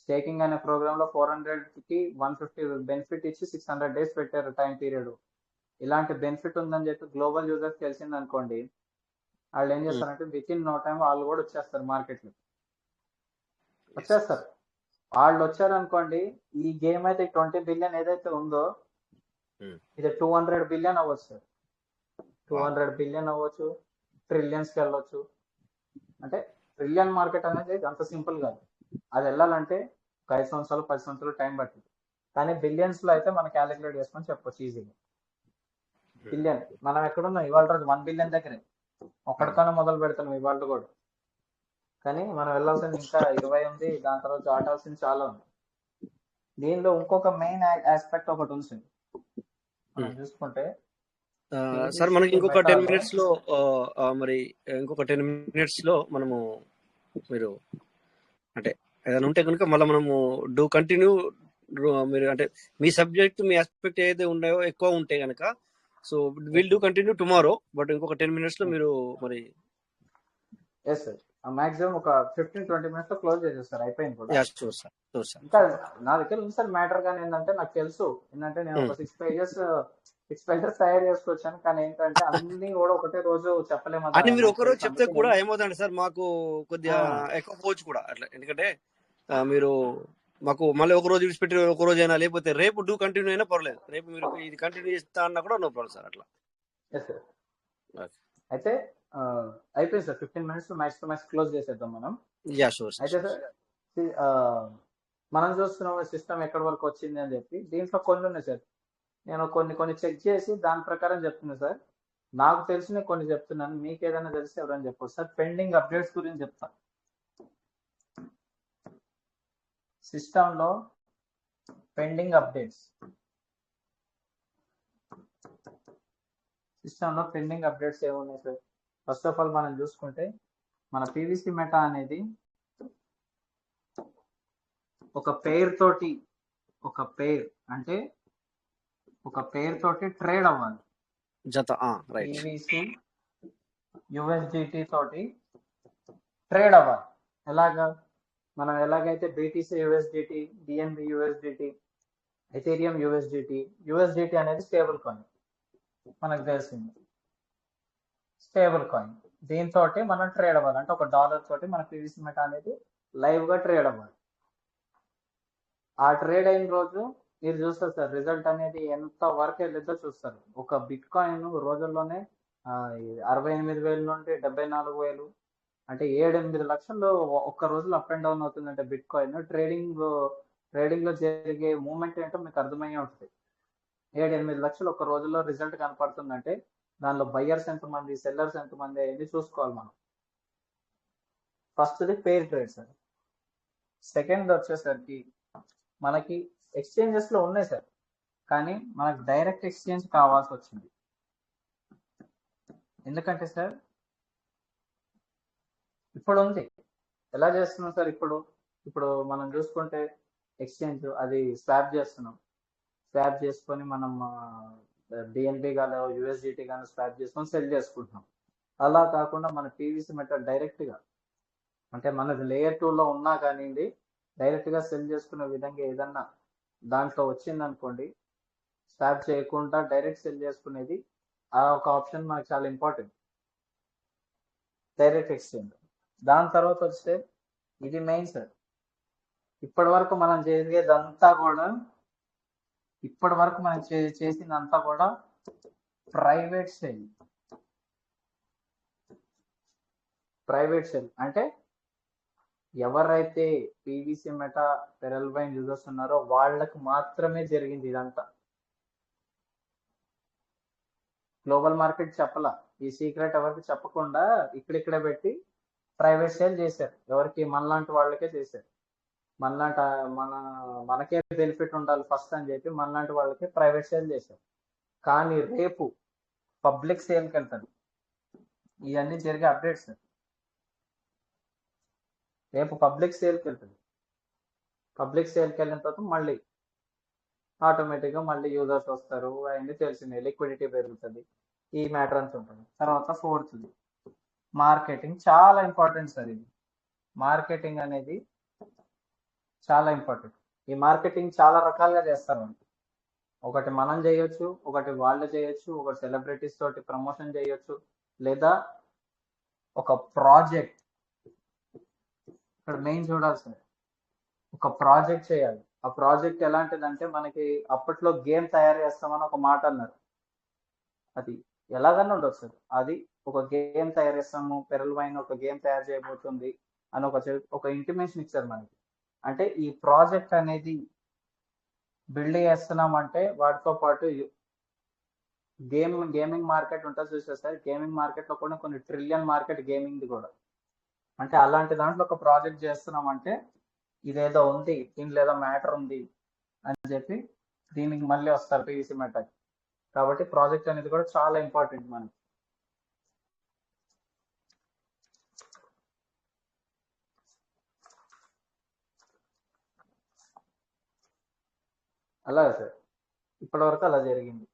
స్టేకింగ్ అనే ప్రోగ్రామ్ లో 400 కి 150 బెనిఫిట్ ఇచ్చి 600 days పెట్టారు టైం పీరియడ్. ఇలాంటి బెనిఫిట్ ఉందని చెప్పి గ్లోబల్ యూజర్స్ తెలిసింది అనుకోండి, వాళ్ళు ఏం చేస్తారంటే విత్ ఇన్ నో టైం వాళ్ళు కూడా వచ్చేస్తారు మార్కెట్ లో. వచ్చేస్తారు. వాళ్ళు వచ్చారనుకోండి, ఈ గేమ్ అయితే 20 billion ఏదైతే ఉందో ఇది 200 billion అవ్వచ్చు సార్. 200 billion అవ్వచ్చు, ట్రిలియన్స్ కి వెళ్ళొచ్చు. అంటే ట్రిలియన్ మార్కెట్ అనేది అంత సింపుల్ కాదు. అది వెళ్ళాలంటే 5 సంవత్సరాలు 10 సంవత్సరాలు టైం పట్టింది. కానీ బిలియన్స్ లో అయితే మనం క్యాలిక్యులేట్ చేసుకొని చెప్పొచ్చు ఈజీగా. బిలియన్ మనం ఎక్కడున్నాం ఇవాళ రోజు 1 billion దగ్గరే, ఒక్కడితోనే మొదలు పెడతాం ఇవాళ కూడా. కానీ మనం వెళ్ళాల్సింది ఇంకా 20 ఉంది, దాని తర్వాత ఆడాల్సింది చాలా ఉంది. దీనిలో ఇంకొక మెయిన్ ఆస్పెక్ట్ ఒకటి ఉంది మనం చూసుకుంటే సార్, మనకి ఇంకొక 10 minutes లో మరి ఇంకొక 10 minutes లో మనము మీరు అంటే ఏదైనా ఉంటే కనుక మళ్ళీ మనము డూ కంటిన్యూ. మీరు అంటే మీ సబ్జెక్ట్, మీ ఆస్పెక్ట్ ఏదైతే ఉన్నాయో ఎక్కువ ఉంటే కనుక, so will do continue tomorrow. But ఇంకొక 10 minutes లో మీరు మరి ఎస్ సార్, మాక్సిమం ఒక 15-20 minutes లో క్లోజ్ చేసేస్తారు, అయిపోయింది కూడా. ఇంకా నా దగ్గర ఉంది సార్ మ్యాటర్. కానీ ఏంటంటే నాకు తెలుసు, ఏంటంటే నేను ఒక 6 pages తయారు చేసుకొచ్చాను. కానీ ఏంటంటే అన్ని కూడా ఒకటే రోజు చెప్పలేము. అని మీరు ఒకరోజు చెప్తే కూడా ఏమవుతుందండి సార్, మాకు కొద్దిగా ఎక్కువ పోవచ్చు కూడా అట్లా. ఎందుకంటే మీరు మాకు మళ్ళీ ఒక రోజు విడిచిపెట్టి ఒక రోజు అయినా, లేకపోతే రేపు డూ కంటిన్యూ అయినా పర్లేదు, రేపు మీరు ఇది కంటిన్యూ చేస్తా అన్నా కూడా నో ప్రాబ్లం సార్ అట్లా. అయితే అయిపోయింది sir, 15 minutes max to max close చేసేద్దాం మనం. అయితే సార్ మనం చూస్తున్నాం సిస్టమ్ ఎక్కడి వరకు వచ్చింది అని చెప్పి. దీంట్లో కొన్ని ఉన్నాయి సార్, నేను కొన్ని చెక్ చేసి దాని ప్రకారం చెప్తున్నా సార్. నాకు తెలిసిన కొన్ని చెప్తున్నాను, మీకు ఏదైనా తెలిసి ఎవరైనా చెప్పొచ్చు సార్. పెండింగ్ అప్డేట్స్ గురించి చెప్తా. సిస్టంలో పెండింగ్ అప్డేట్స్ ఏమున్నాయి సార్? ఫస్ట్ ఆఫ్ ఆల్ మనం చూసుకుంటే మన పీవీసీ మెటా అనేది ఒక పేర్ తోటి అంటే ఒక పేర్ తోటి ట్రేడ్ అవ్వాలి. జత రైట్. పీవీసీ యుఎస్డిటి తోటి ట్రేడ్ అవ్వాలి. ఎలాగా? మనం ఎలాగైతే BTC USDT, DNB USDT, Ethereum USDT అనేది స్టేబుల్ కాయిన్, మనకు తెలిసింది స్టేబుల్ కాయిన్. దీంతో మనం ట్రేడ్ అవ్వాలి. అంటే ఒక డాలర్ తోటి మన పీవీసీ మెటా అనేది లైవ్ గా ట్రేడ్ అవ్వాలి. ఆ ట్రేడ్ అయిన రోజు మీరు చూస్తారు సార్, రిజల్ట్ అనేది ఎంత వరకు వెళ్ళిద్దో చూస్తారు. ఒక బిట్ కాయిన్ రోజుల్లోనే 68,000 నుండి 74,000, అంటే 7-8 లక్షలు ఒక్క రోజులో అప్ అండ్ డౌన్ అవుతుందంటే బిట్ కాయిన్. ట్రేడింగ్ లో జరిగే మూమెంట్ ఏంటో మీకు అర్థమయ్యే ఉంటుంది. 7-8 లక్షలు ఒక రోజులో రిజల్ట్ కనపడుతుందంటే దానిలో బయ్యర్స్ ఎంతమంది, సెల్లర్స్ ఎంతమంది అనేది చూసుకోవాలి మనం. ఫస్ట్ది పేర్ ట్రేడ్ సార్. సెకండ్ వచ్చేసరికి మనకి ఎక్స్చేంజెస్ లో ఉన్నాయి సార్, కానీ మనకు డైరెక్ట్ ఎక్స్చేంజ్ కావాల్సి వచ్చింది. ఎందుకంటే సార్ ఇప్పుడు ఉంది. ఎలా చేస్తున్నాం సార్? ఇప్పుడు మనం చూసుకుంటే ఎక్స్చేంజ్ అది స్వాప్ చేస్తున్నాం. స్వాప్ చేసుకొని మనం డిఎన్బి గాను యూఎస్డిటి గాను స్వాప్ చేసుకొని సెల్ చేసుకుంటున్నాం. అలా కాకుండా మన పీవీసీ మెటల్ డైరెక్ట్ గా, అంటే మనది లేయర్ 2లో ఉన్నా కానివ్వండి, డైరెక్ట్ గా సెల్ చేసుకునే విధంగా ఏదన్నా దాంట్లో వచ్చింది అనుకోండి, స్వాప్ చేయకుండా డైరెక్ట్ సెల్ చేసుకునేది, ఆ ఒక ఆప్షన్ మనకు చాలా ఇంపార్టెంట్, డైరెక్ట్ ఎక్స్చేంజ్. దాని తర్వాత వస్తే ఇది మెయిన్ సార్. ఇప్పటి వరకు మనం చేసేదంతా కూడా చేసిందంతా కూడా ప్రైవేట్ సెల్. అంటే ఎవరైతే పీవీసీ మెటా పెరల్వైన్ యూజర్స్ ఉన్నారో వాళ్ళకి మాత్రమే జరిగింది ఇదంతా. గ్లోబల్ మార్కెట్ చెప్పలా, ఈ సీక్రెట్ ఎవరికి చెప్పకుండా ఇక్కడిక్కడే పెట్టి ప్రైవేట్ సేల్ చేశారు. ఎవరికి? మనలాంటి వాళ్ళకే చేశారు. మనకే బెనిఫిట్ ఉండాలి ఫస్ట్ అని చెప్పి మనలాంటి వాళ్ళకి ప్రైవేట్ సేల్ చేశారు. కానీ రేపు పబ్లిక్ సేల్కి వెళ్తారు. ఇవన్నీ జరిగే అప్డేట్స్. రేపు పబ్లిక్ సేల్కి వెళ్తుంది. పబ్లిక్ సేల్కి వెళ్ళిన తర్వాత మళ్ళీ ఆటోమేటిక్గా మళ్ళీ యూజర్స్ వస్తారు. అవన్నీ తెలిసిందే, లిక్విడిటీ పెరుగుతుంది, ఈ మ్యాటర్ అంతా ఉంటుంది. తర్వాత ఫోర్త్ది మార్కెటింగ్. చాలా ఇంపార్టెంట్ సార్ ఇది. మార్కెటింగ్ అనేది చాలా ఇంపార్టెంట్. ఈ మార్కెటింగ్ చాలా రకాలుగా చేస్తారు. ఒకటి మనం చేయొచ్చు, ఒకటి వాళ్ళు చేయొచ్చు, ఒకటి సెలబ్రిటీస్ తోటి ప్రమోషన్ చేయొచ్చు, లేదా ఒక ప్రాజెక్ట్. ఇక్కడ మెయిన్ చూడాలి సార్, ఒక ప్రాజెక్ట్ చేయాలి. ఆ ప్రాజెక్ట్ ఎలాంటిదంటే, మనకి అప్పట్లో గేమ్ తయారు చేస్తామని ఒక మాట అన్నారు. అది ఎలాగన్నా ఉండదు సార్. అది ఒక గేమ్ తయారు చేస్తాము, పెరల్వైన్ ఒక గేమ్ తయారు చేయబోతుంది అని ఒక ఇంటిమేషన్ ఇచ్చారు మనకి. అంటే ఈ ప్రాజెక్ట్ అనేది బిల్డ్ చేస్తున్నామంటే వాటితో పాటు గేమింగ్ మార్కెట్ ఉంటుంది చూసారు సార్. గేమింగ్ మార్కెట్ లో కూడా కొన్ని ట్రిలియన్ మార్కెట్ గేమింగ్ది కూడా. అంటే అలాంటి దాంట్లో ఒక ప్రాజెక్ట్ చేస్తున్నామంటే ఇదేదో ఉంది, దీనిలో ఏదో మ్యాటర్ ఉంది అని చెప్పి దీనికి మళ్ళీ వస్తారు పీవీసీ మెటాకి. కాబట్టి ప్రాజెక్ట్ అనేది కూడా చాలా ఇంపార్టెంట్ మనకి. అలాగే సార్, ఇప్పటి వరకు అలా జరిగింది.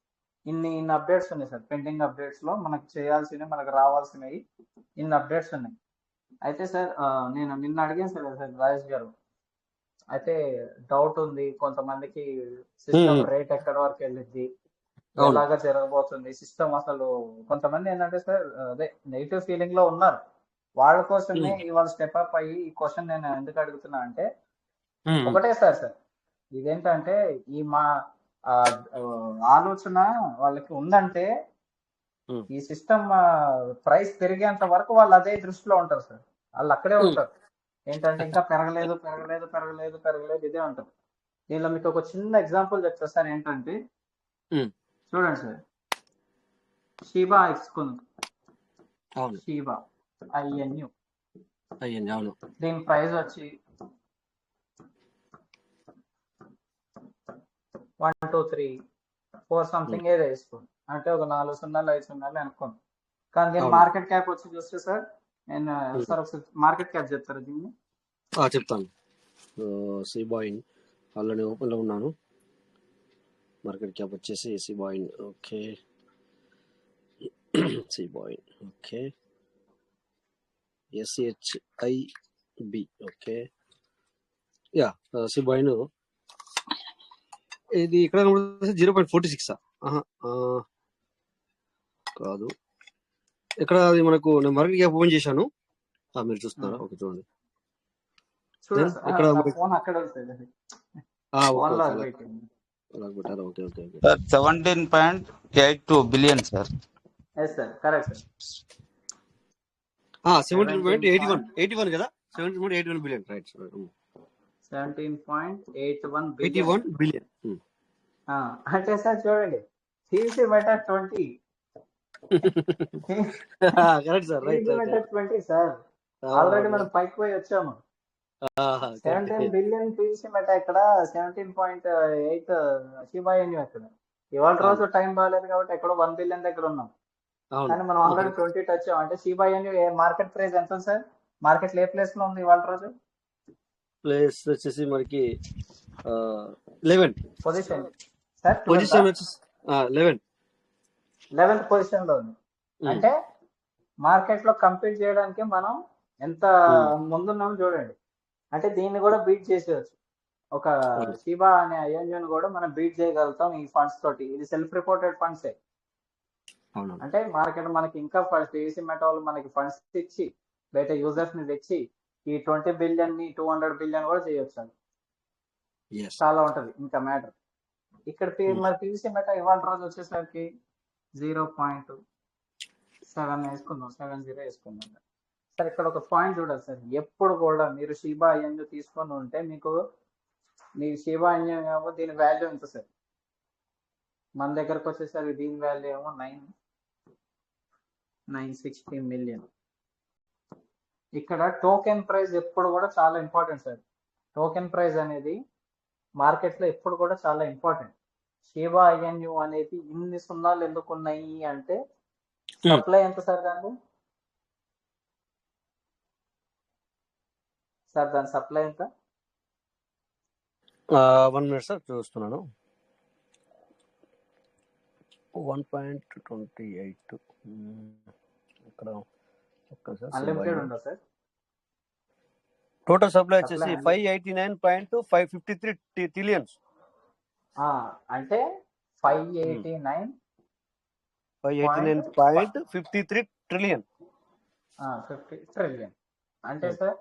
ఇన్ని అప్డేట్స్ ఉన్నాయి సార్. పెండింగ్ అప్డేట్స్ లో మనకు చేయాల్సినవి, మనకు రావాల్సినవి ఇన్ని అప్డేట్స్ ఉన్నాయి. అయితే సార్ నేను నిన్న అడిగాను సార్ రాజేష్ గారు, అయితే డౌట్ ఉంది కొంతమందికి, సిస్టమ్ రేట్ ఎక్కడి వరకు వెళ్ళిద్ది, ఎలాగా జరగబోతుంది సిస్టమ్. అసలు కొంతమంది ఏంటంటే సార్ అదే నెగిటివ్ ఫీలింగ్ లో ఉన్నారు. వాళ్ళ కోసమే ఇవాళ స్టెప్ అప్ అయ్యి ఈ క్వశ్చన్ నేను ఎందుకు అడుగుతున్నా అంటే, ఒకటే సార్ ఇదేంటంటే ఈ మా ఆలోచన వాళ్ళకి ఉందంటే, ఈ సిస్టమ్ ప్రైస్ పెరిగేంత వరకు వాళ్ళు అదే దృష్టిలో ఉంటారు సార్. వాళ్ళు అక్కడే ఉంటారు. ఏంటంటే ఇంకా పెరగలేదు ఇదే ఉంటుంది. దీనిలో మీకు ఒక చిన్న ఎగ్జాంపుల్ చెప్తా సార్. ఏంటంటే చూడండి సార్, షీబా ఎక్స్కుంది, షీబా INU, దీని ప్రైస్ వచ్చి 1 2 3 4 సంథింగ్ ఏదో వేసుకోండి. అంటే ఒక 4 సున్నాలు 5 సున్నాలు అనుకోండి. కానీ దీని మార్కెట్ క్యాప్ వచ్చి చూస్తే సార్ నేను సార్ ఒకసారి మార్కెట్ క్యాప్ చెప్తారా దీన్ని? చెప్తాను. సిబాయిన్ ఆల్రెడీ ఓపెన్లో ఉన్నాను. మార్కెట్ క్యాప్ వచ్చేసి సిబాయిన్. ఓకే, సిబాయిన్. Okay, SHIB. ఓకే, యా సిబాయిన్ ఇది ఇక్కడ 0.46 కాదు. ఇక్కడ అది మనకు నేను మార్కెట్ క్యాప్ ఓపెన్ చేశాను, మీరు చూస్తున్నారా? ఓకే, చూడండి. చూడండి సార్, ఇక్కడ నా ఫోన్ అక్కడ ఉంటుంది. ఫోన్ లో అది పెట్టింది. పెట్టారు. Okay okay okay sir 17.82 billion sir. Yes sir, correct sir. 17.81 కదా, 17.81 బిలియన్, రైట్. 17.81 బిలియన్. అంటే సార్ చూడండి, CVC meta 20 correct sir, right meta 20 sir. Already మనం పైకి పోయి వచ్చాము. 17 బిలియన్ పివిసి మెటా ఇక్కడ, 17.8 షిబాయిను ఎక్కడ. ఇవాళ రోజు టైం బాగాలేదు కాబట్టి ఎక్కడో 1 బిలియన్ దగ్గర ఉన్నాం, కానీ మనం ఆల్రెడీ 20 టచ్ అయ్యాం. అంటే షిబాయిను మార్కెట్ ప్రైస్ ఎంత సార్? మార్కెట్ ఏ ప్లేస్ లో ఉంది ఇవాళ రోజు? ప్లేస్ వచ్చేసి మనకి 11 పొజిషన్ సార్, పొజిషన్ వచ్చేసి 11th పొజిషన్ లో ఉంది. అంటే మార్కెట్ లో కంపీట్ చేయడానికి మనం ఎంత ముందున్నామో చూడండి. అంటే దీన్ని కూడా బీట్ చేసేవచ్చు. ఒక షిబా అనే ఐఎన్జిఓని కూడా మనం బీట్ చేయగలుగుతాం ఈ ఫండ్స్ తోటి. ఇది సెల్ఫ్ రిపోర్టెడ్ ఫండ్సే. అంటే మార్కెట్ మనకి ఇంకా పివిసి మెటా వాళ్ళు మనకి ఫండ్స్ ఇచ్చి బయట యూజర్స్ ని తెచ్చి ఈ 20 బిలియన్ ని 200 బిలియన్ కూడా చేయొచ్చు. చాలా ఉంటది ఇంకా మ్యాటర్. ఇక్కడ మరి పివిసి మెటా ఇవాళ రోజు వచ్చేసరికి 0.7 వేసుకుందాం, 70 వేసుకుందాం సార్. ఇక్కడ ఒక పాయింట్ చూడాలి సార్, ఎప్పుడు కూడా మీరు షిబా ఐఎన్జిఓ తీసుకొని ఉంటే మీకు మీ షిబా ఐఎన్జిఓ దీని వాల్యూ ఎంత సార్? మన దగ్గరకు వచ్చేసరికి దీని వాల్యూ ఏమో 960 మిలియన్. ఇక్కడ టోకెన్ ప్రైస్ ఎప్పుడు కూడా చాలా ఇంపార్టెంట్ సార్. టోకెన్ ప్రైస్ అనేది మార్కెట్ లో ఎప్పుడు కూడా చాలా ఇంపార్టెంట్. షిబా ఐఎన్యు అనేది ఇన్ని సున్నాలు ఎందుకు ఉన్నాయి అంటే సప్లై ఎంత సార్ దాన్ని? సార్ దాని సప్లై ఎంత? 1 మినిట్ సార్, చూస్తున్నాను. 1.28 ఇక్కడ అన్లిమిటెడ్ ఉందా సార్? టోటల్ సప్లై వచ్చేసి 589.553 ట్రిలియన్స్. అంటే 589.53 ట్రిలియన్. 50 ట్రిలియన్ అంటే సార్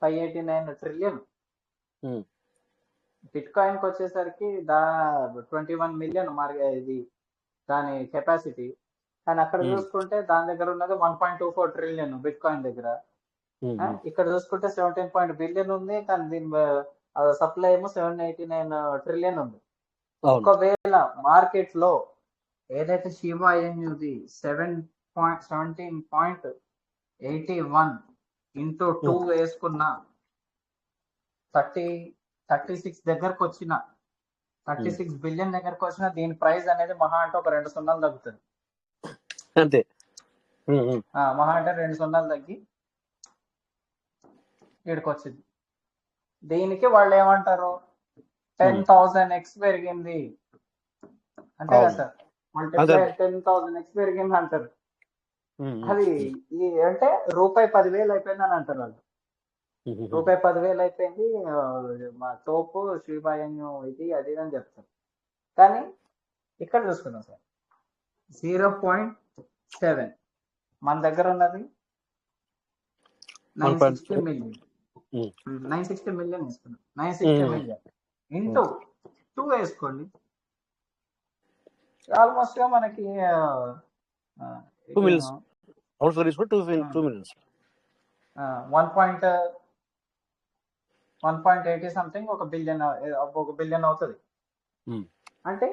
589 ట్రిలియన్. బిట్ కాయిన్ కి వచ్చేసరికి 21 మిలియన్ ఇది దాని కెపాసిటీ. కానీ అక్కడ చూసుకుంటే దాని దగ్గర ఉన్నది 1.24 ట్రిలియన్ బిట్ కాయిన్ దగ్గర. ఇక్కడ చూసుకుంటే 17 బిలియన్ ఉంది, కానీ దీని సప్లై ఏమో 789 ట్రిలియన్ ఉంది. ఒకవేళ మార్కెట్ లో ఏదైతే షిబా ఐఎన్యుది 17.81 ఇంటూ 2 వేసుకున్న 36 దగ్గరకు వచ్చిన 36 బిలియన్ దగ్గరకు వచ్చిన దీని ప్రైస్ అనేది మహా అంటే ఒక 2 సున్నాలు తగ్గుతుంది అంతే. మహా అంటే 2 సున్నాలు తగ్గి ఇక్కడికి వచ్చింది. దీనికి వాళ్ళు ఏమంటారు? 10,000x పెరిగింది అంతే కదా సార్? మల్టిప్లై 10,000x పెరిగింది అంటారు. అది అంటే రూపాయి 10,000 అయిపోయింది అని అంటారు వాళ్ళు. రూపాయి 10,000 అయిపోయింది మా తోపు షిబా ఐఎన్యు ఇది అది అని చెప్తారు. కానీ ఇక్కడ చూసుకున్నాం సార్ 0.7 మన దగ్గర ఉన్నది 960 మిలియన్. 960 మిలియన్ వేసుకున్నాం. 960 మిలియన్ ఇంటూ 2 వేసుకోండి, ఆల్మోస్ట్ గా మనకి 2 మిలియన్స్. 2 మిలియన్స్ 1.80 సంథింగ్ ఒక బిలియన్ అవుతుంది. అంటే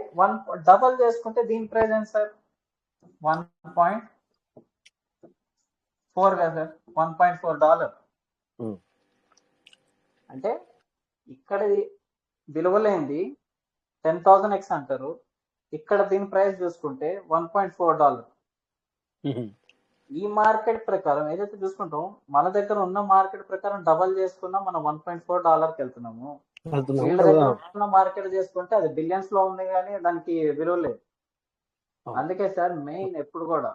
డబల్ చేసుకుంటే దీని ప్రైస్ ఎంత సార్? 1.4 కదా సార్? $1.4. అంటే ఇక్కడ విలువలేంది 10,000x అంటారు, ఇక్కడ దీని ప్రైస్ చూసుకుంటే $1.4. ఈ మార్కెట్ ప్రకారం ఏదైతే చూసుకుంటాం, మన దగ్గర ఉన్న మార్కెట్ ప్రకారం డబల్ చేసుకున్నా మనం $1.4 వెళ్తున్నాము. వీళ్ళ దగ్గర ఉన్న మార్కెట్ చేసుకుంటే అది బిలియన్స్ లో ఉంది, కానీ దానికి విలువ లేదు. అందుకే సార్ మెయిన్ ఎప్పుడు కూడా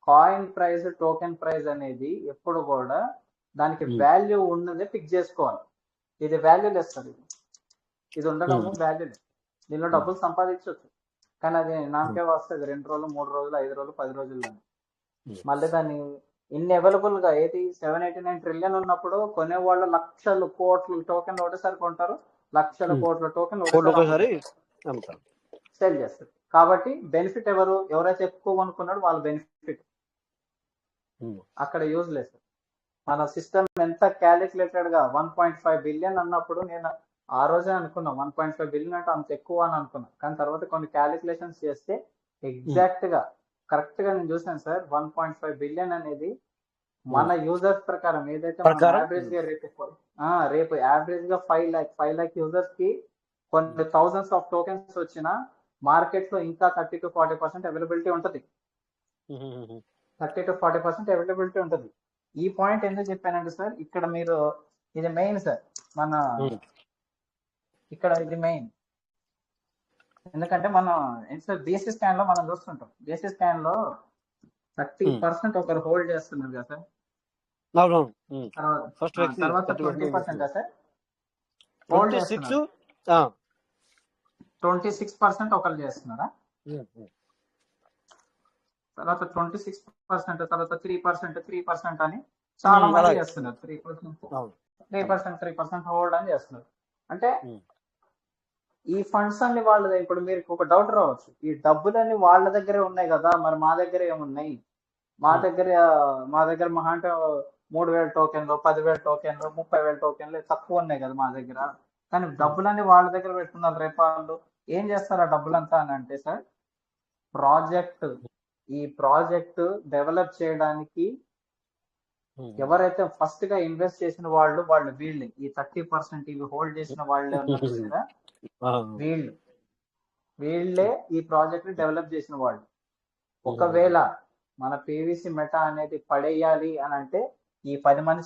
కాయిన్ ప్రైస్, టోకెన్ ప్రైస్ అనేది ఎప్పుడు కూడా దానికి వాల్యూ ఉన్నది ఫిక్స్ చేసుకోవాలి. ఇది వాల్యూ లెస్ సార్, ఇది ఉండడము వాల్యూ లెస్. దీనిలో డబ్బులు సంపాదించవచ్చు, కానీ అది నామకే వస్తుంది 2 రోజులు, 3 రోజులు, 5 రోజులు, 10 రోజుల్లో. మళ్ళీ దాన్ని ఇన్ని అవైలబుల్ గా ఏది 789 ట్రిలియన్ ఉన్నప్పుడు కొనేవాళ్ళు లక్షలు కోట్లు టోకెన్ ఒకటేసారి కొంటారు, లక్షల కోట్ల టోకెన్ ఒకటేసారి సేల్ చేస్తారు. కాబట్టి బెనిఫిట్ ఎవరైతే ఎక్కువ కొనుక్కున్నాడో వాళ్ళ బెనిఫిట్ అక్కడ యూజ్ లేదు. మన సిస్టమ్ ఎంత క్యాలిక్యులేటెడ్ గా 1.5 బిలియన్ అన్నప్పుడు నేను ఆ రోజే అనుకున్నా 1.5 బిలియన్ అంటే అంత ఎక్కువ అని అనుకున్నా. కానీ తర్వాత కొన్ని క్యాలిక్యులేషన్స్ చేస్తే ఎగ్జాక్ట్ గా కరెక్ట్ గా నేను చూసాను సార్. 1.5 బిలియన్ అనేది మన యూజర్స్ ప్రకారం ఏదైతే యావరేజ్ గా రేపు యావరేజ్ గా 5 lakh యూజర్స్ కి కొన్ని థౌసండ్స్ ఆఫ్ టోకెన్స్ వచ్చినా మార్కెట్ లో ఇంకా 30 to 40% అవైలబిలిటీ ఉంటుంది. 30 to 40% అవైలబిలిటీ ఉంటుంది. ఈ పాయింట్ ఎందుకు చెప్పానంటే సార్, ఇక్కడ మీరు ఇది మెయిన్ సార్, మన ఇక్కడ ఇది మెయిన్. ఎందుకంటే మనం బేసిస్ స్కాన్ లో మనం చూస్తుంటాం, బేసిస్ స్కాన్ లో 30% ఒకరు హోల్డ్ చేస్తున్నారు కదా సార్, తర్వాత 20% సార్ హోల్డ్ చేస్తున్నారు, 26% ఒకరు చేస్తున్నారా, తర్వాత 26%, తర్వాత 3% అని చాలా మంది చేస్తున్నారు. 3% హోల్డ్ అని చేస్తున్నారు. అంటే ఈ ఫండ్స్ అన్ని వాళ్ళ, ఇప్పుడు మీరు ఒక డౌట్ రావచ్చు, ఈ డబ్బులన్నీ వాళ్ళ దగ్గరే ఉన్నాయి కదా, మరి మా దగ్గర ఏమున్నాయి, మా దగ్గర మహా అంటే 3,000 టోకెన్లు, 10,000 టోకెన్లు, 30,000 టోకెన్లు తక్కువ ఉన్నాయి కదా మా దగ్గర. కానీ డబ్బులన్నీ వాళ్ళ దగ్గర పెట్టుకున్నారు. రేపు వాళ్ళు ఏం చేస్తారు ఆ డబ్బులంతా అని అంటే సార్, ఈ ప్రాజెక్ట్ డెవలప్ చేయడానికి ఎవరైతే ఫస్ట్ గా ఇన్వెస్ట్ చేసిన వాళ్ళు వీళ్ళే, ఈ 30% ఇవి హోల్డ్ చేసిన వాళ్ళే ఉన్నారు కదా, వీళ్ళే ఈ ప్రాజెక్ట్ ని డెవలప్ చేసిన వాళ్ళు. ఒకవేళ మన పీవీసీ మెటా అనేది పడేయాలి అని అంటే ఈ 10 మంది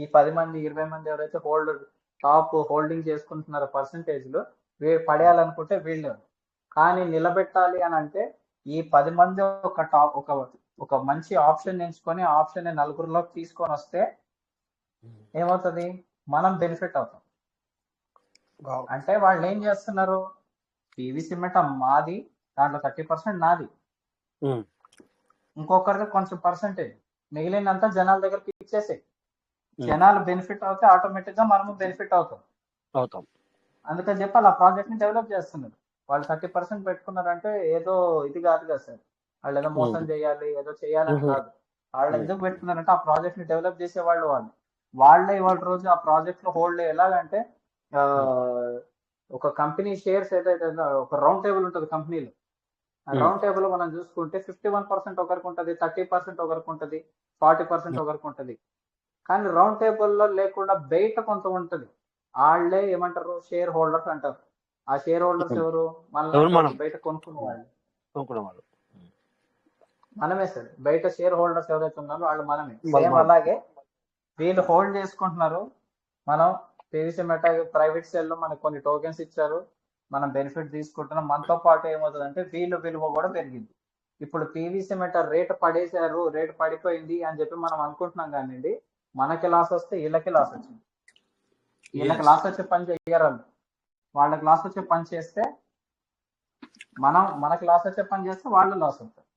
ఈ 10 మంది 20 మంది ఎవరైతే టాప్ హోల్డింగ్ చేసుకుంటున్నారో పర్సంటేజ్ లో పడేయాలనుకుంటే వీళ్ళు. కానీ నిలబెట్టాలి అని అంటే ఈ 10 మంది ఒక మంచి ఆప్షన్ ఎంచుకొని ఆప్షన్ 4లోకి తీసుకొని వస్తే ఏమవుతుంది, మనం బెనిఫిట్ అవుతాం. అంటే వాళ్ళు ఏం చేస్తున్నారు, పీవీసీ మెటా మాది, దాంట్లో 30% నాది, ఇంకొకరికి కొంచెం పర్సంటేజ్, మిగిలినంతా జనాల దగ్గరికి ఇచ్చేసే, జనాలు బెనిఫిట్ అవుతే ఆటోమేటిక్ గా మనము బెనిఫిట్ అవుతాం. అందుకని చెప్పి అలా ప్రాజెక్ట్ ని డెవలప్ చేస్తున్నారు. వాళ్ళు 30% పెట్టుకున్నారంటే ఏదో ఇది కాదు కదా సార్, వాళ్ళు ఏదో మోసం చేయాలి, ఏదో చేయాలని కాదు. వాళ్ళు ఎందుకు పెట్టుకున్నారంటే ఆ ప్రాజెక్ట్ ని డెవలప్ చేసే వాళ్ళే ఇవాళ రోజు ఆ ప్రాజెక్ట్ లో హోల్డ్ ఎలాగంటే, ఒక కంపెనీ షేర్స్ ఏదైతే ఒక రౌండ్ టేబుల్ ఉంటుంది కంపెనీలో, ఆ రౌండ్ టేబుల్ మనం చూసుకుంటే 51% ఒకరికి ఉంటుంది, 30% ఒకరికి ఉంటుంది, 40% ఒకరికి ఉంటుంది. కానీ రౌండ్ టేబుల్లో లేకుండా బయట కొంత ఉంటుంది, వాళ్ళే ఏమంటారు, షేర్ హోల్డర్స్ అంటారు. ఆ షేర్ హోల్డర్స్ ఎవరు, మన బయట కొనుక్కునే వాళ్ళు మనమే సార్. బయట షేర్ హోల్డర్స్ ఎవరైతే ఉన్నారో వాళ్ళు మనమే. సేమ్ అలాగే వీళ్ళు హోల్డ్ చేసుకుంటున్నారు. మనం పీవీసీ మెటా ప్రైవేట్ సేల్ లో మనకు కొన్ని టోకెన్స్ ఇచ్చారు, మనం బెనిఫిట్ తీసుకుంటున్నాం. మనతో పాటు ఏమవుతుందంటే వీళ్ళు విలువ కూడా పెరిగింది. ఇప్పుడు పీవీసీ మెటా రేటు పడిపోయింది అని చెప్పి మనం అనుకుంటున్నాం, కానీ మనకి లాస్ వస్తే వీళ్ళకి లాస్ వచ్చింది. వీళ్ళకి లాస్ వచ్చే పని చేయరు, వాళ్ళకి లాస్ వచ్చే పని చేస్తే మనకి లాస్ వచ్చే పని చేస్తే వాళ్ళు లాస్ అవుతారు.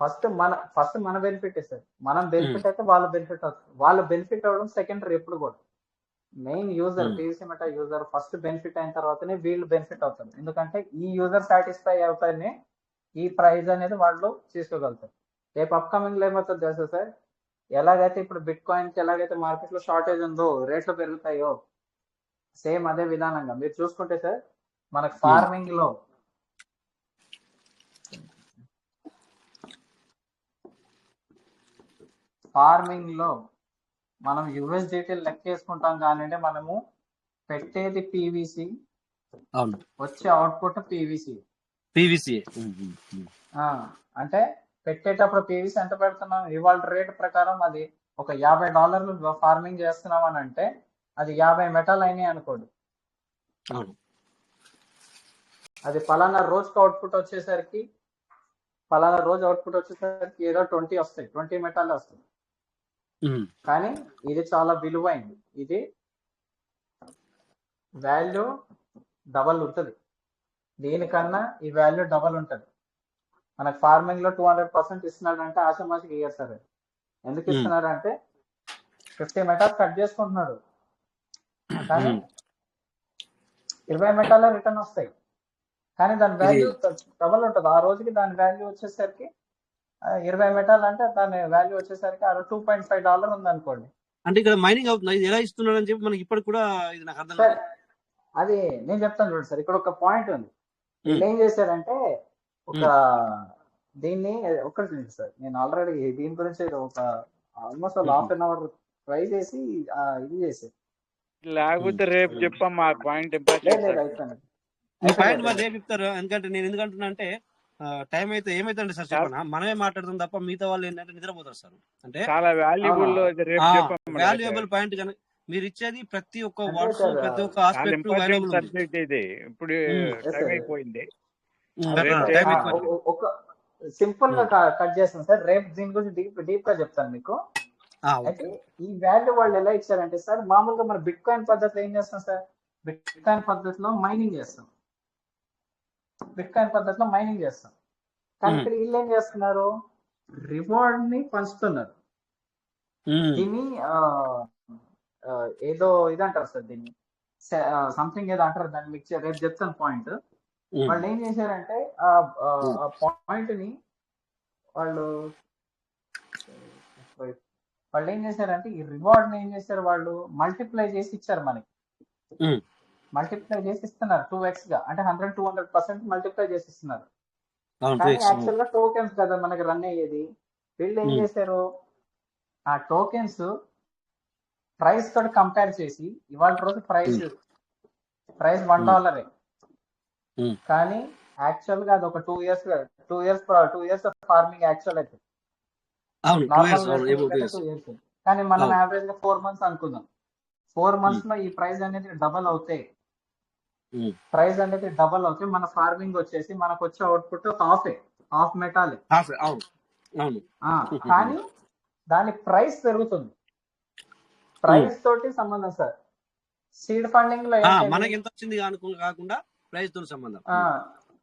ఫస్ట్ మన బెనిఫిట్ సార్. మనం బెనిఫిట్ అయితే వాళ్ళు బెనిఫిట్ అవుతారు. వాళ్ళు బెనిఫిట్ అవ్వడం సెకండరీ ఎప్పుడు కూడా. Main user, PVC meta user first benefit అయిన తర్వాతనే వీళ్ళు బెనిఫిట్ అవుతారు. ఎందుకంటే ఈ యూజర్ సాటిస్ఫై అవుతానే ఈ ప్రైజ్ అనేది వాళ్ళు తీసుకోగలుగుతారు. రేపు అప్కమింగ్ లో ఏమవుతుంది తెలుసా సార్, ఎలాగైతే ఇప్పుడు బిట్ కాయిన్ కి ఎలాగైతే మార్కెట్ లో షార్టేజ్ ఉందో, రేట్లు పెరుగుతాయో, సేమ్ అదే విధానంగా మీరు చూసుకుంటే సార్, మనకు ఫార్మింగ్ లో మనం యూఎస్డిటీ లెక్కేసుకుంటాం, కానీ మనము పెట్టేది పీవీసీ, అవును వచ్చే అవుట్పుట్ పీవీసీ. పీవీసీ. అంటే పెట్టేటప్పుడు పీవీసీ ఎంత పెడుతున్నాం, ఇవాళ రేట్ ప్రకారం అది ఒక $50 ఫార్మింగ్ చేస్తున్నాం అని అంటే అది 50 మెటాలు అయినాయి అనుకోండి. అవును అది పలానా రోజుకి అవుట్పుట్ వచ్చేసరికి ఏదో 20 వస్తాయి, 20 మెటాలు వస్తాయి. కానీ ఇది చాలా విలువైంది. ఇది వాల్యూ డబల్ ఉంటుంది, దీనికన్నా ఈ వాల్యూ డబల్ ఉంటుంది. మనకు ఫార్మింగ్ లో 200% ఇస్తున్నాడు అంటే ఆశమాషకి ఇయ్యేస్తారు. ఎందుకు ఇస్తున్నారు అంటే 50 మెటాస్ కట్ చేసుకుంటున్నాడు, కానీ 20 మెటాల రిటర్న్ వస్తాయి. కానీ దాని వాల్యూ డబల్ ఉంటుంది. ఆ రోజుకి దాని వాల్యూ వచ్చేసరికి 20 మెటాల్ అంటే దాని వాల్యూ వచ్చేసరికి $2.5 ఉంది అనుకోండి. అంటే ఇక్కడ మైనింగ్ అవుతుంది. ఇది ఎలా ఇస్తున్నాడు అని చెప్పి మనకి ఇప్పటికి కూడా ఇది నాకు అర్థం కాదు. అది నేను చెప్తాను చూడండి సార్. ఇక్కడ ఒక పాయింట్ ఉంది. వీళ్ళు ఏం చేశారంటే దీన్ని ఒక్కటి సార్, నేను ఆల్రెడీ దీని గురించి ఒక ఆల్మోస్ట్ ½ an hour ట్రై చేసి ఇది చేశాను. లేకపోతే రేపు చెప్పమ్మా పాయింట్. పాయింట్ మరి రేపు చెప్తారు. ఎందుకంటే నేను ఎందుకంటున్నా అంటే టైం అయితే ఏమైతే సార్ చెప్పనా, మనమే మాట్లాడతాం తప్ప మిగతా వాళ్ళు ఏంటంటే నిద్రపోతారు సార్. అంటే చాలా వాల్యుయబుల్ పాయింట్ కానీ మీరు ఇచ్చేది ప్రతి ఒక్క వర్డ్స్, ప్రతి ఒక్క ఆస్పెక్ట్ సబ్జెక్ట్ ఇది. ఇప్పుడు టైం అయిపోయింది. ఒక సింపుల్ గా కట్ చేస్తాను సార్, రేపు దీని గురించి డీప్ గా చెప్తాను మీకు. అయితే ఈ వాల్యూ వాళ్ళు ఎలా ఇచ్చారంటే సార్, మామూలుగా మన బిట్ కాయిన్ పద్ధతిలో ఏం చేస్తాం సార్, బిట్ కాయిన్ పద్ధతిలో మైనింగ్ చేస్తాం. కానీ ఇక్కడ వీళ్ళు ఏం చేస్తున్నారు, రివార్డ్ ని పంచుతున్నారు. దీన్ని ఏదో ఇది అంటారు సార్, దీన్ని సంథింగ్ ఏదో అంటారు, దాన్ని మీకు రేపు చెప్తాను పాయింట్. వాళ్ళు ఏం చేశారంటే ఆ పాయింట్ ని వాళ్ళు ఏం చేశారంటే ఈ రివార్డ్ ని ఏం చేశారు, వాళ్ళు మల్టిప్లై చేసి ఇచ్చారు మనకి. మల్టిప్లై చేసి ఇస్తున్నారు 2x గా, అంటే 100-200% మల్టిప్లై చేసి ఇస్తున్నారు. కానీ యాక్చువల్ గా టోకెన్స్ కదా మనకి రన్ అయ్యేది. వీళ్ళు ఏం చేశారు, ఆ టోకెన్స్ ప్రైస్ తోటి కంపేర్ చేసి ఇవాళ రోజు ప్రైస్ $1, కానీ యాక్చువల్ గా అది ఒక 2 years ఫార్మింగ్ యాక్చువల్ అయితే కానీ మనం యావరేజ్ గా 4 months అనుకుందాం. 4 months లో ఈ ప్రైస్ అనేది డబల్ అవుతాయి. మన ఫార్మింగ్ వచ్చేసి మనకు వచ్చే అవుట్పుట్ హాఫ్ మెటాలే. కానీ దాని ప్రైస్ పెరుగుతుంది. ప్రైస్ తోటి సంబంధం సార్. సీడ్ ఫండింగ్ లో మనకి ఎంత వచ్చింది కాకుండా ప్రైస్ తో సంబంధం.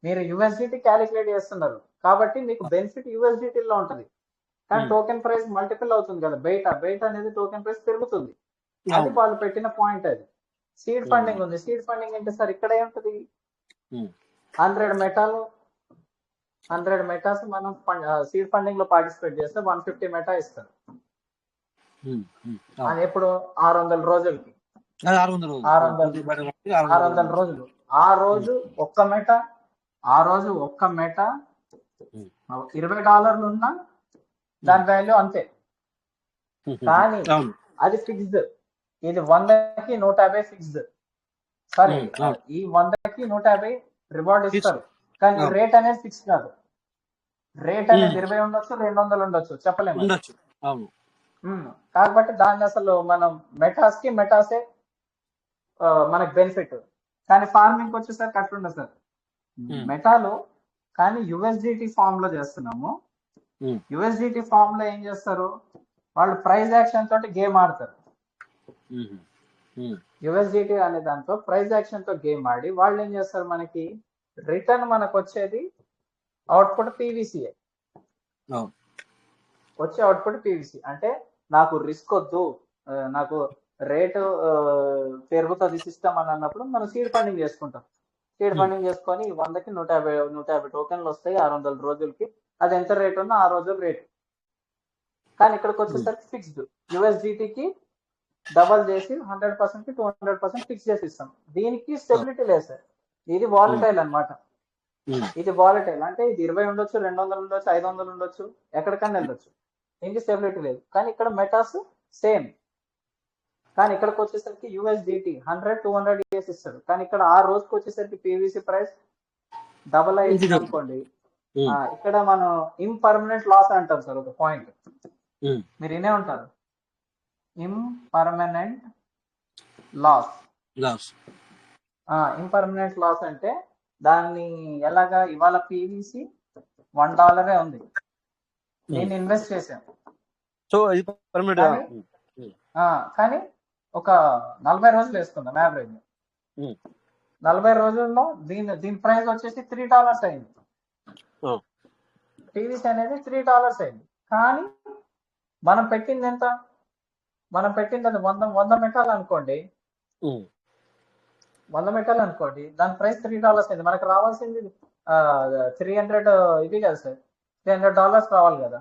మీరు USDT క్యాలిక్యులేట్ చేస్తున్నారు కాబట్టి మీకు బెనిఫిట్ USDT లో ఉంటుంది. కానీ టోకెన్ ప్రైస్ మల్టిపుల్ అవుతుంది కదా, బయట అనేది టోకెన్ ప్రైస్ పెరుగుతుంది. అది వాళ్ళు పెట్టిన పాయింట్. అది సీడ్ ఫండింగ్ ఉంది. సీడ్ ఫండింగ్ అంటే సార్ ఇక్కడ ఏముంటది, 100 మెటాస్ మనం సీడ్ ఫండింగ్ లో పార్టిసిపేట్ చేస్తే 150 మెటా ఇస్తారు. అది ఎప్పుడు 600 రోజులకి, 600 రోజులు. ఆ రోజు ఒక్క మెటా $20 ఉన్నా దాని వాల్యూ అంతే. కానీ అది ఫిక్స్డ్. ఇది 100కి 150 ఫిక్స్డ్. సారీ, ఈ 100కి 150 రివార్డ్ ఇస్తారు. కానీ రేట్ అనేది ఫిక్స్ కాదు. రేట్ అనేది 20 ఉండొచ్చు, 200 ఉండొచ్చు, చెప్పలేము. కాబట్టి దాన్ని అసలు మనం మెటాసే మనకు బెనిఫిట్. కానీ ఫార్మింగ్ వచ్చేసరికి అట్లుండదు సార్. మెటాలో కానీ USDT ఫామ్ లో చేస్తున్నాము. USDT ఫామ్ లో ఏం చేస్తారు, వాళ్ళు ప్రైజ్ యాక్షన్ తోటి గేమ్ ఆడతారు. USDT అనే దాంతో ప్రైజ్ యాక్షన్ తో గేమ్ ఆడి వాళ్ళు ఏం చేస్తారు, మనకి రిటర్న్ మనకు వచ్చేది అవుట్పుట్ PVC. వచ్చే అవుట్పుట్ PVC అంటే నాకు రిస్క్ వద్దు, నాకు రేటు పెరుగుతుంది సిస్టమ్ అని అన్నప్పుడు మనం సీడ్ ఫండింగ్ చేసుకుంటాం. సీడ్ ఫండింగ్ చేసుకొని 100కి 150 టోకెన్లు వస్తాయి 600 రోజులకి. అది ఎంత రేట్ ఉన్నా ఆ రోజుల రేట్. కానీ ఇక్కడికి వచ్చేసరికి ఫిక్స్డ్. USDTకి డబల్ చేసి 100%కి 200% ఫిక్స్ చేసి ఇస్తాం. దీనికి స్టెబిలిటీ లేదు సార్. ఇది వాలటైల్ అన్నమాట. ఇది వాలటైల్ అంటే ఇది 20 ఉండొచ్చు, 200 ఉండొచ్చు, 500 ఉండొచ్చు, ఎక్కడికన్నా వెళ్ళొచ్చు. దీనికి స్టెబిలిటీ లేదు. కానీ ఇక్కడ మెటాస్ సేమ్. కానీ ఇక్కడికి వచ్చేసరికి యూఎస్డిటి 100-200 ఇయర్స్ ఇస్తాడు. కానీ ఇక్కడ ఆ రోజుకి వచ్చేసరికి పీవీసీ ప్రైస్ డబల్ అయింది అనుకోండి. ఇక్కడ మనం ఇంపర్మనెంట్ లాస్ అంటాం సార్. ఒక పాయింట్ మీరు వినే ఉంటారు, ఇంపర్మనెంట్ లాస్. ఇంపర్మనెంట్ లాస్ అంటే దాన్ని ఎలాగా, ఇవాళ పీవీసీ $1 ఉంది, నేను ఇన్వెస్ట్ చేశాను. సో ఇది కానీ ఒక 40 రోజులు వేసుకుందాం యావరేజ్. 40 రోజుల్లో దీని ప్రైస్ వచ్చేసి $3 అయింది. పీవీసీ అనేది $3 అయింది. కానీ మనం పెట్టింది ఎంత? మనం పెట్టింది అది 100 మెటాల్ అనుకోండి, 100 మెటాల్ అనుకోండి, దాని ప్రైస్ $3 అయింది. మనకు రావాల్సింది 300 ఇది కదా సార్, $300 రావాలి కదా.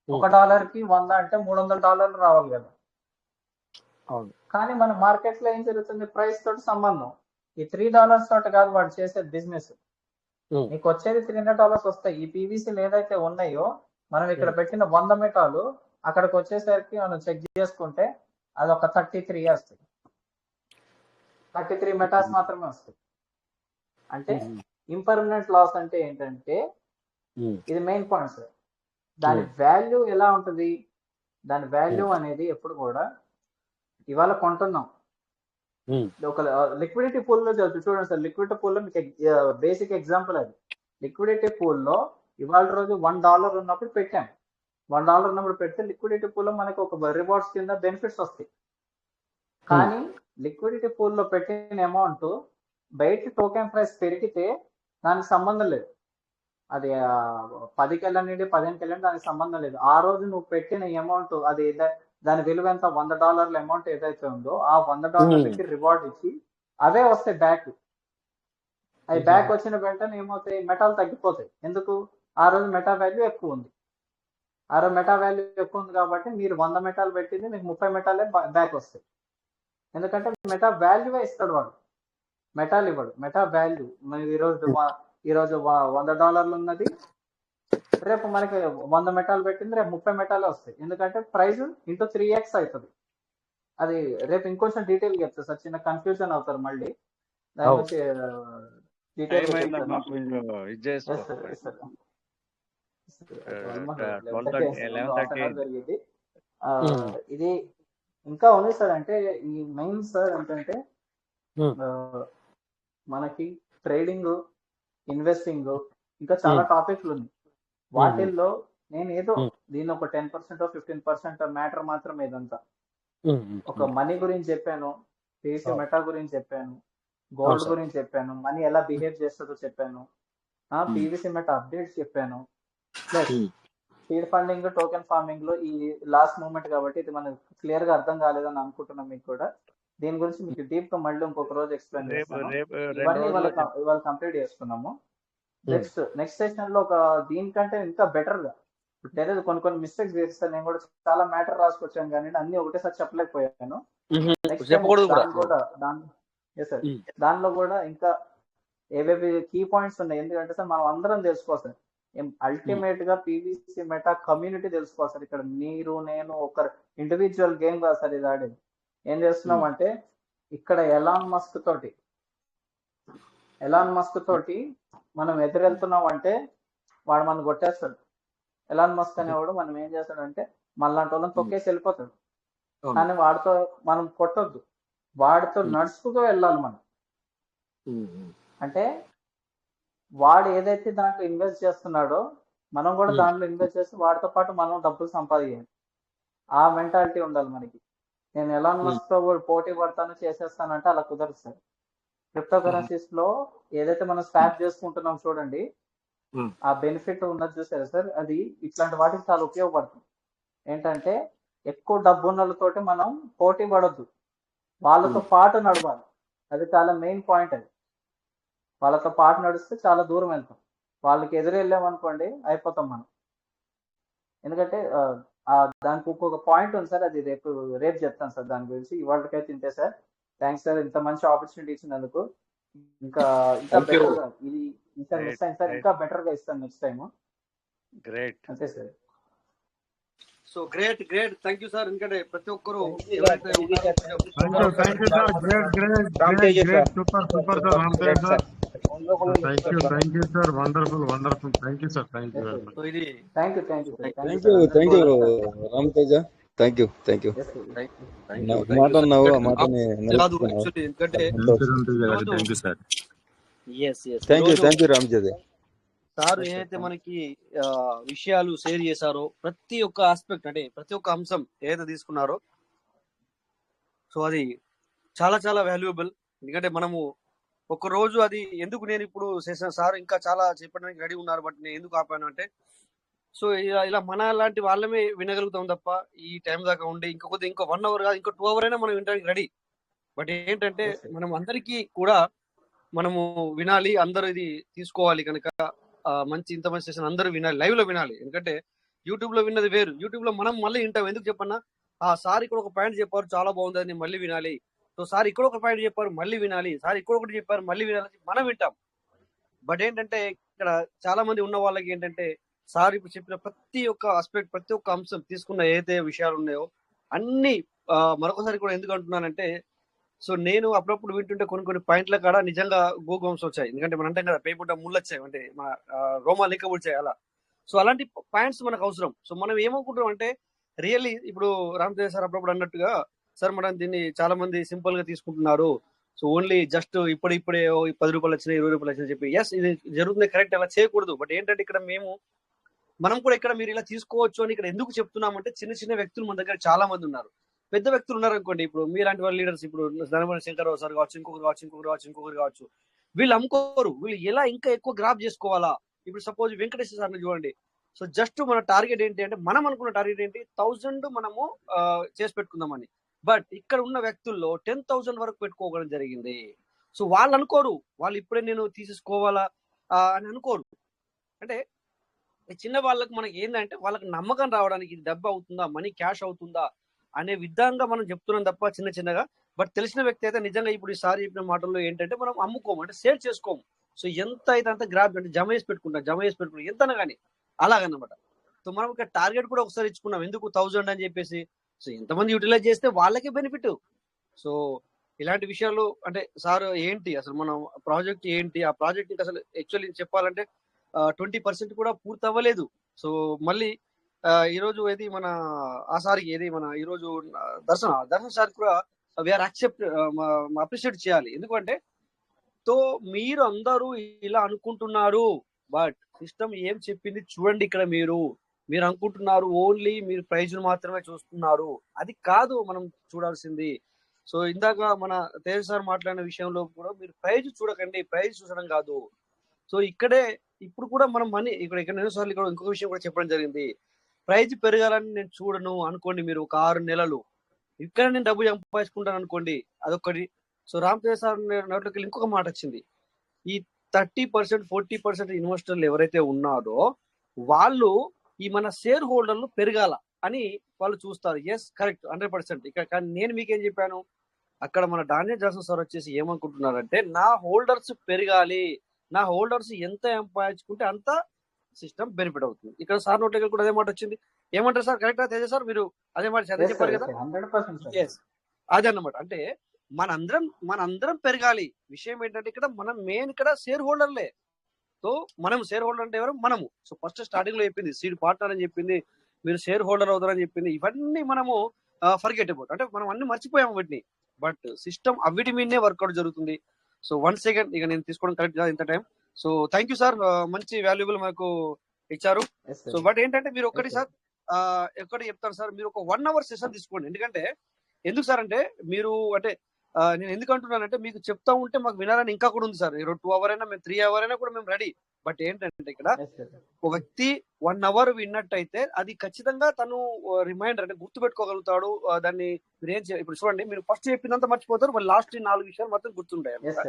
$1కి 100 అంటే $300 రావాలి కదా. కానీ మన మార్కెట్ లో ఏం జరుగుతుంది, ప్రైస్ తోటి సంబంధం. ఈ $3 తోటి కాదు వాడు చేసే బిజినెస్. నీకు వచ్చేది $300 వస్తాయి. ఈ పీవీసీలు ఏదైతే ఉన్నాయో మనం ఇక్కడ పెట్టిన 100 మెటాలు అక్కడికి వచ్చేసరికి మనం చెక్ చేసుకుంటే అది ఒక 33 వస్తాయి. 33 మెటాస్ మాత్రమే వస్తాయి. అంటే ఇంపర్మనెంట్ లాస్ అంటే ఏంటంటే ఇది మెయిన్ పాయింట్ సార్. దాని వాల్యూ ఎలా ఉంటుంది? దాని వాల్యూ అనేది ఎప్పుడు కూడా ఇవాళ కొంటున్నాం, ఒక లిక్విడిటీ పూల్ లో చూడండి సార్. లిక్విడిటీ పూల్ లో మీకు బేసిక్ ఎగ్జాంపుల్ అది. లిక్విడిటీ పూల్ లో ఇవాళ రోజు $1 ఉన్నప్పుడు పెట్టాం. $1 ఉన్నప్పుడు పెడితే లిక్విడిటీ పూల్ లో మనకి ఒక రివార్డ్స్ కింద బెనిఫిట్స్ వస్తాయి. కానీ లిక్విడిటీ పూల్ లో పెట్టిన అమౌంట్ బయట టోకెన్ ప్రైస్ పెరిగితే దానికి సంబంధం లేదు. అది 10కి వెళ్ళండి, 15కి వెళ్ళండి, దానికి సంబంధం లేదు. ఆ రోజు నువ్వు పెట్టిన అమౌంట్ అది దాని విలువ ఎంత, $100 అమౌంట్ ఏదైతే ఉందో ఆ $100కి రివార్డ్ ఇచ్చి అవే వస్తాయి బ్యాక్. అవి బ్యాక్ వచ్చిన వెంటనే ఏమవుతాయి, మెటాల్ తగ్గిపోతాయి. ఎందుకు? ఆ రోజు మెటా వాల్యూ ఎక్కువ ఉంది. ఆ రోజు మెటా వాల్యూ ఎక్కువ ఉంది కాబట్టి మీరు 100 మెటాల్ పెట్టింది మీకు 30 మెటాలే బ్యాక్ వస్తాయి. ఎందుకంటే మెటా వాల్యూ ఇస్తాడు వాడు, మెటాల్ ఇవ్వడు. మెటా వాల్యూ ఈరోజు $100 ఉన్నది, రేపు మనకి 100 మెటాల్ పెట్టింది, రేపు 30 మెటాలే వస్తాయి. ఎందుకంటే ప్రైస్ ఇంటూ 3x అవుతుంది. అది రేపు ఇంకొంచెం డీటెయిల్ చెప్తా సార్, చిన్న కన్ఫ్యూజన్ అవుతారు మళ్ళీ. దాని గురించి డీటెయిల్ జరిగింది. ఇది ఇంకా ఉంది సార్. అంటే ఈ మెయిన్ సార్ ఏంటంటే మనకి ట్రేడింగ్, ఇన్వెస్టింగ్ ఇంకా చాలా టాపిక్లు ఉన్నాయి. వాటిల్లో నేను ఏదో దీని ఒక 10% 15% మ్యాటర్ మాత్రం ఇదంతా. ఒక మనీ గురించి చెప్పాను, పీవీసీ మెటా గురించి చెప్పాను, గోల్డ్ గురించి చెప్పాను, మనీ ఎలా బిహేవ్ చేస్తుందో చెప్పాను, పీవీసీ మెటా అప్డేట్స్ చెప్పాను. Plus seed funding, token farming లో ఈ లాస్ట్ మూమెంట్ కాబట్టి ఇది మనకు క్లియర్ గా అర్థం కాలేదని అనుకుంటున్నాం. మీకు కూడా దీని గురించి మీకు డీప్ గా మళ్ళీ ఇంకొక రోజు ఎక్స్ప్లెయిన్ చేస్తాను. ఇవన్నీ ఇవాళ కంప్లీట్ చేసుకున్నాము. నెక్స్ట్ సెషన్ లో ఒక దీనికంటే ఇంకా బెటర్ గా, లేదు కొన్ని మిస్టేక్స్ చేస్తాను. నేను కూడా చాలా మ్యాటర్ రాసుకొచ్చాను కానీ అన్ని ఒకటేసారి చెప్పలేకపోయాను. దానిలో కూడా ఇంకా ఏవేవి కీ పాయింట్స్ ఉన్నాయి. ఎందుకంటే సార్ మనం అందరం తెలుసుకోవాలి సార్, అల్టిమేట్ గా పీవీసీ మెటా కమ్యూనిటీ తెలుసుకోవాలి సార్. ఇక్కడ మీరు నేను ఒక ఇండివిజువల్ గేమ్ కాదు సార్ ఇది ఆడేది. ఏం చేస్తున్నాం అంటే ఇక్కడ ఎలాన్ మస్క్ తోటి మనం ఎదురెళ్తున్నాం అంటే వాడు మనం కొట్టేస్తాడు. ఎలాన్ మస్క్ అనేవాడు మనం ఏం చేస్తాడంటే మనలాంటి వాళ్ళని తొక్కేసి వెళ్ళిపోతాడు. కానీ వాడితో మనం కొట్టొద్దు, వాడితో నడుచుకుంటూ వెళ్ళాలి మనం. అంటే వాడు ఏదైతే దాంట్లో ఇన్వెస్ట్ చేస్తున్నాడో మనం కూడా దాంట్లో ఇన్వెస్ట్ చేసి వాడితో పాటు మనం డబ్బులు సంపాదించాలి. ఆ మెంటాలిటీ ఉండాలి మనకి. నేను ఎలాన్ మస్క్ తో పోటీ పడతాను చేసేస్తానంటే అలా కుదరదు సార్. క్రిప్టో కరెన్సీస్ లో ఏదైతే మనం స్వాప్ చేసుకుంటున్నాం చూడండి, ఆ బెనిఫిట్ ఉన్నది చూసారు సార్. అది ఇట్లాంటి వాటికి చాలా ఉపయోగపడుతుంది. ఏంటంటే ఎక్కువ డబ్బు ఉన్నతోటి మనం పోటీ పడొద్దు, వాళ్ళతో పాటు నడవాలి. అది చాలా మెయిన్ పాయింట్. అది వాళ్ళతో పాటు నడిస్తే చాలా దూరం వెళ్తాం. వాళ్ళకి ఎదురు వెళ్ళామనుకోండి అయిపోతాం మనం. ఎందుకంటే దానికి ఇంకొక పాయింట్ ఉంది సార్, అది రేపు చెప్తాను సార్ దాని గురించి. ఇవాళకైతే ఇంతే సార్. థ్యాంక్స్ సార్, ఇంత మంచి ఆపర్చునిటీ ఇచ్చినందుకు. ఇంకా బెటర్ గా ఇది ఈసారి మిస్ అయింది సార్, ఇంకా బెటర్ గా ఇస్తాను నెక్స్ట్ టైం. గ్రేట్. అంతే sir. So great thank you sir. ఎందుకంటే ప్రతి ఒక్కరు ఎవరైతే ఉన్నారో thank you sir. Great super sir Ramatej sir. Thank you sir. Wonderful thank you sir. Thank you very much. So ఇది thank you thank you Ramateja. Thank you మాట అన్నావు. ఆ మాటని కాదు యాక్చువల్లీ ఎందుకంటే thank you sir. Thank you Ramateja. Sir ఏదైతే మనకి విషయాలు షేర్ చేశారో ప్రతి ఒక్క ఆస్పెక్ట్ అంటే ప్రతి ఒక్క అంశం ఏదైతే తీసుకున్నారో సో అది చాలా చాలా వాల్యుయబుల్. ఎందుకంటే మనము ఒక రోజు అది ఎందుకు నేను ఇప్పుడు చేశాను సార్ ఇంకా చాలా చెప్పడానికి రెడీ ఉన్నారు బట్ నేను ఎందుకు ఆపాను అంటే సో ఇలా మన లాంటి వాళ్ళమే వినగలుగుతాం తప్ప ఈ టైం దాకా ఉండి ఇంకో 1 hour కాదు ఇంకో 2 hours అయినా మనం వినడానికి రెడీ. బట్ ఏంటంటే మనం అందరికీ కూడా మనము వినాలి, అందరూ ఇది తీసుకోవాలి కనుక ఇంత మంచి సెషన్ అందరూ వినాలి, లైవ్ లో వినాలి. ఎందుకంటే యూట్యూబ్ లో విన్నది వేరు, యూట్యూబ్ లో మనం మళ్ళీ వింటాం. ఎందుకు చెప్పన్నా సార్ ఇక్కడ ఒక పాయింట్ చెప్పారు చాలా బాగుంది అని మళ్ళీ వినాలి. సో సార్ ఇక్కడ ఒక పాయింట్ చెప్పారు మళ్ళీ వినాలి, సార్ ఇక్కడ ఒకటి చెప్పారు మళ్ళీ వినాలి, మనం వింటాం. బట్ ఏంటంటే ఇక్కడ చాలా మంది ఉన్న వాళ్ళకి ఏంటంటే సార్ ఇప్పుడు చెప్పిన ప్రతి ఒక్క ఆస్పెక్ట్ ప్రతి ఒక్క అంశం తీసుకున్న ఏదైతే విషయాలు ఉన్నాయో అన్ని మరొకసారి కూడా ఎందుకు అంటున్నానంటే సో నేను అప్పుడప్పుడు వింటుంటే కొన్ని పాయింట్ల కాడ నిజంగా గోగోంస్ వచ్చాయి. ఎందుకంటే మనం అంటే కదా పేపుంట ముళ్ళు వచ్చాయి అంటే మన రోమాలు లెక్క వచ్చాయి అలా. సో అలాంటి పాయింట్స్ మనకు అవసరం. సో మనం ఏమనుకుంటాం అంటే రియల్లీ ఇప్పుడు రామతేజ్ సార్ అప్పుడప్పుడు అన్నట్టుగా సార్ మనం దీన్ని చాలా మంది సింపుల్ గా తీసుకుంటున్నారు. సో ఓన్లీ జస్ట్ ఇప్పుడే 10 రూపాయలు వచ్చినాయి 20 రూపాయలు వచ్చినాయి చెప్పి ఎస్ ఇది జరుగుతుంది కరెక్ట్, అలా చేయకూడదు. బట్ ఏంటంటే ఇక్కడ మనం కూడా ఇక్కడ మీరు ఇలా తీసుకోవచ్చు అని ఇక్కడ ఎందుకు చెప్తున్నామంటే చిన్న వ్యక్తులు మన దగ్గర చాలా మంది ఉన్నారు. పెద్ద వ్యక్తులు ఉన్నారు అనుకోండి, ఇప్పుడు మీలాంటి వాళ్ళ లీడర్స్ ఇప్పుడు ధనమణి శంకర్రావు సార్ కావచ్చు, ఇంకొకరు కావచ్చు, వీళ్ళు అమ్ముకోరు. వీళ్ళు ఎలా ఇంకా ఎక్కువ గ్రాప్ చేసుకోవాలా. ఇప్పుడు సపోజ్ వెంకటేశ్వర సార్ని చూడండి. సో జస్ట్ మన టార్గెట్ ఏంటి అంటే మనం అనుకున్న టార్గెట్ ఏంటి 1000 మనము చేసి పెట్టుకుందామని. బట్ ఇక్కడ ఉన్న వ్యక్తుల్లో 10,000 వరకు పెట్టుకోవడం జరిగింది. సో వాళ్ళు అనుకోరు, వాళ్ళు ఇప్పుడే నేను తీసేసుకోవాలా అని అనుకోరు. అంటే చిన్న వాళ్ళకి మనకి ఏంటంటే వాళ్ళకి నమ్మకం రావడానికి ఇది డబ్బు అవుతుందా, మనీ క్యాష్ అవుతుందా అనే విధంగా మనం చెప్తున్నాం తప్ప చిన్నగా. బట్ తెలిసిన వ్యక్తి అయితే నిజంగా ఇప్పుడు ఈసారి చెప్పిన మాటల్లో ఏంటంటే మనం అమ్ముకోము అంటే సేల్ చేసుకోము. సో ఎంత అయితే అంత గ్రాప్ అంటే జమ చేసి పెట్టుకుంటాం ఎంతనా కానీ అలాగన్నమాట. సో మనం ఇక్కడ టార్గెట్ కూడా ఒకసారి ఇచ్చుకున్నాం ఎందుకు 1000 అని చెప్పేసి. సో ఎంతమంది యూటిలైజ్ చేస్తే వాళ్ళకే బెనిఫిట్. సో ఇలాంటి విషయాలు అంటే సార్ ఏంటి అసలు మన ప్రాజెక్ట్ ఏంటి, ఆ ప్రాజెక్ట్ అసలు యాక్చువల్లీ చెప్పాలంటే 20% కూడా పూర్తి అవ్వలేదు. సో మళ్ళీ ఈరోజు ఏది మన ఆ సార్కి ఏది మన ఈరోజు దర్శన్ సార్ కూడా వీఆర్ అప్రిషియేట్ చేయాలి. ఎందుకంటే తో మీరు అందరూ ఇలా అనుకుంటున్నారు బట్ సిస్టమ్ ఏం చెప్పింది చూడండి. ఇక్కడ మీరు అనుకుంటున్నారు ఓన్లీ మీరు ప్రైజ్ మాత్రమే చూస్తున్నారు, అది కాదు మనం చూడాల్సింది. సో ఇందాక మన తేజ్ సార్ మాట్లాడిన విషయంలో కూడా మీరు ప్రైజ్ చూడకండి, ప్రైజ్ చూసడం కాదు. సో ఇక్కడే ఇప్పుడు కూడా మనం మనీ ఇక్కడ ఎన్నోసార్లు ఇక్కడ ఇంకొక విషయం కూడా చెప్పడం జరిగింది. ప్రైజ్ పెరగాలని నేను చూడను అనుకోండి, మీరు ఒక 6 నెలలు ఇక్కడ నేను డబ్బు సంపాదించుకుంటాను అనుకోండి, అదొకటి. సో రామతేజ్ సార్ నోట్లోకి వెళ్ళి ఇంకొక మాట వచ్చింది, ఈ 30% 40% ఇన్వెస్టర్లు ఎవరైతే ఉన్నారో వాళ్ళు ఈ మన షేర్ హోల్డర్లు పెరగాల అని వాళ్ళు చూస్తారు. Yes correct 100%. ఇక్కడ కానీ నేను మీకేం చెప్పాను, అక్కడ మన డానియల్ జాన్సన్ సార్ వచ్చేసి ఏమనుకుంటున్నారంటే నా హోల్డర్స్ పెరగాలి, నా హోల్డర్స్ ఎంత సంపాదించుకుంటే అంత సిస్టమ్ బెనిఫిట్ అవుతుంది. ఇక్కడ సార్ నోట్లోకి కూడా అదే మాట వచ్చింది. ఏమంటారు సార్ కరెక్టా తేజ సార్, మీరు అదే మాట అదే చెప్పారు కదా. ఎస్ అదే అన్నమాట. అంటే మనందరం పెరగాలి. విషయం ఏంటంటే ఇక్కడ మనం మెయిన్ ఇక్కడ షేర్ హోల్డర్లే. సో మనం షేర్ హోల్డర్ అంటే ఎవరు మనము. సో ఫస్ట్ స్టార్టింగ్ లో చెప్పింది సీడ్ పార్ట్నర్ అని చెప్పింది, మీరు షేర్ హోల్డర్ అవుతారని చెప్పింది. ఇవన్నీ మనము ఫర్గెట్ అబౌట్ అంటే మనం అన్ని మర్చిపోయాము వీటిని. బట్ సిస్టమ్ అవిటి మీదనే వర్కౌట్ జరుగుతుంది. సో 1 second ఇక నేను తీసుకోవడం కరెక్ట్ కాదు ఇంత time. So thank you sir, మంచి వాల్యుబుల్ మనకు ఇచ్చారు. సో బట్ ఏంటంటే మీరు ఒకటి సార్ ఎక్కడి చెప్తారు సార్, మీరు ఒక 1 hour సెషన్ తీసుకోండి. ఎందుకు సార్ అంటే మీరు అంటే నేను ఎందుకు అంటున్నానంటే మీకు చెప్తా ఉంటే మాకు వినాలని ఇంకా కూడా ఉంది సార్. 2 hours అయినా మేము 3 hours అయినా కూడా మేము రెడీ. బట్ ఏంటంటే ఇక్కడ ఒక వ్యక్తి 1 hour విన్నట్టయితే అది ఖచ్చితంగా తను రిమైండర్ అంటే గుర్తు పెట్టుకోగలుగుతాడు. దాన్ని మీరు ఏం ఇప్పుడు చూడండి, మీరు ఫస్ట్ చెప్పిందంతా మర్చిపోతారు, మరి లాస్ట్ 4 విషయాలు మాత్రం గుర్తుంటాయి అన్నమాట.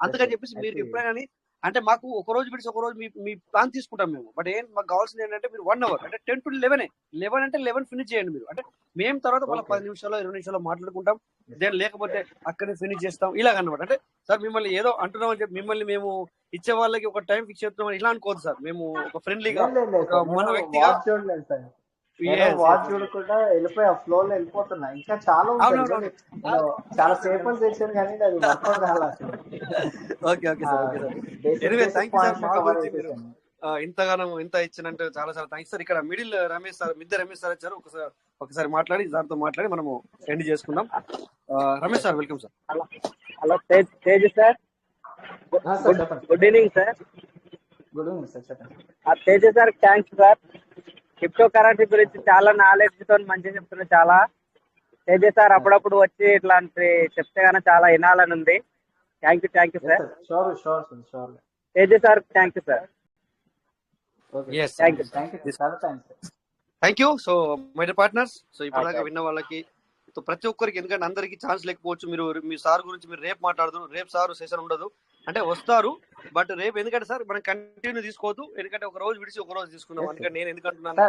అందుకని చెప్పేసి మీరు ఎప్పుడైనా అంటే మాకు ఒక రోజు విడిచి ఒక రోజు మీ ప్లాన్ తీసుకుంటాం మేము. బట్ మాకు కావాల్సింది ఏంటంటే మీరు 1 hour అంటే 10 to 11 అంటే 11 ఫినిష్ చేయండి మీరు. అంటే మేము తర్వాత మళ్ళీ 10 నిమిషాలు 20 నిమిషాలు మాట్లాడుకుంటాం, దేని లేకపోతే అక్కడే ఫినిష్ చేస్తాం ఇలాగన్నమాట. అంటే సార్ మిమ్మల్ని ఏదో అంటున్నాం అని చెప్పి మిమ్మల్ని మేము ఇచ్చే వాళ్ళకి ఒక టైం ఫిక్స్ చేస్తున్నాం ఇలా అనుకోవద్దు సార్. మేము ఒక ఫ్రెండ్లీగా మన వ్యక్తిగా నేను వాచ్ చూడకుండా వెళ్ళిపోయి ఆ ఫ్లో లో వెళ్ళిపోతున్నా. ఇంకా చాలా ఉంది అవునవును. నేను చాలా పేపర్స్ తెచ్చాను కానీ అది వర్కౌట్ కావాలి అసలు. Okay okay sir, okay sir. Basic anyway basic thank you sir, points మా కవర్ గురించి మీరు చేసేసాను. ఇంతగానం ఇంత ఇచ్చినంటే చాలా చాలా థ్యాంక్స్ సార్. ఇక్కడ మిడిల్ రమేష్ సార్, మిద్దె రమేష్ సార్ వచ్చారు. ఒకసారి మాట్లాడి సార్తో మాట్లాడి మనము ఎండ్ చేసుకుందాం. Ramesh sir, welcome sir. Hello Tej sir, sir చెప్పండి. Good evening sir. Good evening sir, చెప్పండి. Tej sir thanks sir. Cryptocurrency గురించి చాలా నాలెడ్జ్ తో మంచిగా చెప్తున్నారు. చాలా తేజ్ సార్ అప్పుడప్పుడు వచ్చి ఇట్లాంటి చెప్తే గానీ చాలా వినాలని ఉంది. Thank you sir. Sure sure sure. Tej sir thank you sir. Thank you చాలా thanks. Thank you. So my dear partners, so ఇప్పటిదాకా విన్న వాళ్ళకి ప్రతి ఒక్కరికి, ఎందుకంటే అందరికి ఛాన్స్ లేకపోవచ్చు. మీరు మీ సార్ గురించి మీరు రేపు మాట్లాడుతున్నారు. రేపు సార్ సెషన్ ఉండదు అంటే వస్తారు, బట్ రేపు ఎందుకంటే సార్ మనం కంటిన్యూ తీసుకోవద్దు, ఎందుకంటే ఒక రోజు విడిచి ఒక రోజు తీసుకుందాం. అందుకని నేను ఎందుకంటున్నాను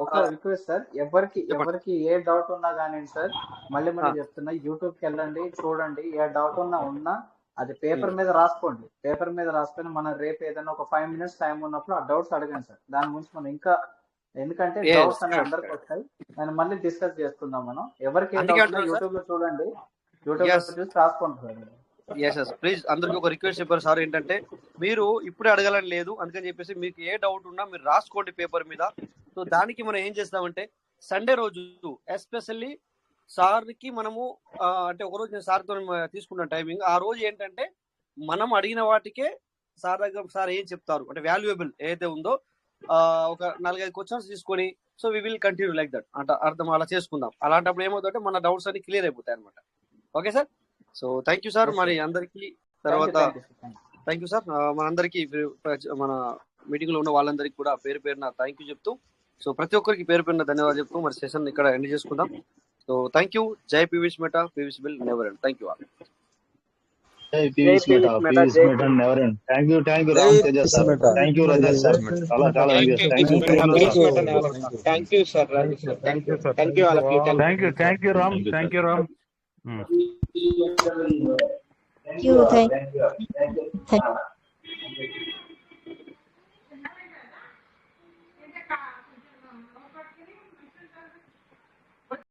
ఒక రిక్వెస్ట్ సార్, ఎవరికి ఏ డౌట్ ఉన్నా కానీ సార్, మళ్ళీ చెప్తున్నా, యూట్యూబ్ కి వెళ్ళండి, చూడండి. ఏ డౌట్ ఉన్నా అది పేపర్ మీద రాసుకోండి. పేపర్ మీద రాసుకొని మనం రేపు ఏదైనా ఒక 5 minutes టైం ఉన్నప్పుడు ఆ డౌట్స్ అడగండి సార్. దాని గురించి మనం ఇంకా, ఎందుకంటే డౌట్స్ అన్ని అందరికి వస్తాయి, దాన్ని మళ్ళీ డిస్కస్ చేసుకుందాం మనం. ఎవరికి యూట్యూబ్ లో చూడండి, యూట్యూబ్ లో చూసి రాసుకోండి సార్. Yes please. అందరికి ఒక రిక్వెస్ట్ చెప్పారు సార్, ఏంటంటే మీరు ఇప్పుడే అడగాలని లేదు, అందుకని చెప్పేసి మీకు ఏ డౌట్ ఉన్నా మీరు రాసుకోండి పేపర్ మీద. సో దానికి మనం ఏం చేస్తామంటే సండే రోజు ఎస్పెషల్లీ సార్కి మనము అంటే ఒకరోజు నేను సార్తో తీసుకున్న టైమింగ్, ఆ రోజు ఏంటంటే మనం అడిగిన వాటికే సార్ దగ్గర సార్ ఏం చెప్తారు అంటే వాల్యుయబుల్ ఏదైతే ఉందో ఒక 4-5 క్వశ్చన్స్ తీసుకొని, so we will continue like that అంటే అర్థం అలా చేసుకుందాం. అలాంటప్పుడు ఏమవుతుందంటే మన డౌట్స్ అన్ని క్లియర్ అయిపోతాయి అనమాట. Okay sir. So thank you sir. మరి అందరికి తర్వాత థ్యాంక్ యూ సార్. మనందరికి మన మీటింగ్ లో ఉన్న వాళ్ళందరికీ కూడా పేరు పేరున థ్యాంక్ యూ చెప్తూ, సో ప్రతి ఒక్కరికి పేరు పేరున ధన్యవాదాలు చెప్తూ మరి సెషన్ ఇక్కడ ఎండ్ చేసుకుందాం. So thank you. జై PVS meta, PVS will never end. Thank you all. PVS meta never end. Thank you Ram Teja sir. Thank you Rajat sir. చాలా thank you sir. Thank you sir. Thank you sir. Thank you all of you. Thank you Ram. Thank you Ram. Thank you.